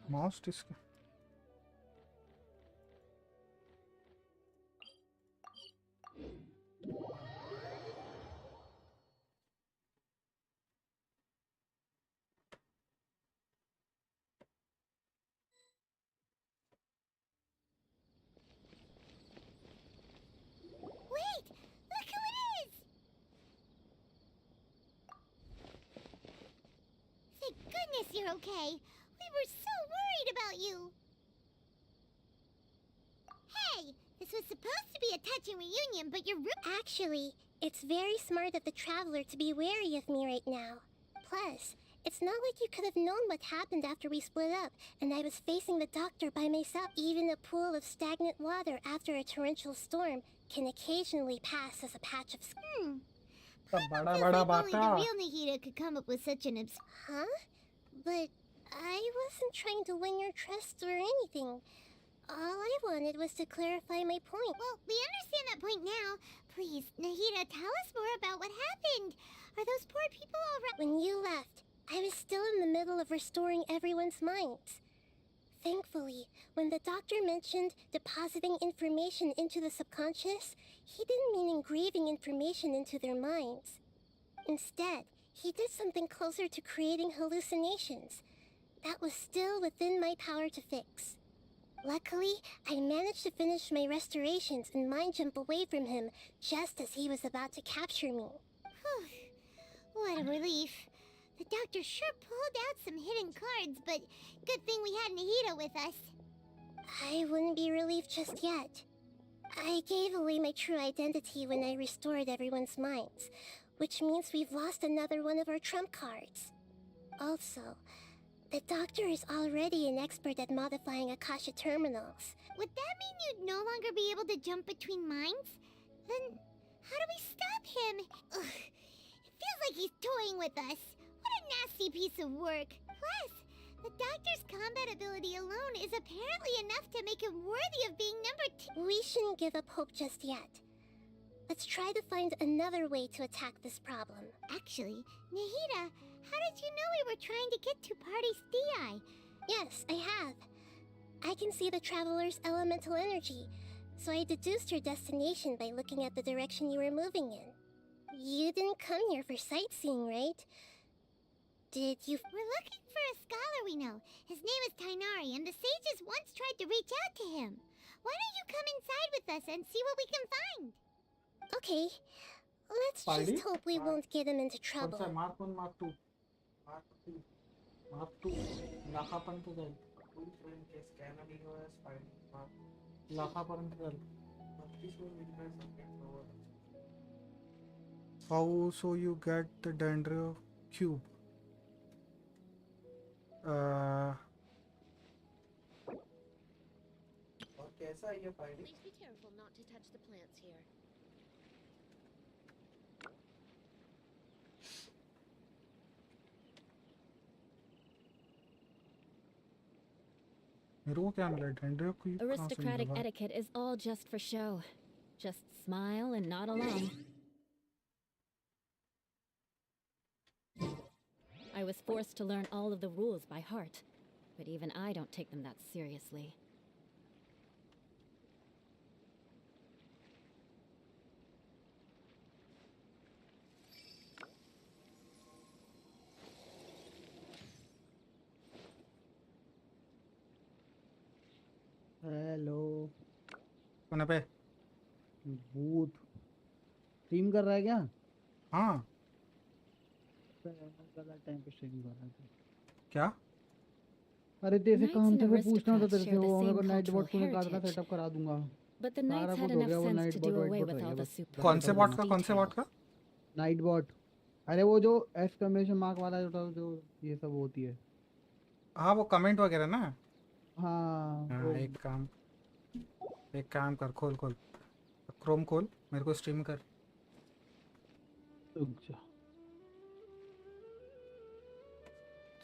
Mouse disk. Goodness, you're okay. We were so worried about you. Hey, this was supposed to be a touching reunion, but you're Actually, it's very smart of the Traveler to be wary of me right now. Plus, it's not like you could have known what happened after we split up, and I was facing the doctor by myself. Even a pool of stagnant water after a torrential storm can occasionally pass as a patch of बड़ा बड़ा Only the real Nahida could come up with such an Huh? But I wasn't trying to win your trust or anything. All I wanted was to clarify my point. Well, we understand that point now. Please, Nahida, tell us more about what happened. Are those poor people all right? When you left, I was still in the middle of restoring everyone's minds. Thankfully, when the doctor mentioned depositing information into the subconscious, he didn't mean engraving information into their minds. Instead, he did something closer to creating hallucinations. That was still within my power to fix. Luckily, I managed to finish my restorations and mind jump away from him just as he was about to capture me. What a relief. The doctor sure pulled out some hidden cards, but good thing we had Nahida with us. I wouldn't be relieved just yet. I gave away my true identity when I restored everyone's minds, which means we've lost another one of our trump cards. Also, the doctor is already an expert at modifying Akasha terminals. Would that mean you'd no longer be able to jump between minds? Then, how do we stop him? Ugh, it feels like he's toying with us. What a nasty piece of work. Plus, the doctor's combat ability alone is apparently enough to make him worthy of being #2. We shouldn't give up hope just yet. Let's try to find another way to attack this problem. Actually, Nahida, how did you know we were trying to get to Party's DI? Yes, I have. I can see the Traveler's elemental energy, so I deduced your destination by looking at the direction you were moving in. You didn't come here for sightseeing, right? Did you... We're looking for a scholar we know. His name is Tainari, and the sages once tried to reach out to him. Why don't you come inside with us and see what we can find? Okay. Let's just hope we won't get him into trouble. Mark 1, Mark 2. Mark 2. Mark 2. लाखापर्यंत जाईल. Scanner EOS file. लाखापर्यंत जाईल. 32 मिनिटांसाठी How so you get the Dendro cube? Please be careful not to touch the plants here. Aristocratic etiquette is all just for show. Just smile and nod along. I was forced to learn all of the rules by heart, but even I don't take them that seriously. Hello कौन है पे भूत stream कर रहा है क्या? हाँ गलत टाइम पे स्ट्रीम कर रहा है क्या अरे तेरे से Knights काम and था मैं पूछना था aristocrats तेरे से share the वो मेरे को same नाइट cultural बॉट तूने कहा था heritage. सेटअप करा दूंगा But the सारा knights had कुछ हो enough गया वो sense night to bot do white away bot with रह all गया the बस कौन से बॉट का superfluous नाइट बॉट अरे वो जो एक्सक्लेमेशन मार्क वाला जो ये सब होती है हाँ वो कमेंट वगैरह ना हाँ हाँ वो एक काम कर खोल क्रोम खोल मेरे को स्ट्रीम कर रुक जा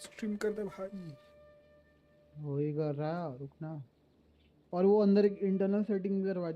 स्ट्रीम कर दे भाई वही कर रहा है रुकना और वो अंदर एक इंटरनल सेटिंग भी करवा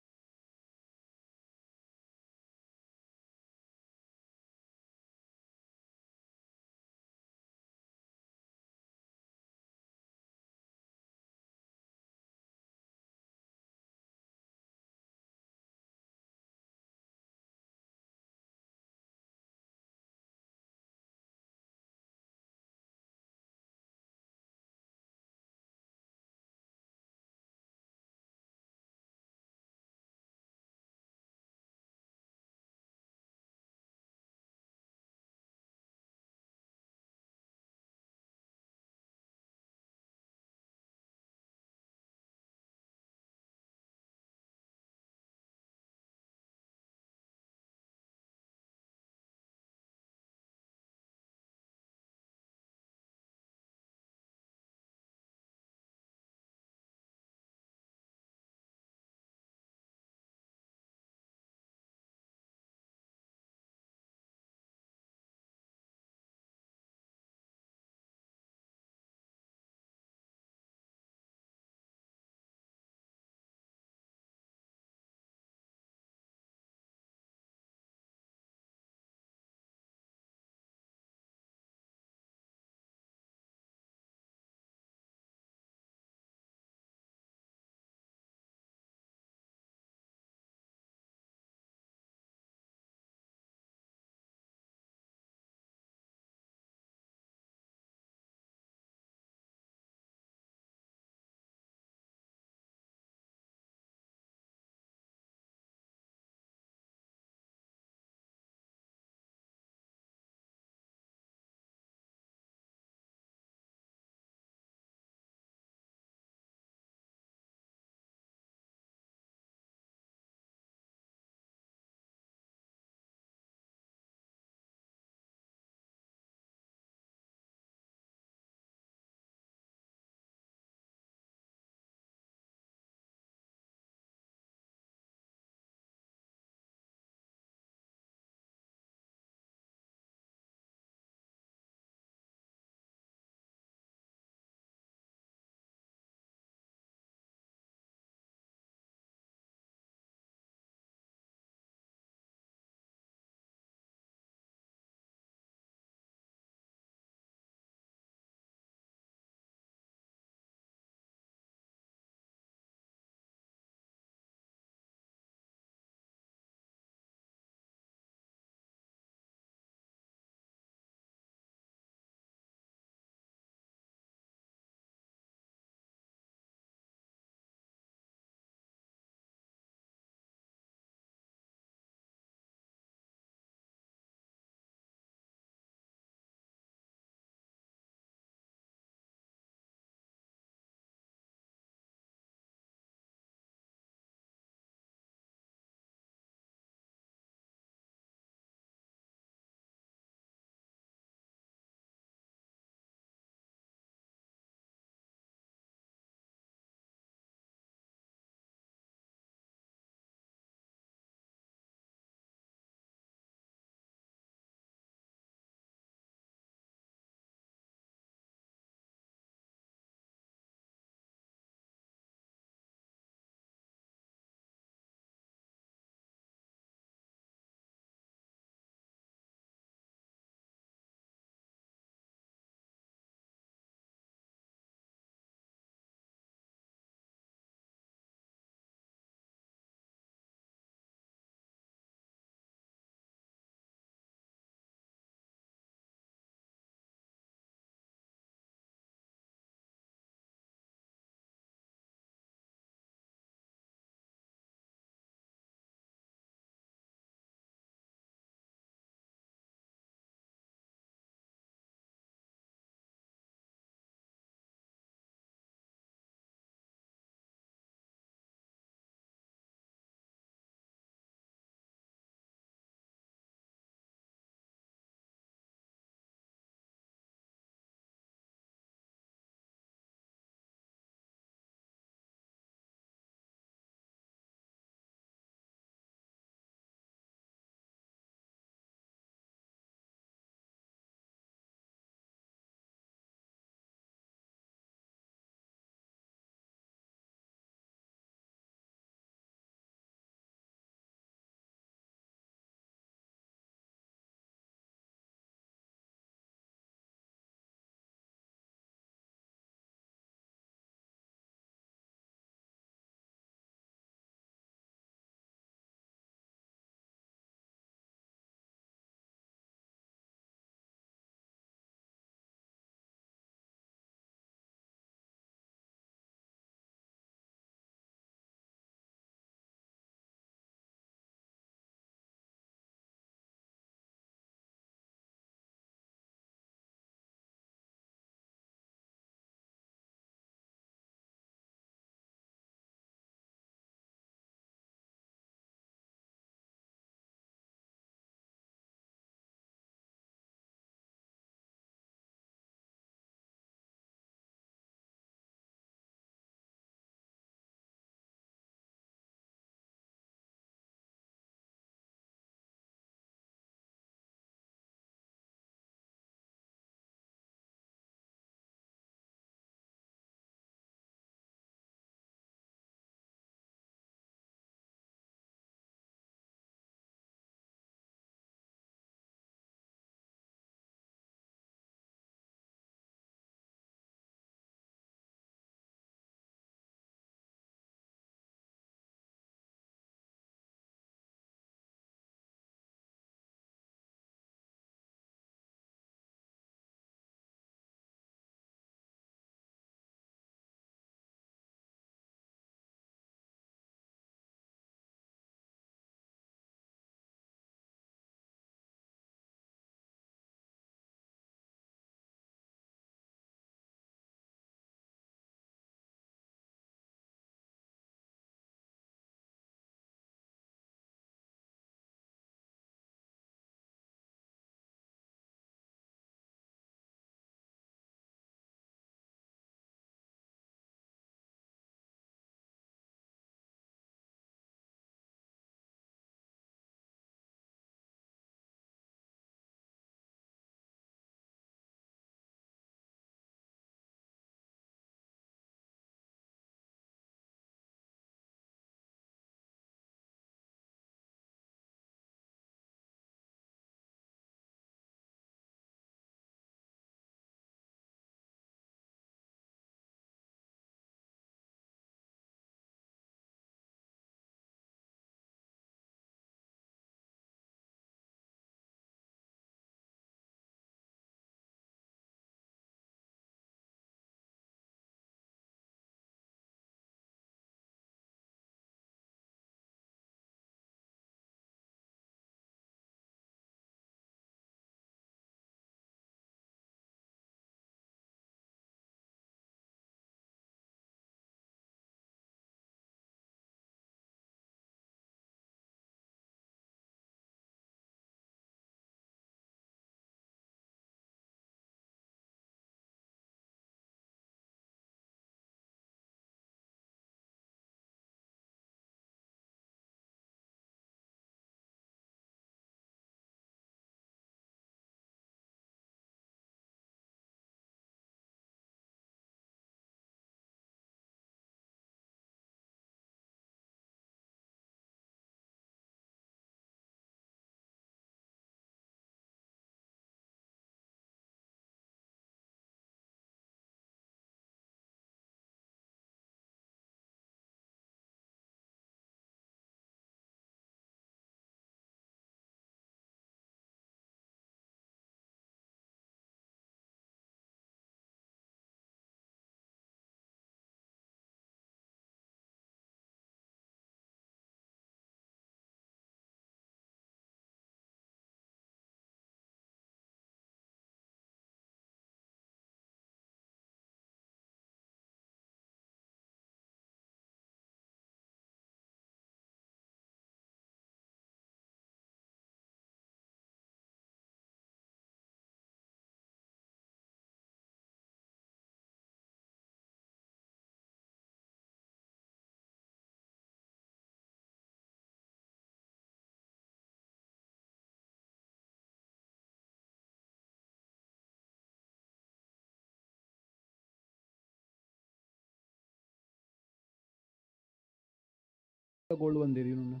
गोल्ड वन दे दी उन्होंने।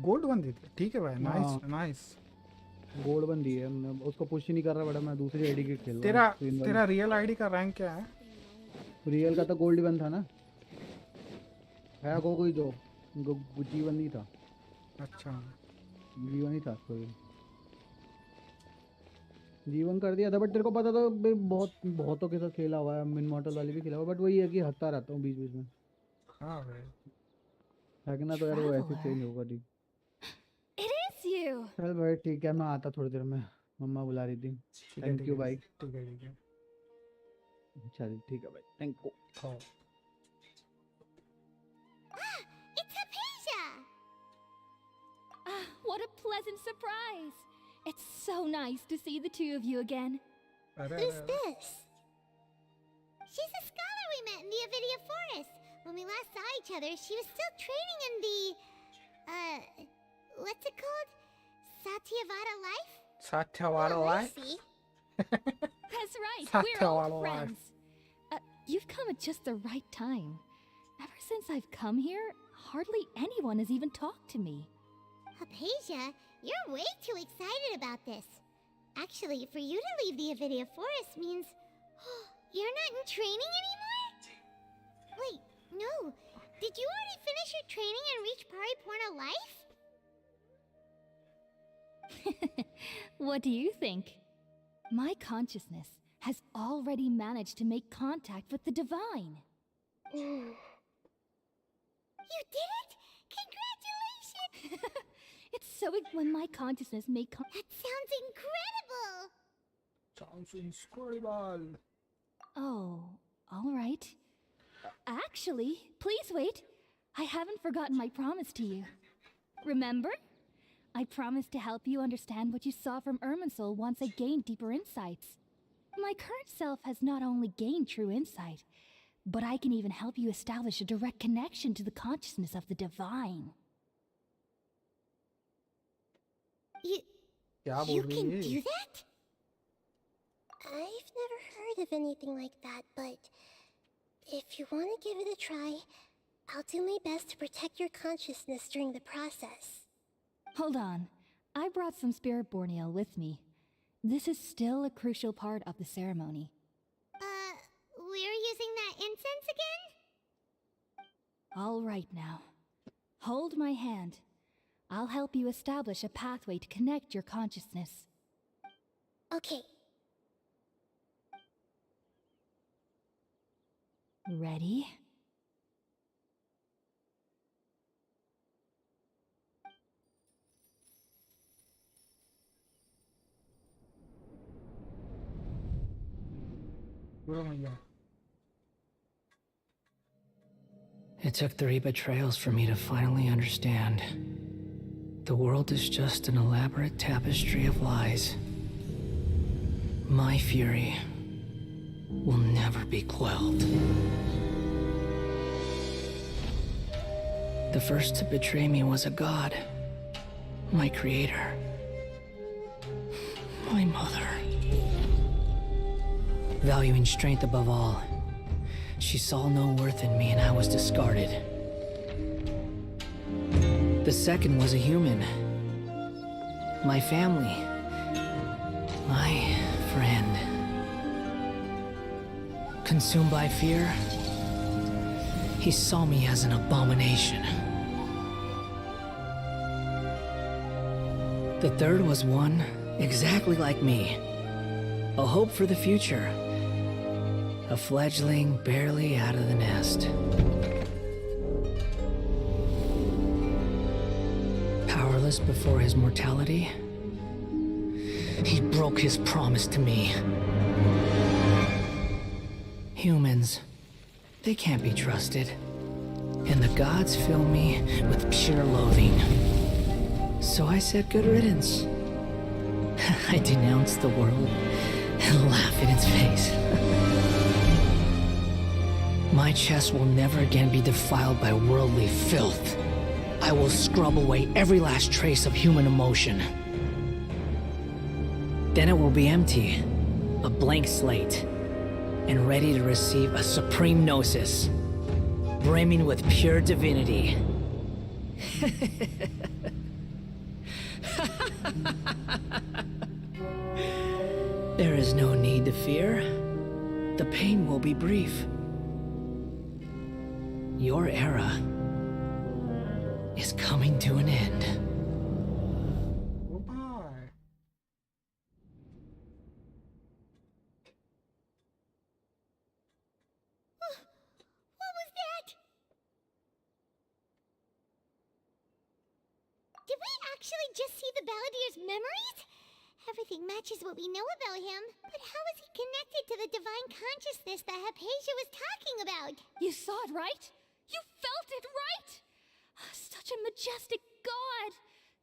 गोल्ड वन दी थी, ठीक है भाई, नाइस नाइस। गोल्ड वन दी है, मैं उसको पुश ही नहीं कर रहा बड़ा, मैं दूसरी आईडी के खेल तेरा रहा हूँ। तेरा रियल आईडी का रैंक क्या है? रियल का तो गोल्ड वन था ना, है कोई जो G1 नहीं था। अच्छा G1 ही था कोई, G1 कर दिया था। बट तेरे को पता था बहुतों के साथ खेला हुआ है, मिन मॉडल वाले भी खेला हुआ, बट वही है कि हटता रहता हूँ बीच बीच में। हाँ भाई है कि ना, तो यार वो ऐसे चेंज होगा। ठीक चल भाई ठीक है, मैं आता थोड़ी देर में, मम्मा बुला रही थी। थैंक यू भाई। ठीक है ठीक है, चल ठीक है भाई, thank you. What a pleasant surprise! It's so nice to see the two of you again. Who's this? She's a scholar we met in the Avidia Forest. When we last saw each other, she was still training in the, what's it called? Satyavada life? Satyavada life? That's right, we're all friends. You've come at just the right time. Ever since I've come here, hardly anyone has even talked to me. Hypatia, you're way too excited about this. Actually, for you to leave the Avidia Forest means you're not in training anymore? Wait, no. Did you already finish your training and reach Pariporna life? What do you think? My consciousness has already managed to make contact with the divine. You did it? Congratulations! It's so when my consciousness made That sounds incredible! Sounds incredible. Oh, all right. Actually, please wait. I haven't forgotten my promise to you. Remember? I promised to help you understand what you saw from Irminsul once I gained deeper insights. My current self has not only gained true insight, but I can even help you establish a direct connection to the consciousness of the divine. You can do that? I've never heard of anything like that, but if you want to give it a try, I'll do my best to protect your consciousness during the process. Hold on. I brought some spirit borneal with me. This is still a crucial part of the ceremony. We're using that incense again? All right now. Hold my hand. I'll help you establish a pathway to connect your consciousness. Okay. Ready? It took 3 betrayals for me to finally understand. The world is just an elaborate tapestry of lies. My fury will never be quelled. The first to betray me was a god. My creator. My mother. Valuing strength above all, she saw no worth in me and I was discarded. The second was a human. My family. My friend. Consumed by fear, he saw me as an abomination. The third was one exactly like me. A hope for the future. A fledgling barely out of the nest. Powerless before his mortality, he broke his promise to me. Humans, they can't be trusted. And the gods fill me with pure loathing. So I said good riddance. I denounced the world and laughed in its face. My chest will never again be defiled by worldly filth. I will scrub away every last trace of human emotion. Then it will be empty, a blank slate, and ready to receive a supreme gnosis, brimming with pure divinity. There is no need to fear. The pain will be brief. Your era is coming to an end. What was that? Did we actually just see the Balladeer's memories? Everything matches what we know about him, but how is he connected to the divine consciousness that Hypatia was talking about? You saw it, right? You felt it, right? Such a majestic god!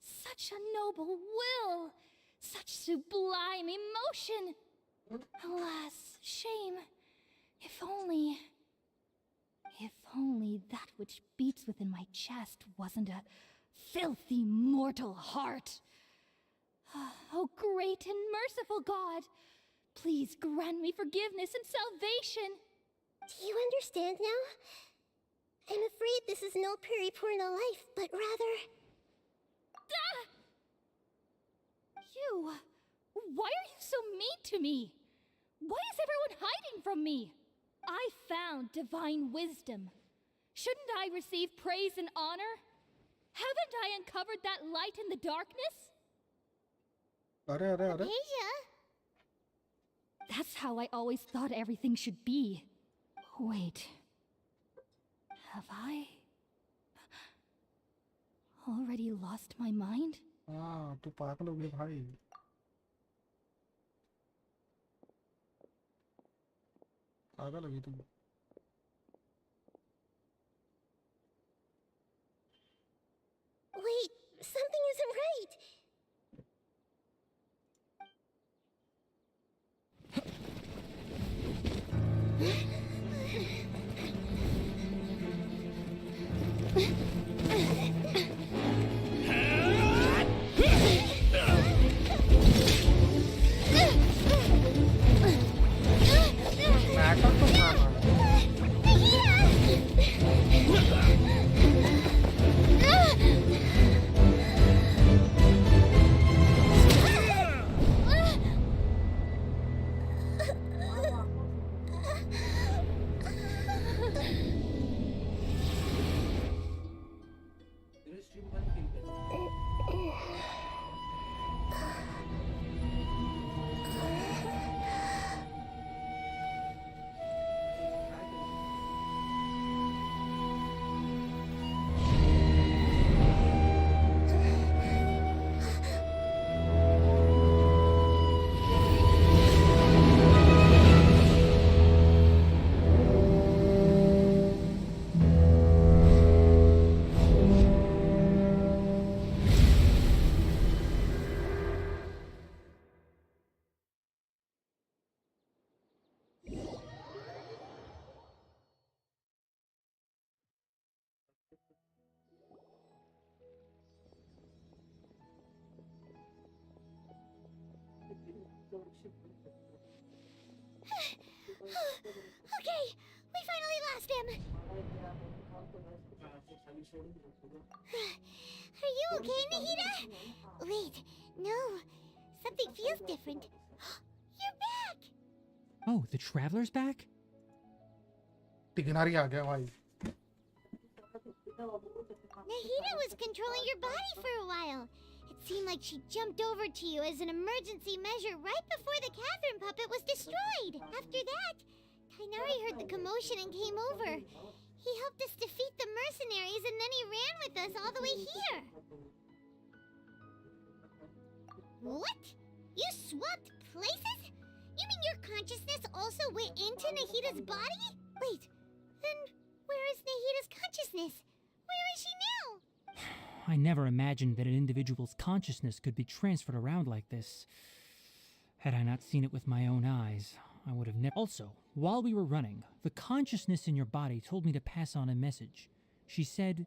Such a noble will! Such sublime emotion! Alas, shame. If only that which beats within my chest wasn't a filthy mortal heart. Oh, great and merciful God, please grant me forgiveness and salvation. Do you understand now? I'm afraid this is no Puripurna life, but rather... You! Why are you so mean to me? Why is everyone hiding from me? I found divine wisdom. Shouldn't I receive praise and honor? Haven't I uncovered that light in the darkness? Hypatia? That's how I always thought everything should be. Wait. Have I already lost my mind? हाँ तू पागल हो गया भाई पागल हो गई तू Wait, something isn't right. Okay, we finally lost him. Are you okay, Nahida? Wait, no. Something feels different. You're back! Oh, the Traveler's back? टिकनारी आ गया भाई Nahida was controlling your body for a while. It seemed like she jumped over to you as an emergency measure right before the Catherine puppet was destroyed. After that, Tainari heard the commotion and came over. He helped us defeat the mercenaries and then he ran with us all the way here. What? You swapped places? You mean your consciousness also went into Nahida's body? Wait, then where is Nahida's consciousness? Where is she now? I never imagined that an individual's consciousness could be transferred around like this. Had I not seen it with my own eyes, I would have never... Also, while we were running, the consciousness in your body told me to pass on a message. She said,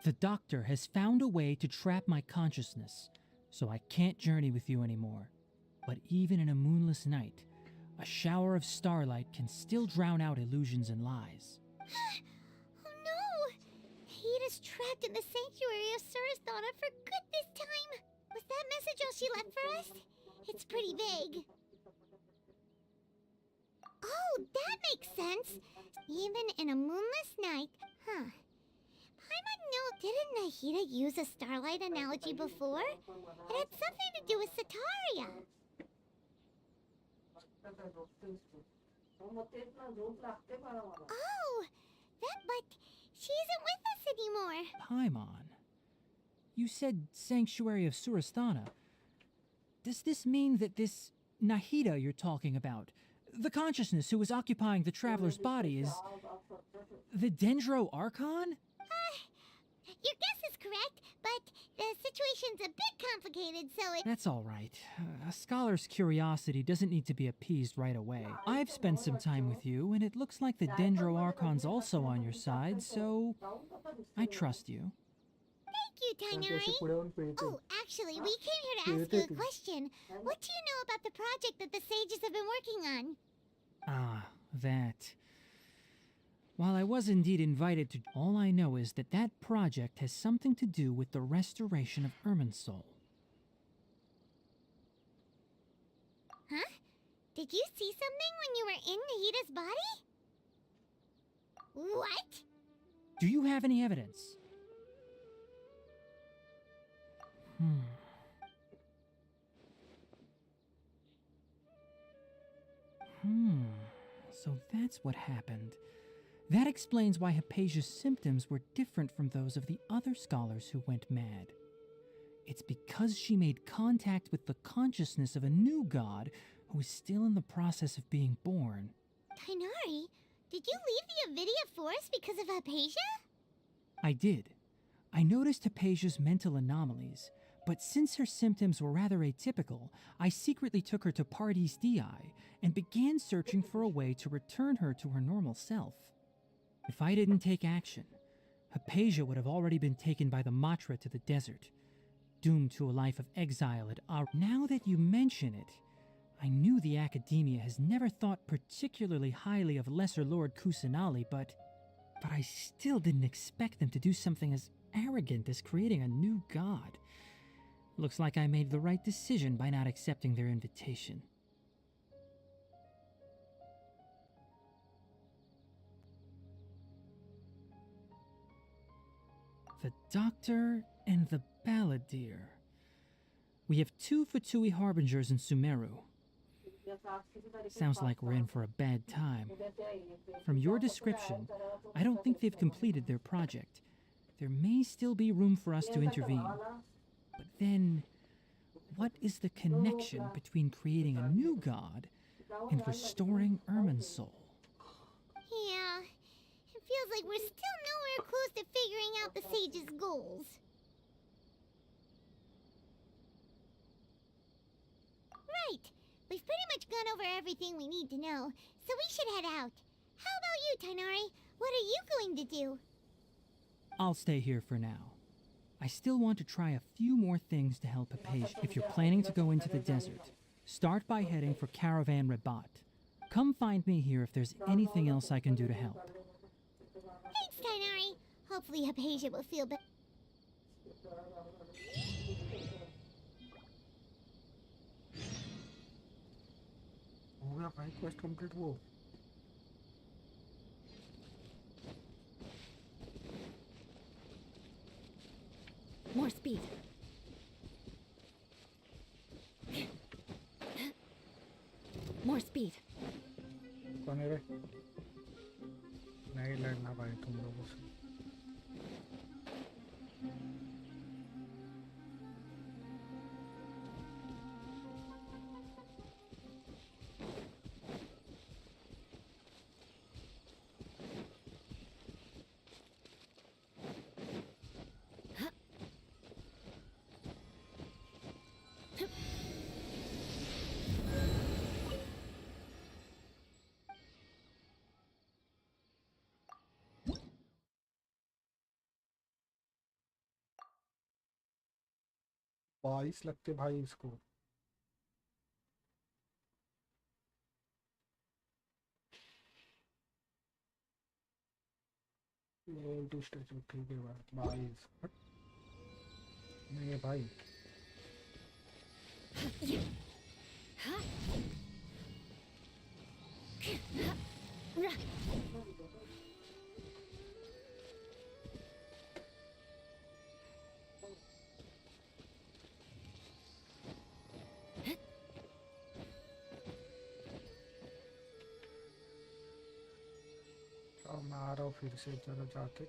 "The doctor has found a way to trap my consciousness, so I can't journey with you anymore. But even in a moonless night, a shower of starlight can still drown out illusions and lies." Oh no! Nahida's is trapped in the sanctuary of Surasthana for good this time. Was that message all she left for us? It's pretty vague. Oh, that makes sense. Even in a moonless night, huh? Paimon, no, didn't Nahida use a starlight analogy before? It had something to do with Sataria. Oh, but she isn't with us anymore. Paimon, you said Sanctuary of Surasthana. Does this mean that this Nahida you're talking about, the consciousness who was occupying the traveler's body, is the Dendro Archon? Your guess is correct, but the situation's a bit complicated, so it... That's all right. A scholar's curiosity doesn't need to be appeased right away. I've spent some time with you, and it looks like the Dendro Archon's also on your side, so I trust you. Thank you, Tainari. Oh, actually, we came here to ask you a question. What do you know about the project that the sages have been working on? Ah, that. While I was indeed invited to, all I know is that that project has something to do with the restoration of Irminsul. Huh? Did you see something when you were in Nahida's body? What? Do you have any evidence? So that's what happened. That explains why Hypatia's symptoms were different from those of the other scholars who went mad. It's because she made contact with the consciousness of a new god who is still in the process of being born. Tainari, did you leave the Avidia Forest because of Hypatia? I did. I noticed Hypatia's mental anomalies, but since her symptoms were rather atypical, I secretly took her to Pardes DI and began searching for a way to return her to her normal self. If I didn't take action, Hypatia would have already been taken by the MATREXX to the desert, doomed to a life of exile at Ar. Now that you mention it, I knew the Academia has never thought particularly highly of Lesser Lord Kusanali, but I still didn't expect them to do something as arrogant as creating a new god. Looks like I made the right decision by not accepting their invitation. The Doctor and the Balladeer. We have 2 Fatui Harbingers in Sumeru. Sounds like we're in for a bad time. From your description, I don't think they've completed their project. There may still be room for us to intervene. But then, what is the connection between creating a new god and restoring Irminsul? Yeah, it feels like we're still nowhere close to figuring out the sage's goals. Right, we've pretty much gone over everything we need to know, so we should head out. How about you, Tainari? What are you going to do? I'll stay here for now. I still want to try a few more things to help Hypatia. If you're planning to go into the desert, start by heading for Caravan Rabat. Come find me here if there's anything else I can do to help. Thanks, Tainari. Hopefully Hypatia will feel better. हो गया भाई quest complete वो More speed. More speed. कौन है रे नहीं लड़ना भाई तुम लोगों से बाईस लगते भाई इसको लेवल 2 स्टैचू ठीक है भाई 22 नहीं है भाई अब मैं आ रहा हूँ फिर से जरा जाके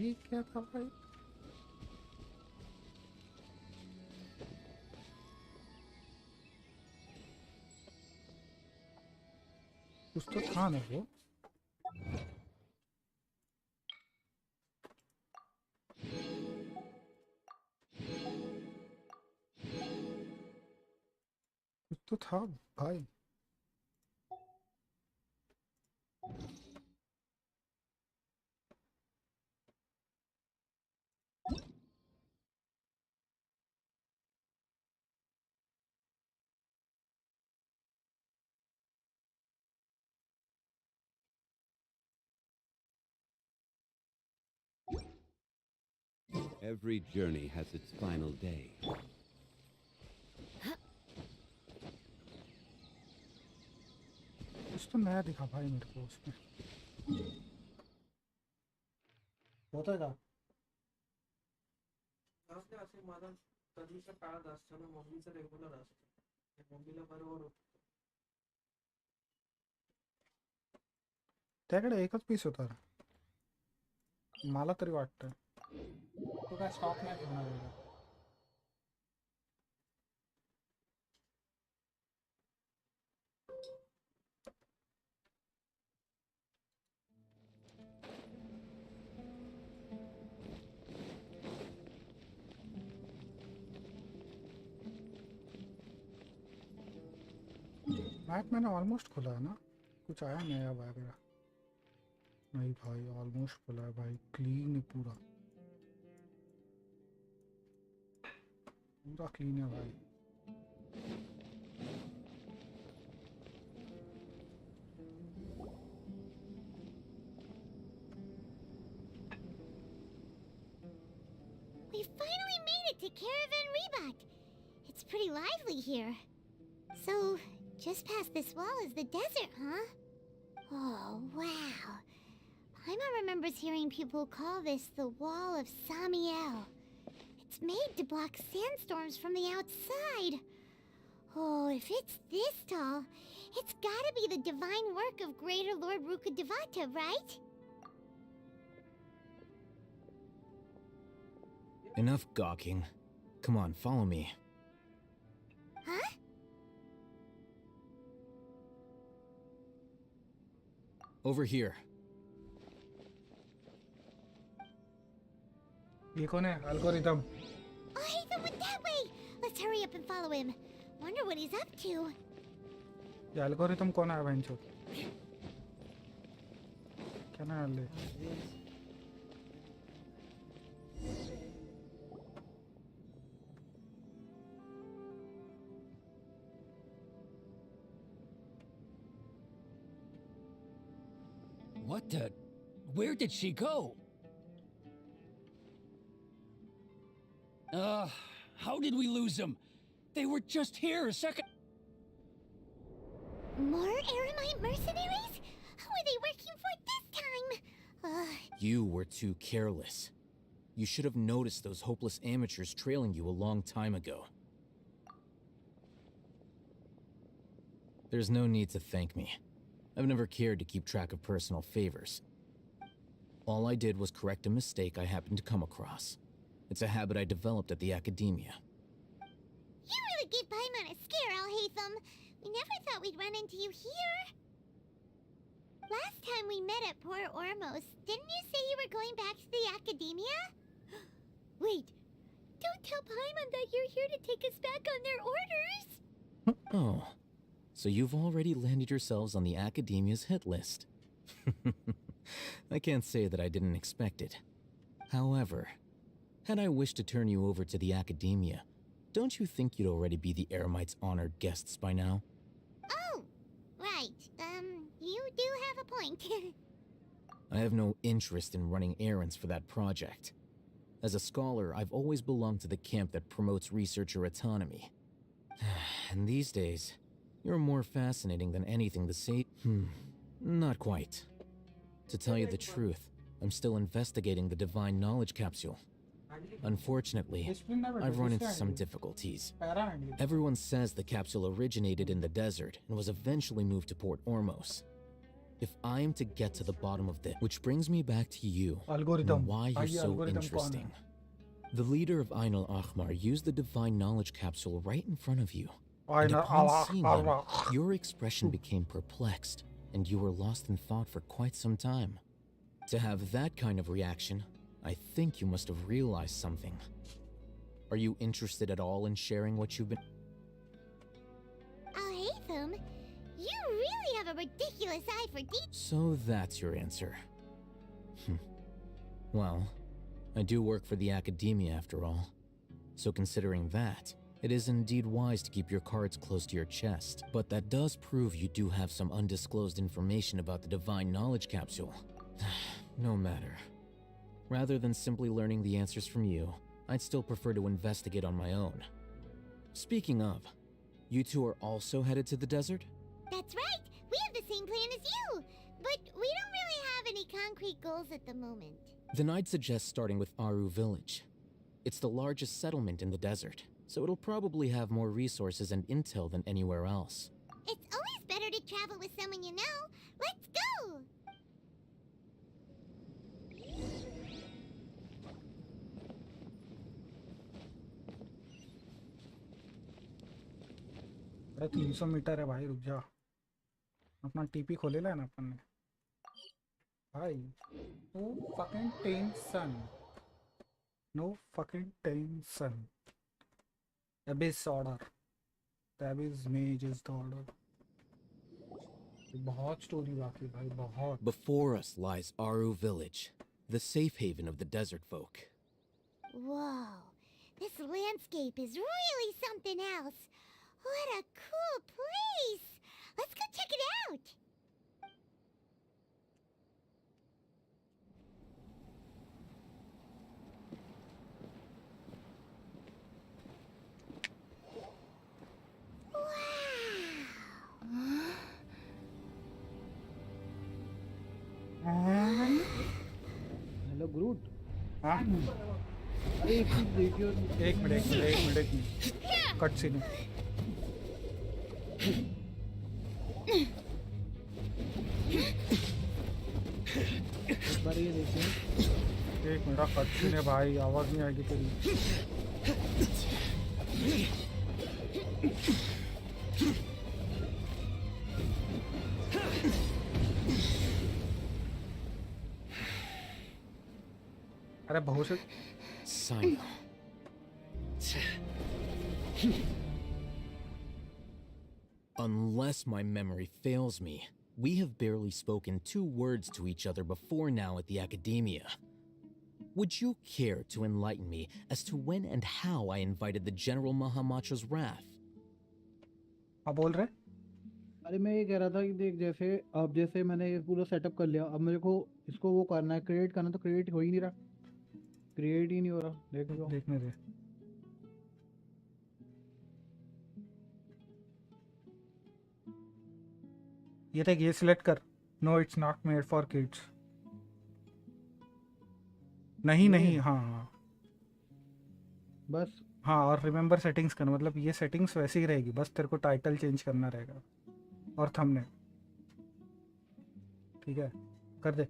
ये क्या था भाई? कुछ तो था ना वो। कुछ तो था भाई। Every journey has its final day. कुछ तो नया दिखा भाई मेरे को उसमें। होता था। असले असे माझा कधीच्या काळात असताना मम्मीचं रेग्युलर असतं मम्मीला बरोबर होतं त्याकडे एकच पीस होता मला तरी वाटतं तो काय स्टॉक नाही ठेवणार आहे मैप मैंने ऑलमोस्ट खोला है ना कुछ आया नया वगैरह नहीं भाई ऑलमोस्ट खोला है भाई क्लीन है पूरा पूरा क्लीन है भाई We finally made it to Caravan Rebot. It's pretty lively here. So, just past this wall is the desert, huh? Oh, wow. Paimon remembers hearing people call this the Wall of Samiel. It's made to block sandstorms from the outside. Oh, if it's this tall, it's gotta be the divine work of Greater Lord Rukkhadevata, right? Enough gawking. Come on, follow me. Huh? Over here. ये कौन है algorithm? Oh, hey, then went that way. Let's hurry up and follow him. Wonder what he's up to. ये algorithm कौन है बहनचोद? क्या नाम है? What the? Where did she go? How did we lose them? They were just here a second. More Aramite mercenaries? Who are they working for this time? You were too careless. You should have noticed those hopeless amateurs trailing you a long time ago. There's no need to thank me. I've never cared to keep track of personal favors. All I did was correct a mistake I happened to come across. It's a habit I developed at the academia. You really gave Paimon a scare, Alhaitham. We never thought we'd run into you here. Last time we met at Port Ormos, didn't you say you were going back to the academia? Wait, don't tell Paimon that you're here to take us back on their orders. Oh, so you've already landed yourselves on the academia's hit list. I can't say that I didn't expect it. However, had I wished to turn you over to the academia, don't you think you'd already be the Eremites' honored guests by now? Oh, right. You do have a point. I have no interest in running errands for that project. As a scholar, I've always belonged to the camp that promotes researcher autonomy. And these days, you're more fascinating than anything the say. Not quite. To tell you the truth, I'm still investigating the Divine Knowledge Capsule. Unfortunately, I've run into some difficulties. Everyone says the capsule originated in the desert and was eventually moved to Port Ormos. If I am to get to the bottom of this, which brings me back to you Algorithm. and why you're भाई, so algorithm कौन interesting. है? The leader of Ainul Ahmar used the divine knowledge capsule right in front of you. And Ainul upon seeing him, Ahmar. your expression became perplexed, and you were lost in thought for quite some time. To have that kind of reaction, I think you must have realized something. Are you interested at all in sharing what you've been... Haytham, you really have a ridiculous eye for detail. So that's your answer. Well, I do work for the academia after all. So considering that, it is indeed wise to keep your cards close to your chest. But that does prove you do have some undisclosed information about the divine knowledge capsule. No matter. Rather than simply learning the answers from you, I'd still prefer to investigate on my own. Speaking of, you two are also headed to the desert? That's right. We have the same plan as you. But we don't really have any concrete goals at the moment. Then I'd suggest starting with Aru Village. It's the largest settlement in the desert, so it'll probably have more resources and intel than anywhere else. It's always better to travel with someone you know. Let's go! अरे 300 metre है भाई, रुक जा. अपना TP खोले ला ना अपन ने भाई. No fucking tension. No fucking tension. Abyss order. The Abyss mage is the order. बहुत स्टोरी बाकी भाई, बहुत. Before us lies Aru Village, the safe haven of the desert folk. Whoa, this landscape is really something else. What a cool place! Let's go check it out! Hello Groot. हाँ. एक चीज देखियो. एक minute. Cut scene. एक बार ये देखिए. एक minute cut scene है भाई, आवाज नहीं आएगी तेरी. अरे बहुत से Simon. Unless my memory fails me, we have barely spoken 2 words to each other before now at the academia. Would you care to enlighten me as to when and how I invited the General Mahamatra's wrath? क्या बोल रहे? अरे मैं ये कह रहा था कि देख, जैसे मैंने ये पूरा सेटअप कर लिया. अब मेरे को इसको वो करना है, क्रिएट करना. तो क्रिएट हो ही नहीं रहा. क्रिएट ही नहीं हो रहा. देख लो. देखने दे. ये देख, ये सिलेक्ट कर. No it's not made for kids. नहीं. हाँ बस. हाँ, और रिमेंबर सेटिंग्स करना. मतलब ये सेटिंग्स वैसी ही रहेगी, बस तेरे को टाइटल चेंज करना रहेगा और थंबनेल. ठीक है, कर दे.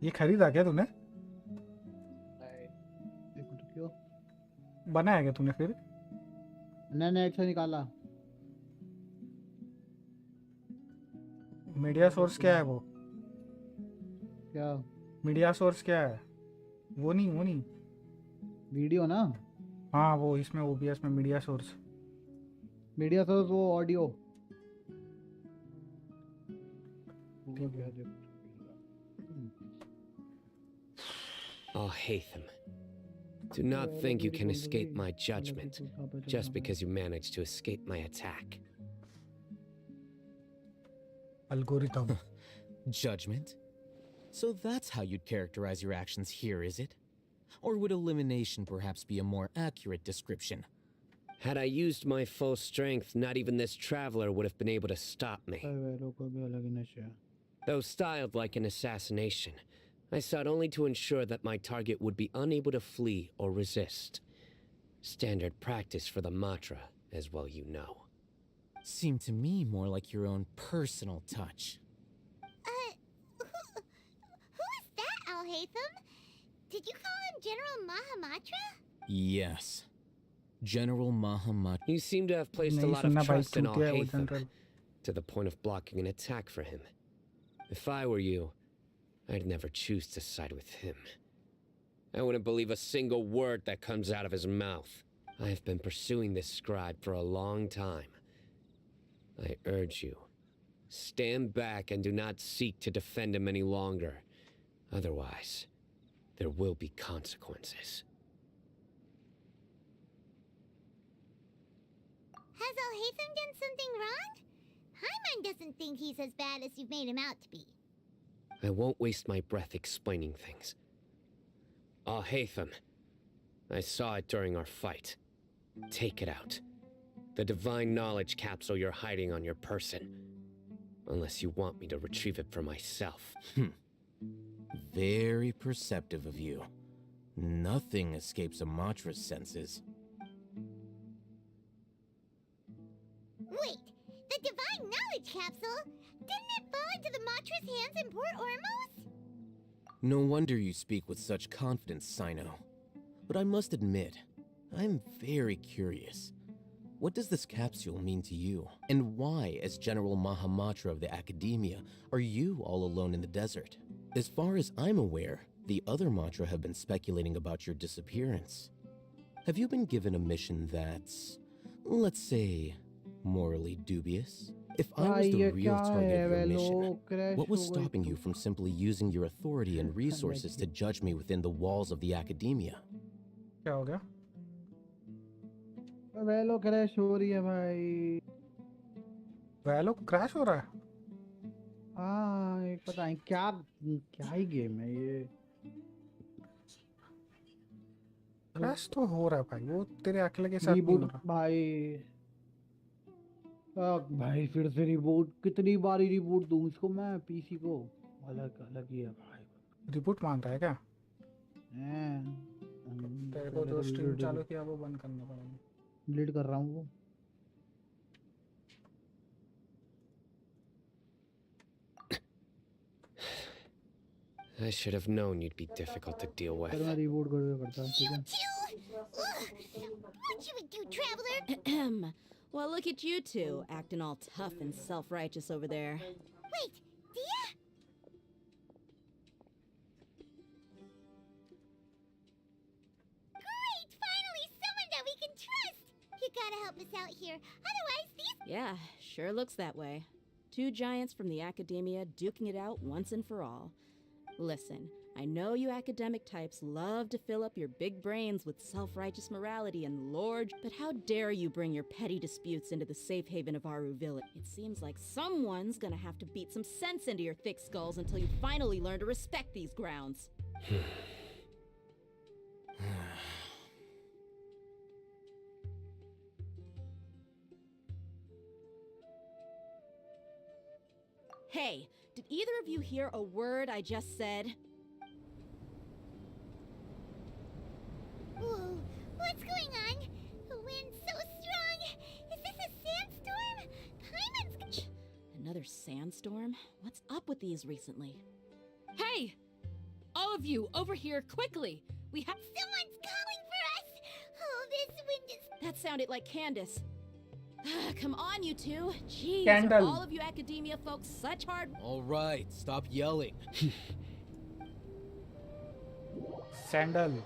ये खरीदा क्या तूने? क्यों बनाया क्या तूने फिर? मैंने एक से निकाला. मीडिया सोर्स क्या है वो? क्या मीडिया सोर्स क्या है? वो नहीं वीडियो ना. हाँ, वो इसमें OBS में मीडिया सोर्स. मीडिया सोर्स वो audio. Oh, Haytham. Do not think you can escape my judgment just because you managed to escape my attack. Algorithm. Judgment? So that's how you'd characterize your actions here, is it? Or would elimination perhaps be a more accurate description? Had I used my full strength, not even this traveler would have been able to stop me. Though styled like an assassination, I sought only to ensure that my target would be unable to flee or resist. Standard practice for the Matra, as well you know. Seemed to me more like your own personal touch. Who is that, Alhaitham? Did you call him General Mahamatra? Yes. General Mahamatra. You seem to have placed a नहीं lot of सुनना भाई, trust in चूतिया है वो Alhaitham, general. to the point of blocking an attack for him. If I were you, I'd never choose to side with him. I wouldn't believe a single word that comes out of his mouth. I have been pursuing this scribe for a long time. I urge you, stand back and do not seek to defend him any longer. Otherwise, there will be consequences. Has Alhaitham done something wrong? Hyman doesn't think he's as bad as you've made him out to be. I won't waste my breath explaining things. Alhaitham, I saw it during our fight. Take it out. The divine knowledge capsule you're hiding on your person. Unless you want me to retrieve it for myself. Very perceptive of you. Nothing escapes a Matra's senses. Wait, the divine knowledge capsule? Didn't it fall into the Matra's hands in Port Ormos? No wonder you speak with such confidence, Sino. But I must admit, I'm very curious. What does this capsule mean to you? And why, as General Mahamatra of the Academia, are you all alone in the desert? As far as I'm aware, the other Matra have been speculating about your disappearance. Have you been given a mission that's, let's say, morally dubious? If I was the real target of your mission, what was stopping you from simply using your authority and resources to judge me within the walls of the Academia? क्या हो गया? वेलो crash हो रही है भाई। वेलो crash हो रहा है? हाँ, एक पता नहीं क्या ही गेम है ये। क्रैश तो हो रहा है भाई, वो तेरे अकेले के साथ नहीं हो रहा। भाई फिर से रिबूट, कितनी बारी रिबूट दूं इसको मैं पीसी को? अलग ही है भाई। रिबूट मांग रहा है क्या? हैं। तेरे को जो स्ट्रीम चालू किया वो बंद करना पड़ेगा। डिलीट कर रहा हूँ वो। I should have known you'd be difficult to deal with. मैं रिबूट करता हूँ, ठीक है? What you would do, traveler? Well, look at you two, acting all tough and self-righteous over there. Wait, Dia? Great! Finally, someone that we can trust! You gotta help us out here, otherwise these— Yeah, sure looks that way. Two giants from the Academia duking it out once and for all. Listen, I know you academic types love to fill up your big brains with self-righteous morality and lord, but how dare you bring your petty disputes into the safe haven of Aru Village? It seems like someone's gonna have to beat some sense into your thick skulls until you finally learn to respect these grounds. Hey, did either of you hear a word I just said? Whoa, what's going on? The wind's so strong! Is this a sandstorm? Paimon's— Another sandstorm? What's up with these recently? Hey! All of you, over here, quickly! We have— Someone's calling for us! Oh, this wind is— That sounded like Candace. Come on, you two. Jeez, Candle. are all of you Academia folks such hard— All right, stop yelling. Sandal.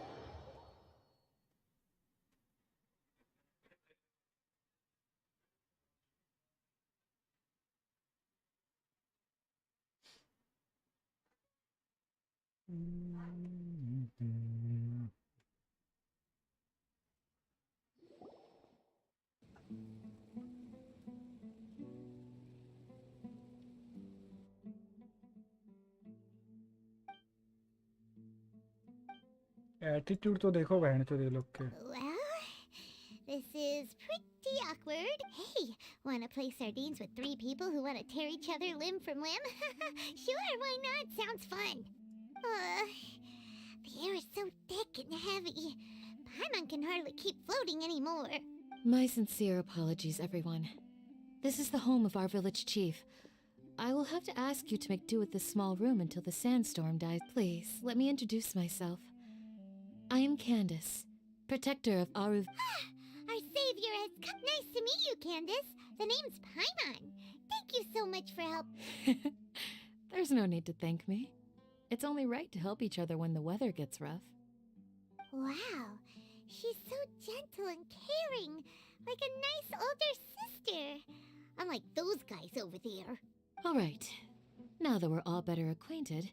Attitude तो देखो बहन चोद ये लोग के। Well, this is pretty awkward. Hey, wanna play sardines with three people who wanna tear each other limb from limb? Sure, why not? Sounds fun. The air is so thick and heavy. Paimon can hardly keep floating anymore. My sincere apologies, everyone. This is the home of our village chief. I will have to ask you to make do with this small room until the sandstorm dies. Please, let me introduce myself. I am Candace, protector of Aru. Our savior has come. Nice to meet you, Candace. The name's Paimon. Thank you so much for help. There's no need to thank me. It's only right to help each other when the weather gets rough. Wow, she's so gentle and caring, like a nice older sister. Unlike those guys over there. All right. Now that we're all better acquainted,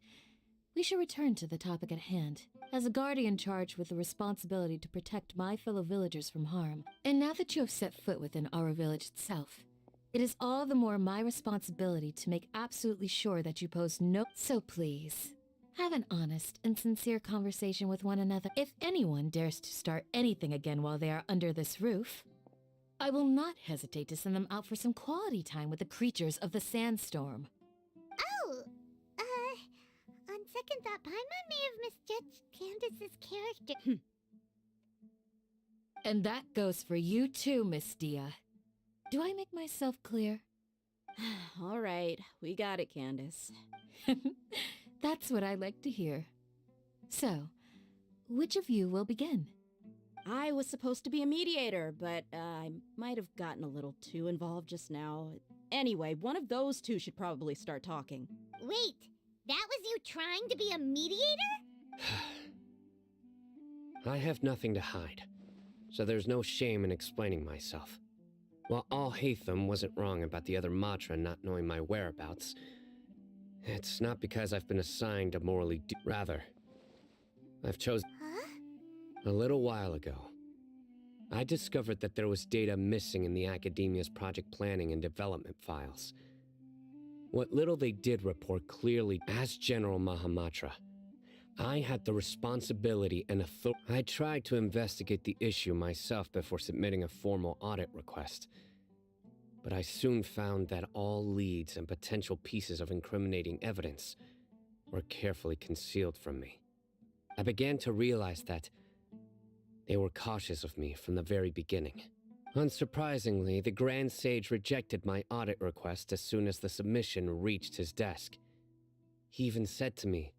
we should return to the topic at hand. As a guardian charged with the responsibility to protect my fellow villagers from harm, and now that you have set foot within our village itself, it is all the more my responsibility to make absolutely sure that you pose no— So please, have an honest and sincere conversation with one another. If anyone dares to start anything again while they are under this roof, I will not hesitate to send them out for some quality time with the creatures of the sandstorm. Oh, on second thought, Paimon may have misjudged Candace's character. And that goes for you too, Miss Dia. Do I make myself clear? All right, we got it, Candace. That's what I like to hear. So, which of you will begin? I was supposed to be a mediator, but I might have gotten a little too involved just now. Anyway, one of those two should probably start talking. Wait, that was you trying to be a mediator? I have nothing to hide, so there's no shame in explaining myself. While Al Haytham wasn't wrong about the other Matra not knowing my whereabouts, it's not because I've been assigned a morally rather, I've chosen— A little while ago, I discovered that there was data missing in the Academia's project planning and development files. What little they did report clearly, as General Mahamatra, I had the responsibility and authority. I tried to investigate the issue myself before submitting a formal audit request, but I soon found that all leads and potential pieces of incriminating evidence were carefully concealed from me. I began to realize that they were cautious of me from the very beginning. Unsurprisingly, the Grand Sage rejected my audit request as soon as the submission reached his desk. He even said to me,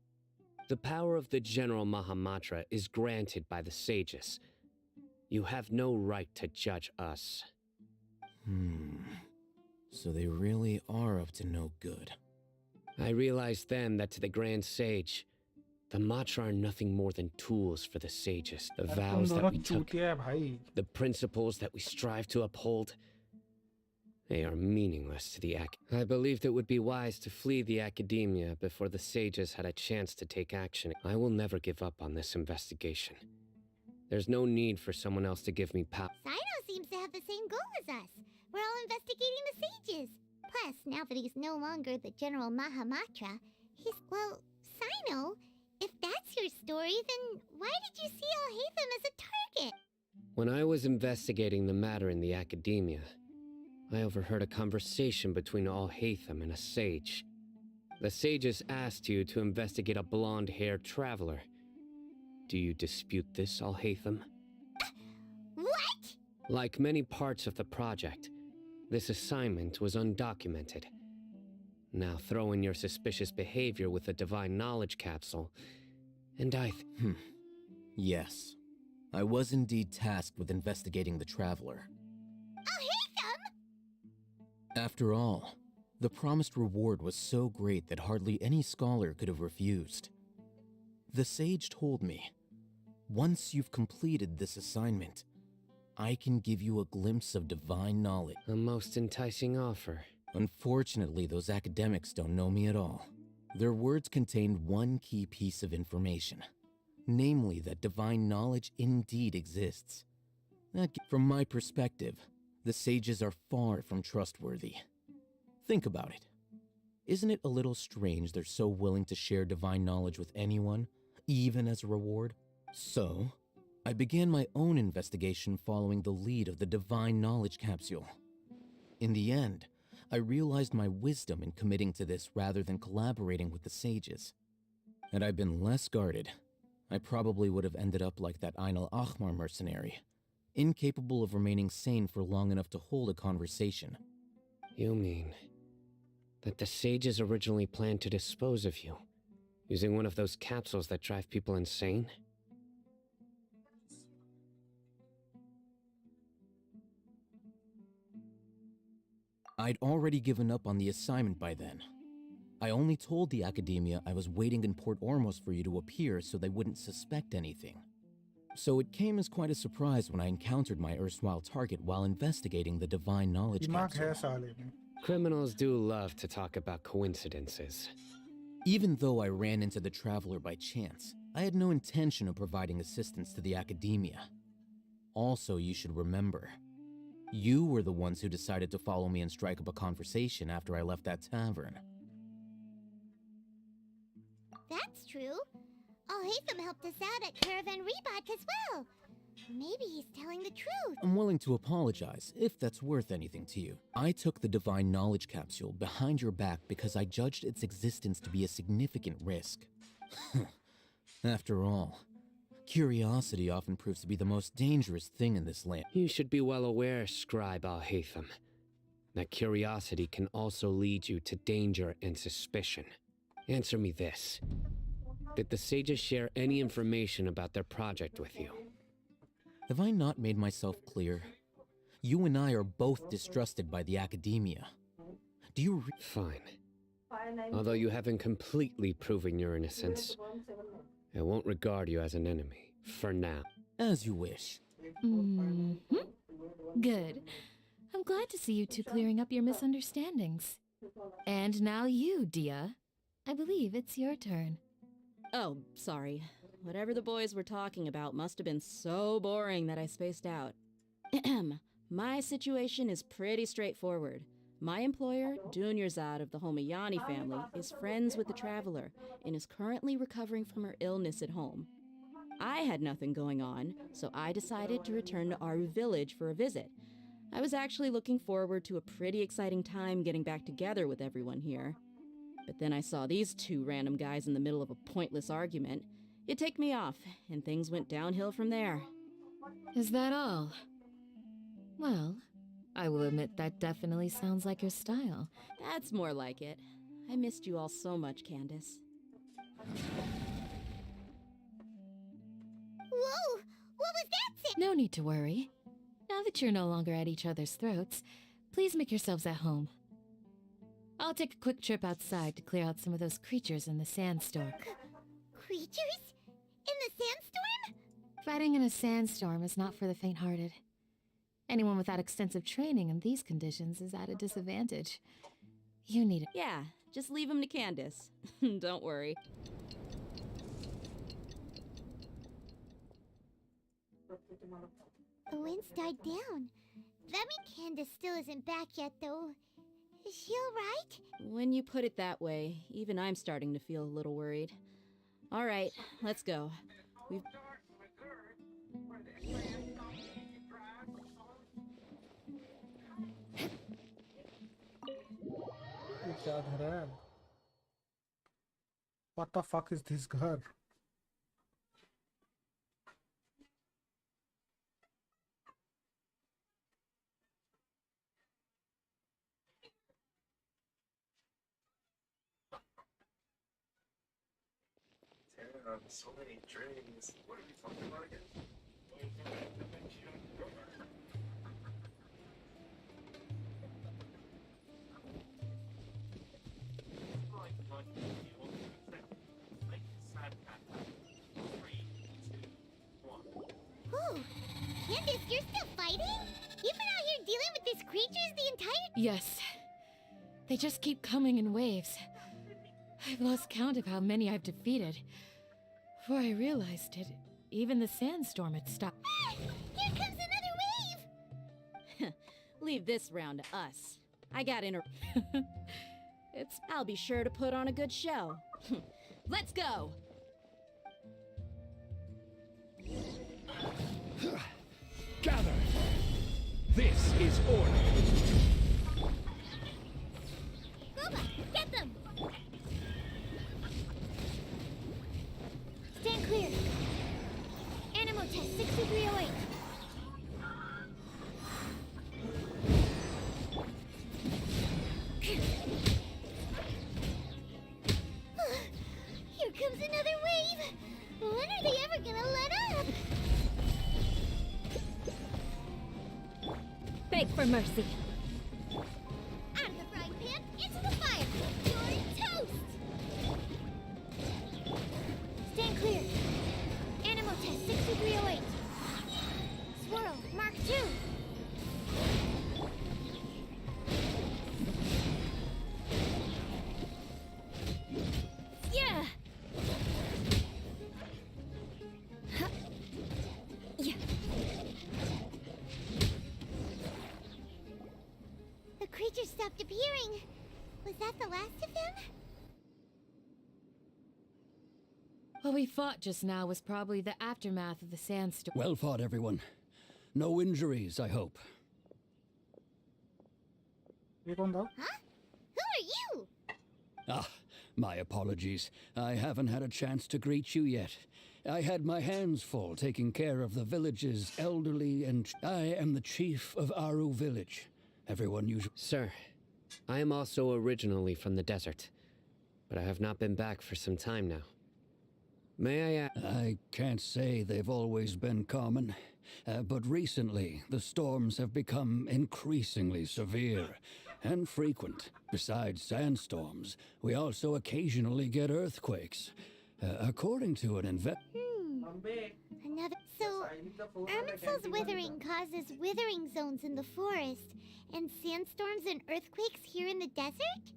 "The power of the General Mahamatra is granted by the sages. You have no right to judge us." So they really are up to no good. I realized then that to the Grand Sage, the Matra are nothing more than tools for the sages. The vows that we took, the principles that we strive to uphold, they are meaningless to the I believed it would be wise to flee the academia before the sages had a chance to take action. I will never give up on this investigation. There's no need for someone else to give me power. Sino seems to have the same goal as us. We're all investigating the sages. Plus, now that he's no longer the General Mahamatra, he's— Well, Sino, if that's your story, then why did you see Al Haytham as a target? When I was investigating the matter in the academia, I overheard a conversation between Al Haytham and a sage. The sages asked you to investigate a blonde-haired traveler. Do you dispute this, Al Haytham? What? Like many parts of the project, this assignment was undocumented. Now throw in your suspicious behavior with the divine knowledge capsule, and Yes. I was indeed tasked with investigating the traveler. Al Haytham! After all, the promised reward was so great that hardly any scholar could have refused. The sage told me, once you've completed this assignment, I can give you a glimpse of divine knowledge. A most enticing offer. Unfortunately, those academics don't know me at all. Their words contained one key piece of information, namely that divine knowledge indeed exists. From my perspective, the sages are far from trustworthy. Think about it. Isn't it a little strange they're so willing to share divine knowledge with anyone, even as a reward? So, I began my own investigation following the lead of the divine knowledge capsule. In the end, I realized my wisdom in committing to this rather than collaborating with the sages. Had I been less guarded, I probably would have ended up like that Ainul Ahmar mercenary, incapable of remaining sane for long enough to hold a conversation. You mean that the sages originally planned to dispose of you, using one of those capsules that drive people insane? I'd already given up on the assignment by then. I only told the Academia I was waiting in Port Ormos for you to appear so they wouldn't suspect anything. So it came as quite a surprise when I encountered my erstwhile target while investigating the Divine Knowledge capsule. Criminals do love to talk about coincidences. Even though I ran into the Traveler by chance, I had no intention of providing assistance to the Academia. Also, you should remember, you were the ones who decided to follow me and strike up a conversation after I left that tavern. That's true. Al-Haytham helped us out at Caravan Reebok as well. Maybe he's telling the truth. I'm willing to apologize, if that's worth anything to you. I took the Divine Knowledge capsule behind your back because I judged its existence to be a significant risk. After all, curiosity often proves to be the most dangerous thing in this land. You should be well aware, Scribe Al-Haytham, that curiosity can also lead you to danger and suspicion. Answer me this. Did the sages share any information about their project with you? Have I not made myself clear? You and I are both distrusted by the Academia. Do you Fine. Although you haven't completely proven your innocence, I won't regard you as an enemy, for now. As you wish. Good. I'm glad to see you two clearing up your misunderstandings. And now you, Dia. I believe it's your turn. Oh, sorry. Whatever the boys were talking about must have been so boring that I spaced out. My situation is pretty straightforward. My employer, Dunyarzad of the Homayani family, is friends with the Traveler and is currently recovering from her illness at home. I had nothing going on, so I decided to return to Aru village for a visit. I was actually looking forward to a pretty exciting time getting back together with everyone here. But then I saw these two random guys in the middle of a pointless argument. It ticked me off, and things went downhill from there. Is that all? Well, I will admit that definitely sounds like your style. That's more like it. I missed you all so much, Candace. Whoa! What was that? No need to worry. Now that you're no longer at each other's throats, please make yourselves at home. I'll take a quick trip outside to clear out some of those creatures in the sandstorm. Creatures? In the sandstorm? Fighting in a sandstorm is not for the faint-hearted. Anyone without extensive training in these conditions is at a disadvantage. You need it. Yeah, just leave him to Candace. Don't worry. The winds died down. That means Candace still isn't back yet, though. Is she alright? When you put it that way, even I'm starting to feel a little worried. All right, let's go. We've... What the fuck is this ghar? So many drinks. What are we talking about again? Ooh, Candace, you're still fighting? You've been out here dealing with these creatures the entire... Yes. They just keep coming in waves. I've lost count of how many I've defeated. Before I realized it, even the sandstorm had stopped. Ah, here comes another wave! Leave this round to us. I got I'll be sure to put on a good show. Let's go! Gather! This is order! Boba, get them! When are they ever gonna let up? Beg for mercy. Out of the frying pan, into the fire. You're toast! Stand clear. Animal test 6308. Swirl, Mark 2. Yeah. Yeah. The creature stopped appearing. Was that the last of them? What we fought just now was probably the aftermath of the sandstorm. Well fought, everyone. No injuries, I hope. Huh? Who are you? Ah, my apologies. I haven't had a chance to greet you yet. I had my hands full taking care of the village's elderly, and I am the chief of Aru village. Everyone usually... Sir, I am also originally from the desert, but I have not been back for some time now. May I I can't say they've always been common, but recently the storms have become increasingly severe and frequent. Besides sandstorms, we also occasionally get earthquakes. According to an Another. So, Irminsul's withering causes withering zones in the forest, and sandstorms and earthquakes here in the desert?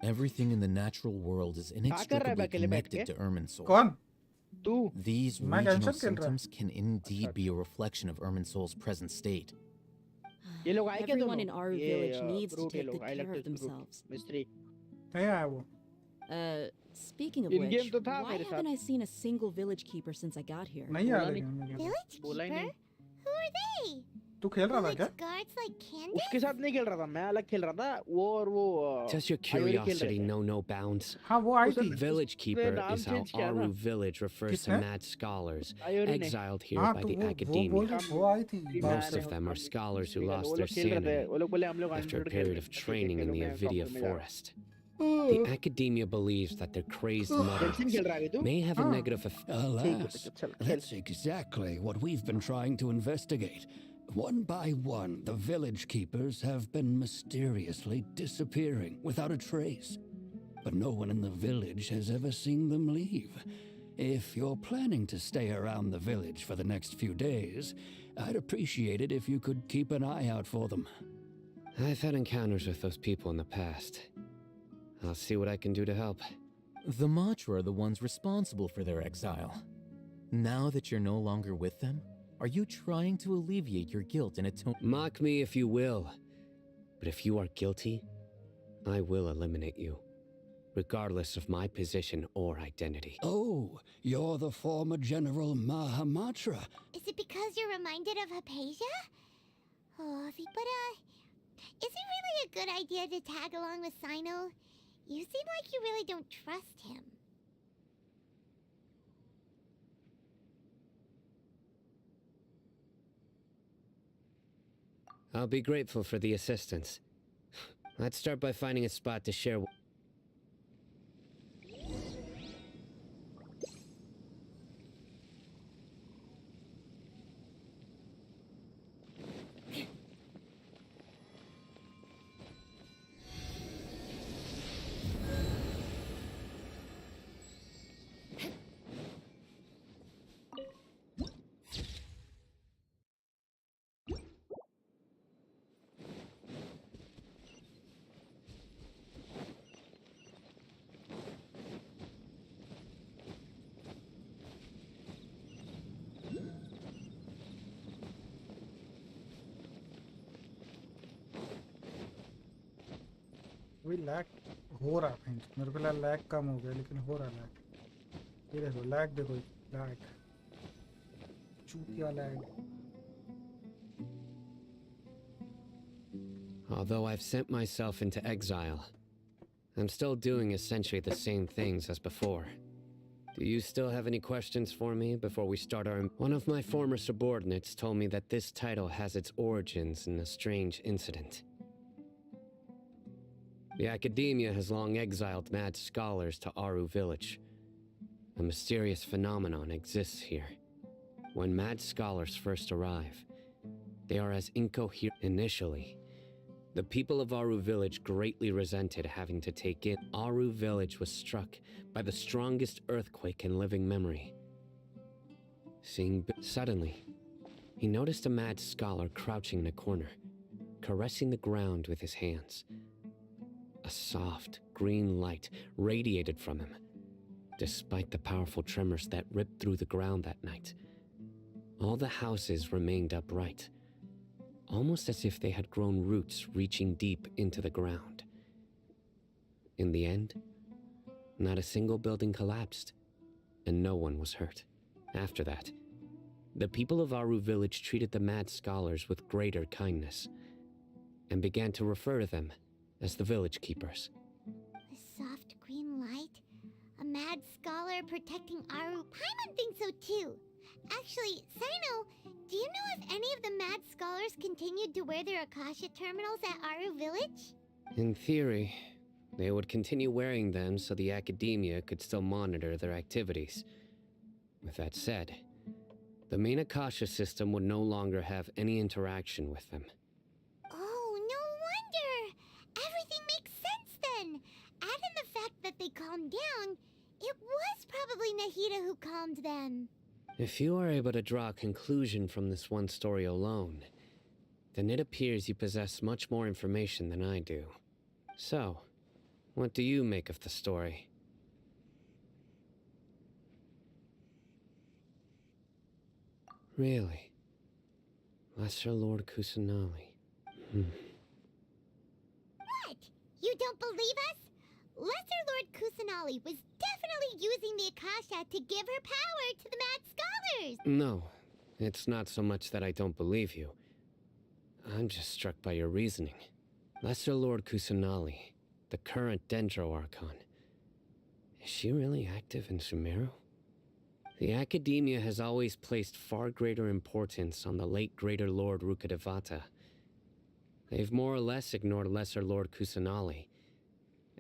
Everything in the natural world is inextricably connected to Irminsul. कौन? These मैं regional tension खेल रहा symptoms can indeed be a reflection of Irminsul's present state. ये लोग आए क्या Everyone दोनों? in Aru ये, village needs to Groot ये take लोग, good I like care of this Groot. themselves. मिस्त्री नहीं आया वो. Speaking of In-game which, तो था why मेरे haven't साथ. I seen a single village keeper since I got here? नहीं आया लेकिन. Village बोला ही keeper? नहीं. Who are they? तू खेल रहा था क्या? Village guards like Candace? उसके साथ नहीं खेल रहा था, मैं अलग खेल रहा था. वो और वो Does your आयुरी खेल रहे curiosity थे. know no bounds? हाँ वो आई थी. Village keeper नाम is how change किया ना. Aru village refers to किसने? mad scholars आयुरी ने. exiled here हाँ by तो the वो बोल academia. रही वो आई थी. Most of them are scholars who lost वो their लोग खेल रहे थे. sanity वो लोग बोले हम लोग after a 100 खेल period रहे of हैं. ठीक है, training in खेलो, the मैं Avidia proper में जा रहा हूँ. forest. The academia believes that their crazed mothers Jensen खेल रहा है अभी तू? may have a negative effect. Alas, that's exactly what we've been trying to investigate. One by one, the village keepers have been mysteriously disappearing without a trace. But no one in the village has ever seen them leave. If you're planning to stay around the village for the next few days, I'd appreciate it if you could keep an eye out for them. I've had encounters with those people in the past. I'll see what I can do to help. The Matra are the ones responsible for their exile. Now that you're no longer with them, are you trying to alleviate your guilt and atone? Mock me if you will, but if you are guilty, I will eliminate you, regardless of my position or identity. Oh, you're the former General Mahamatra. Is it because you're reminded of Hypatia? Oh, but is it really a good idea to tag along with Sino? You seem like you really don't trust him. I'll be grateful for the assistance. Let's start by finding a spot to share. वही lag हो रहा है. मेरे को lag कम हो गया लेकिन हो रहा लैग. ये देखो लैग देखो लैग. चूतिया lag. Although I've sent myself into exile, I'm still doing essentially the same things as before. Do you still have any questions for me before we start our... One of my former subordinates told me that this title has its origins in a strange incident. The academia has long exiled mad scholars to Aru village. A mysterious phenomenon exists here. When mad scholars first arrive, they are as incoherent. Initially, the people of Aru Village greatly resented having to take in. Aru Village was struck by the strongest earthquake in living memory. Suddenly, he noticed a mad scholar crouching in a corner, caressing the ground with his hands. A soft, green light radiated from him, despite the powerful tremors that ripped through the ground that night. All the houses remained upright, almost as if they had grown roots reaching deep into the ground. In the end, not a single building collapsed, and no one was hurt. After that, the people of Aru Village treated the mad scholars with greater kindness, and began to refer to them as the village keepers. A soft green light? A mad scholar protecting Aru? Paimon thinks so too. Actually, Sino, do you know if any of the mad scholars continued to wear their Akasha terminals at Aru Village? In theory, they would continue wearing them so the academia could still monitor their activities. With that said, the main Akasha system would no longer have any interaction with them. Oh, no wonder! Everything makes sense then! Add in the fact that they calmed down, it was probably Nahida who calmed them. If you are able to draw a conclusion from this one story alone, then it appears you possess much more information than I do. So, what do you make of the story? Really? Lesser Lord Kusanali. What? You don't believe us? Lesser Lord Kusanali was definitely using the Akasha to give her power to the mad scholars! No, it's not so much that I don't believe you. I'm just struck by your reasoning. Lesser Lord Kusanali, the current Dendro Archon. Is she really active in Sumeru? The Academia has always placed far greater importance on the late Greater Lord Rukkhadevata. They've more or less ignored Lesser Lord Kusanali,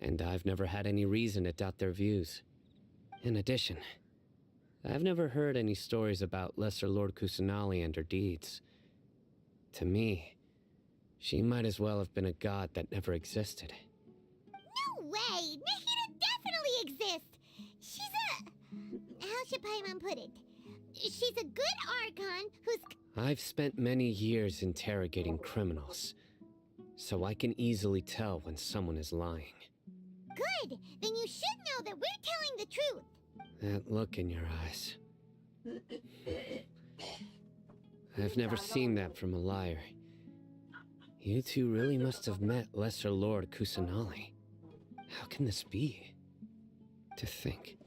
and I've never had any reason to doubt their views. In addition, I've never heard any stories about Lesser Lord Kusanali and her deeds. To me, she might as well have been a god that never existed. No way! Nahida definitely exists! She's a... how should Paimon put it? She's a good Archon who's... I've spent many years interrogating criminals, so I can easily tell when someone is lying. Good! Then you should know that we're telling the truth! That look in your eyes. I've never seen that from a liar. You two really must have met Lesser Lord Kusanali. How can this be? To think,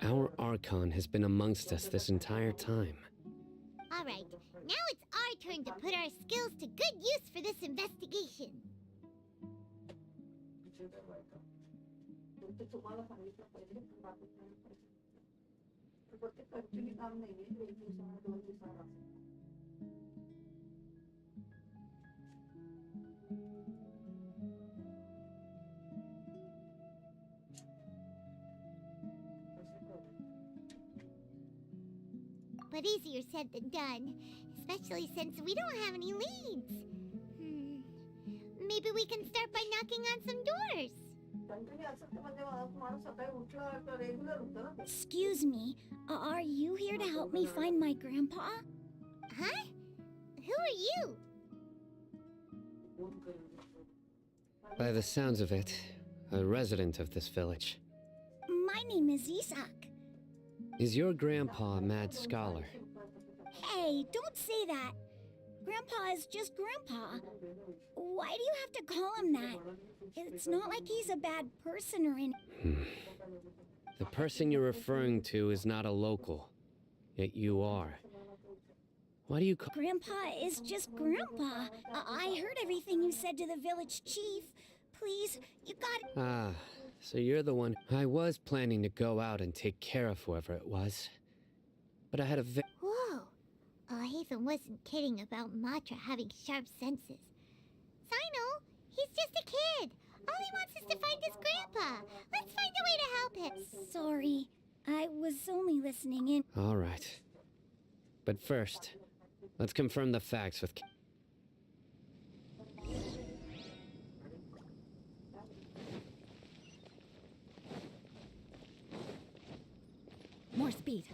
our Archon has been amongst us this entire time. Alright, now it's our turn to put our skills to good use for this investigation. But easier said than done, especially since we don't have any leads. Maybe we can start by knocking on some doors. Excuse me, are you here to help me find my grandpa? Huh? Who are you? By the sounds of it, a resident of this village. My name is Isak. Is your grandpa a mad scholar? Hey, don't say that. Grandpa is just Grandpa. Why do you have to call him that? It's not like he's a bad person or anything. The person you're referring to is not a local, yet you are. Why do you call... Grandpa is just Grandpa. I heard everything you said to the village chief. Please, you got... Ah, so you're the one... I was planning to go out and take care of whoever it was. But I had a Whoa! Haven wasn't kidding about Matra having sharp senses. Sino, he's just a kid. All he wants is to find his grandpa. Let's find a way to help him. Sorry, I was only listening in. All right. But first, let's confirm the facts with... More speed.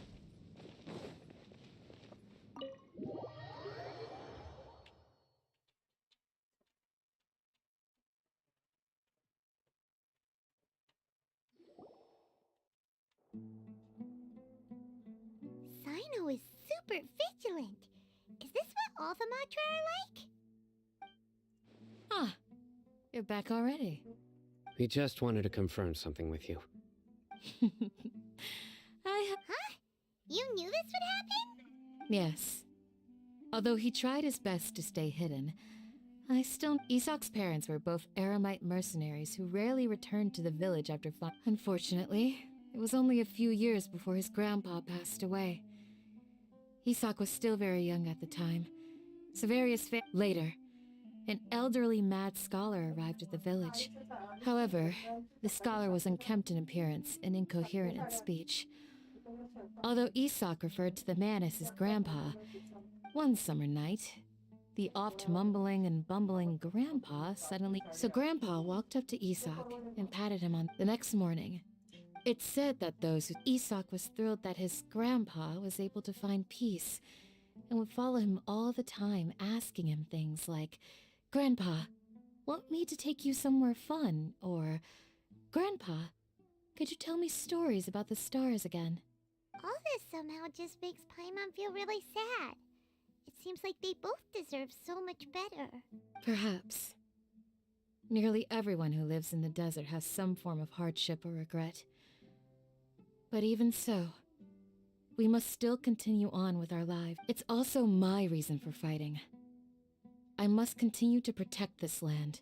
Sino is super vigilant. Is this what all the Matra are like? Ah, you're back already. We just wanted to confirm something with you. Huh? You knew this would happen? Yes. Although he tried his best to stay hidden, Isak's parents were both Aramite mercenaries who rarely returned to the village after flying. Unfortunately, it was only a few years before his grandpa passed away. Isak was still very young at the time, so later, an elderly mad scholar arrived at the village. However, the scholar was unkempt in appearance and incoherent in speech. Although Isak referred to the man as his grandpa, one summer night, the oft-mumbling and bumbling grandpa suddenly... So Grandpa walked up to Isak and patted him on the next morning. It's said that Isak was thrilled that his grandpa was able to find peace and would follow him all the time, asking him things like, "Grandpa, want me to take you somewhere fun?" Or, "Grandpa, could you tell me stories about the stars again?" All this somehow just makes Paimon feel really sad. It seems like they both deserve so much better. Perhaps. Nearly everyone who lives in the desert has some form of hardship or regret. But even so, we must still continue on with our lives. It's also my reason for fighting. I must continue to protect this land.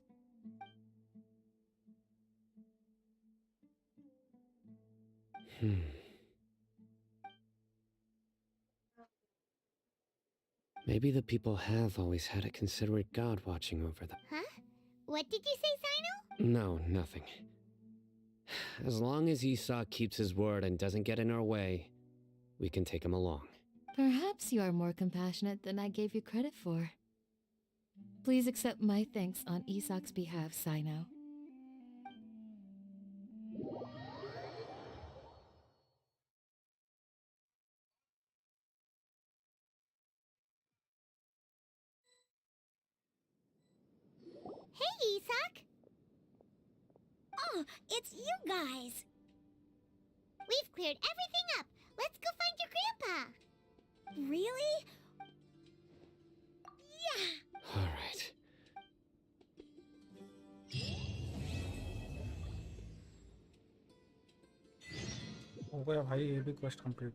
Maybe the people have always had a considerate god watching over them. Huh? What did you say, Sino? No, nothing. As long as Isak keeps his word and doesn't get in our way, we can take him along. Perhaps you are more compassionate than I gave you credit for. Please accept my thanks on Isak's behalf, Sino. Hey, Isak! Oh, it's you guys! We've cleared everything up! Let's go find your grandpa! Really? Yeah! Alright. हो गया भाई ये भी quest complete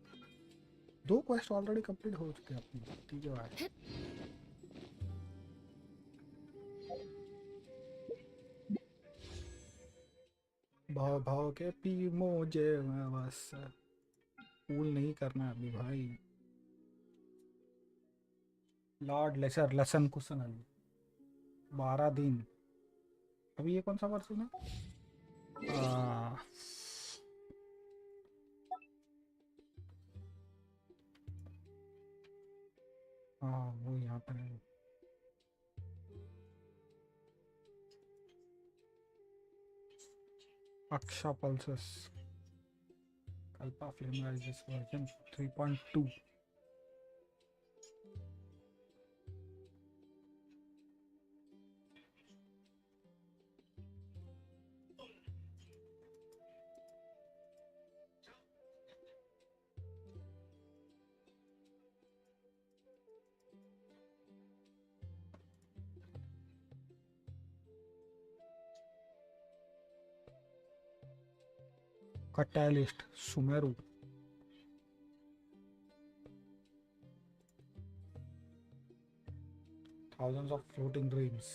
2 quest already complete हो चुके हैं अपने ठीक है भाई भाव भाव के पी मुझे बस कूल नहीं करना अभी भाई लॉर्ड लेसर लसन कुशन अभी 12 दिन अभी ये कौन सा वर्जन है हाँ वो यहाँ पर है Aksha Pulses Kalpa Flame Rises version 3.2 Catalyst Sumeru thousands of floating dreams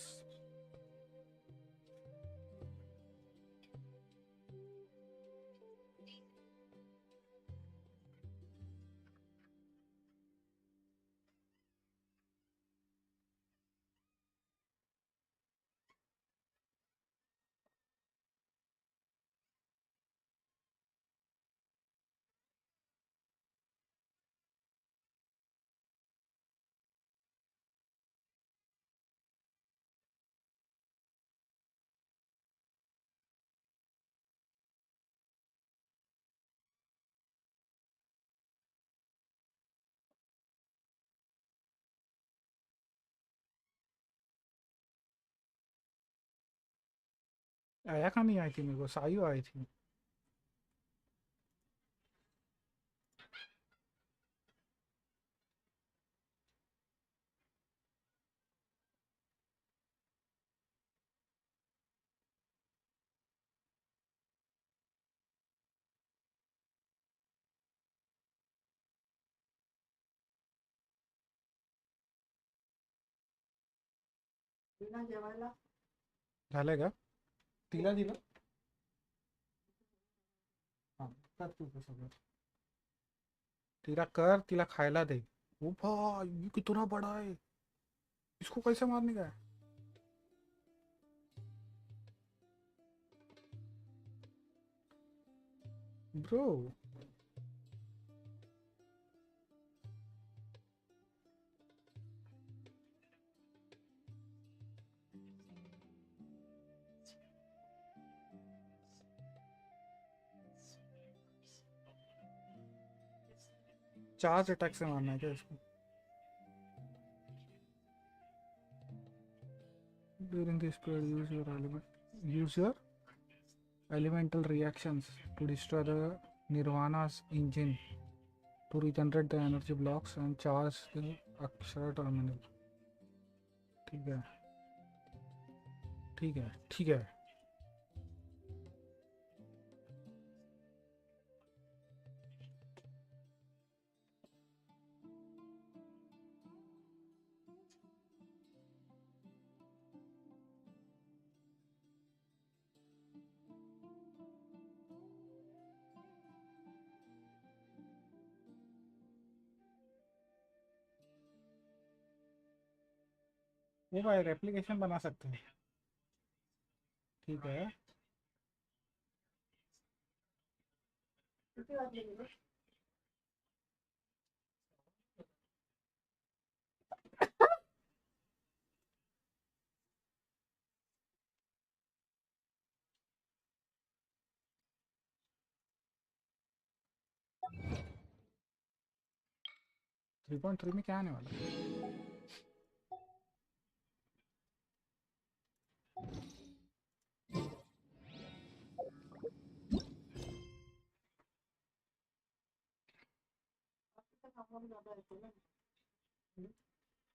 आया का नहीं आई थी मेरे को, सायु आई थी। बिना जेवायला झालंय का? तिला दिलं? हाँ कर तू तो सगळं, तिला कर, तिला खायला दे। ओ भाई ये कितना बड़ा है, इसको कैसे मारने का है? ब्रो चार्ज अटैक से मारना है क्या इसको? During this period, use your elemental reactions to destroy the Nirvana's engine to regenerate the energy blocks and charge the Akshara terminal. ठीक है ठीक है ठीक है। वो भाई रेप्लिकेशन बना सकते हैं, ठीक है। किती वाजले गेले 3.3 में क्या आने वाला है? बाकीच्या कामावर जाता येते ना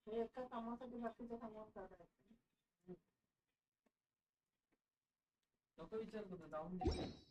हे एका कामासाठी बाकीच्या कामावर जाता येते नको विचार करू जाऊन दे